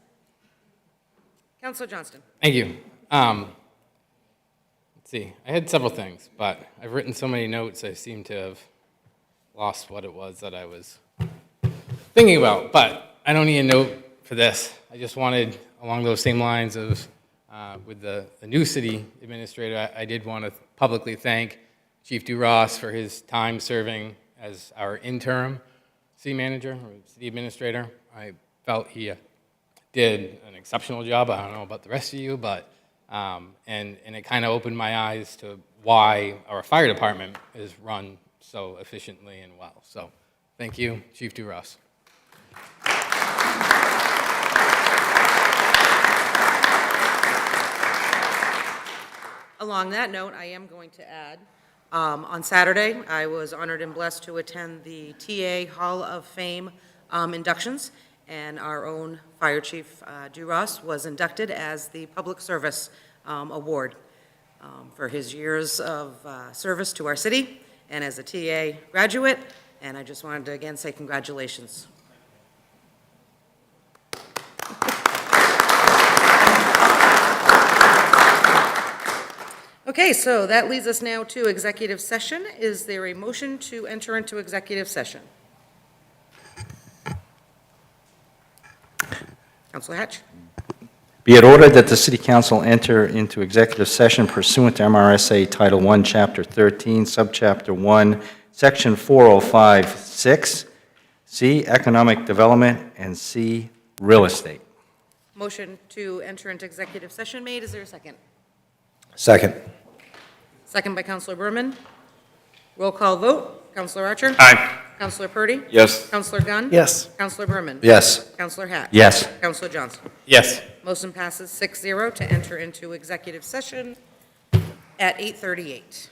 Councilor Johnston. Thank you. Let's see, I had several things, but I've written so many notes, I seem to have lost what it was that I was thinking about. But I don't need a note for this. I just wanted, along those same lines of, with the new city administrator, I did want to publicly thank Chief DuRoss for his time serving as our interim city manager or city administrator. I felt he did an exceptional job. I don't know about the rest of you, but and it kind of opened my eyes to why our fire department is run so efficiently and well. So thank you, Chief DuRoss. Along that note, I am going to add, on Saturday, I was honored and blessed to attend the TA Hall of Fame inductions, and our own Fire Chief DuRoss was inducted as the Public Service Award for his years of service to our city and as a TA graduate, and I just wanted to again say congratulations. Okay, so that leads us now to executive session. Is there a motion to enter into executive session? Councilor Hatch. Be it ordered that the City Council enter into executive session pursuant to MRSA Title I, Chapter 13, Subchapter 1, Section 405-6, C, Economic Development, and C, Real Estate. Motion to enter into executive session made. Is there a second? Second. Second by Councilor Berman. Roll call vote. Councilor Archer? Aye. Councilor Purdy? Yes. Councilor Gunn? Yes. Councilor Berman? Yes. Councilor Hatch? Yes. Councilor Johnson? Yes. Motion passes 6-0 to enter into executive session at 8:38.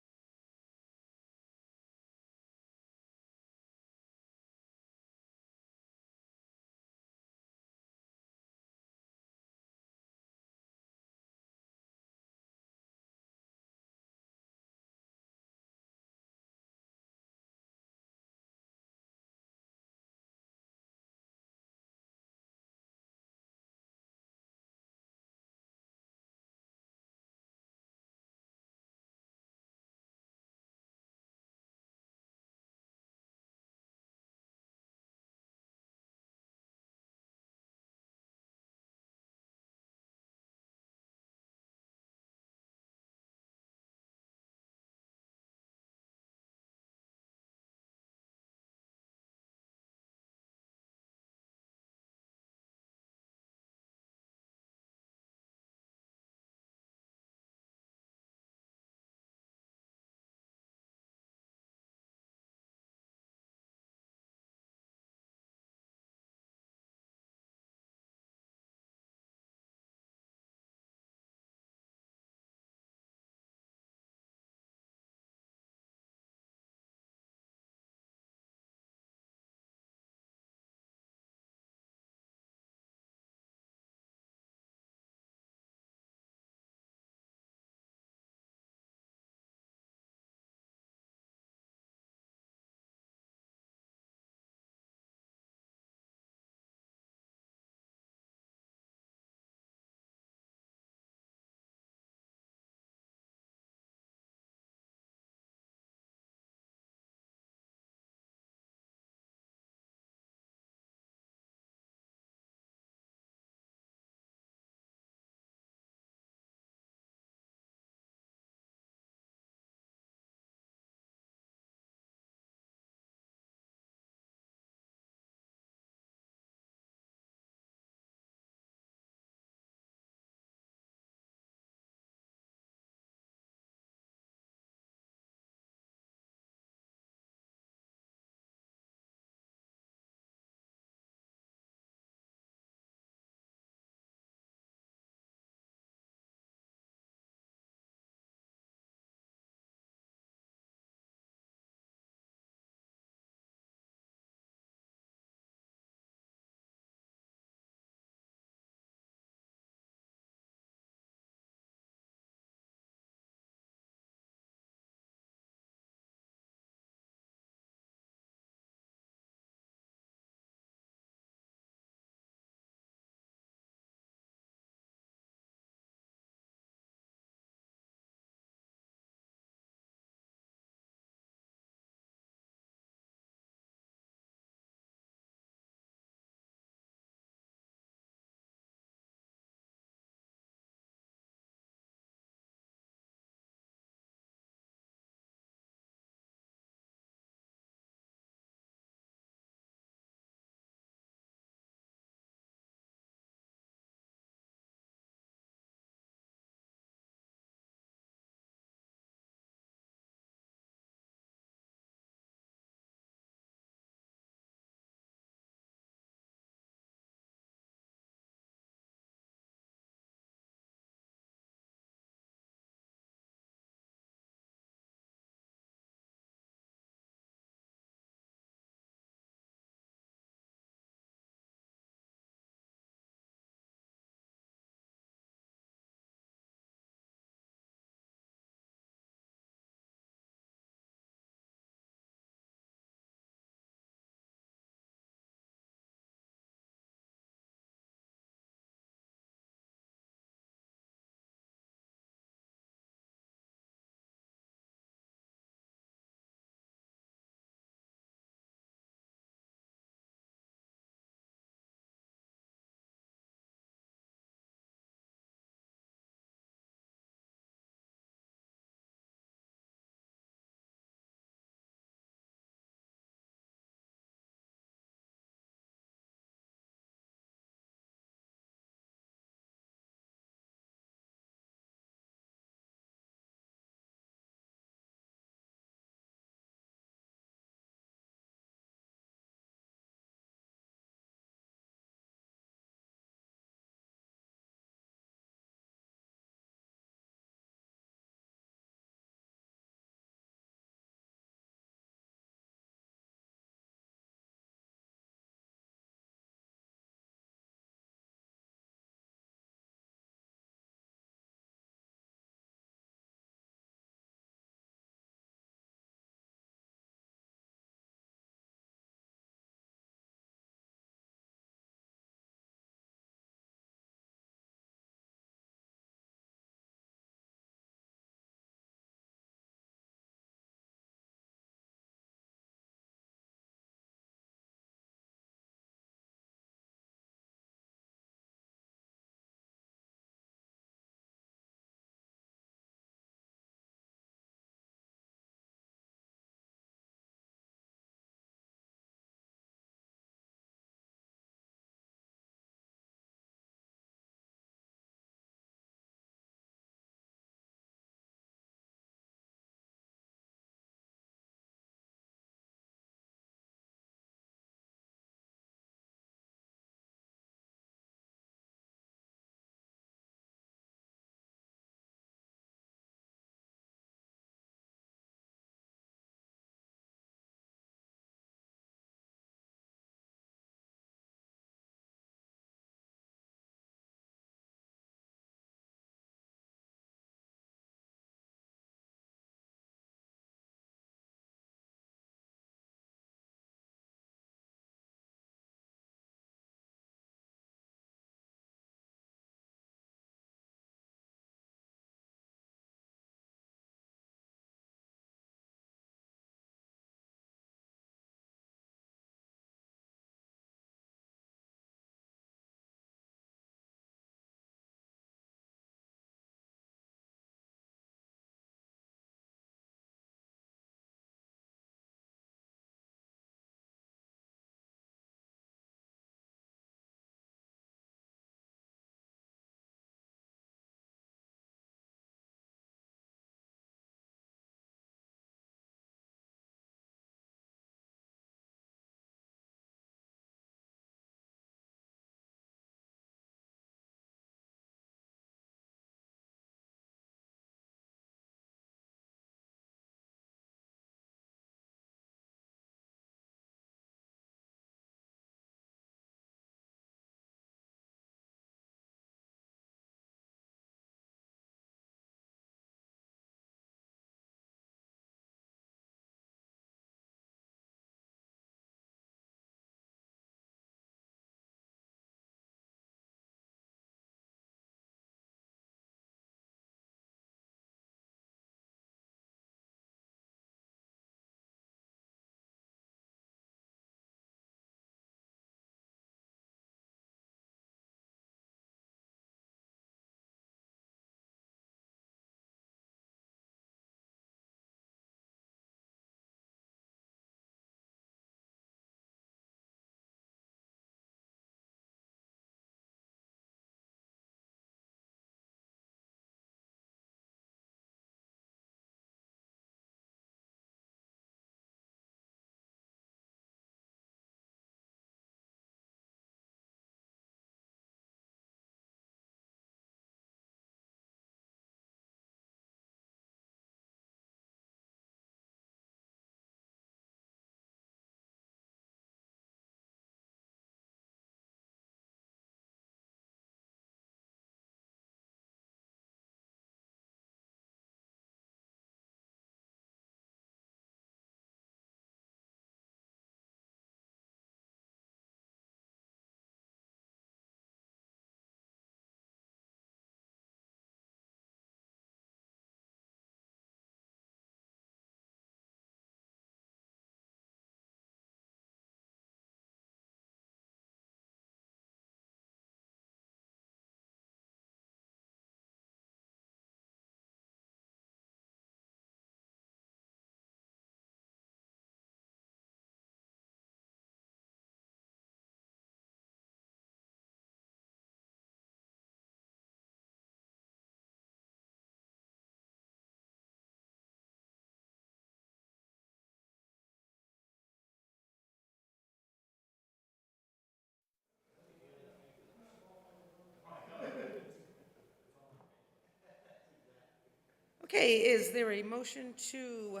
Okay, is there a motion to,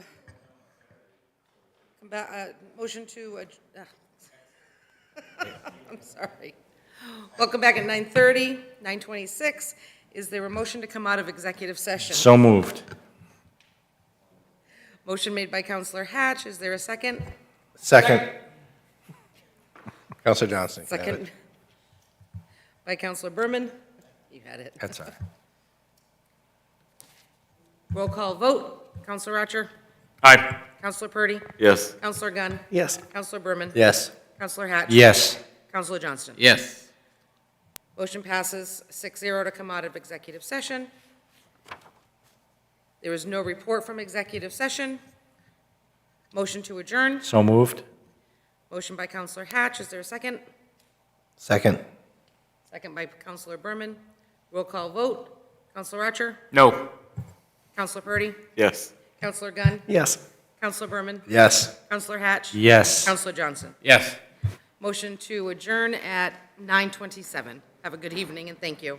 I'm sorry. Welcome back at 9:30, 9:26. Is there a motion to come out of executive session? So moved. Motion made by Counselor Hatch. Is there a second? Second. Counselor Johnson. you have it. Second by Counselor Berman. You had it. That's all right. Roll call vote. Counselor Rocher? Aye. Counselor Purdy? Yes. Counselor Gunn? Yes. Counselor Berman? Yes. Counselor Hatch? Yes. Counselor Johnston? Yes. Motion passes 6-0 to come out of executive session. There is no report from executive session. Motion to adjourn. So moved. Motion by Counselor Hatch. Is there a second? Second. Second by Counselor Berman. Roll call vote. Counselor Rocher? No. Counselor Purdy? Yes. Counselor Gunn? Yes. Counselor Berman? Yes. Counselor Hatch? Yes. Counselor Johnson? Yes. Motion to adjourn at 9:27. Have a good evening and thank you.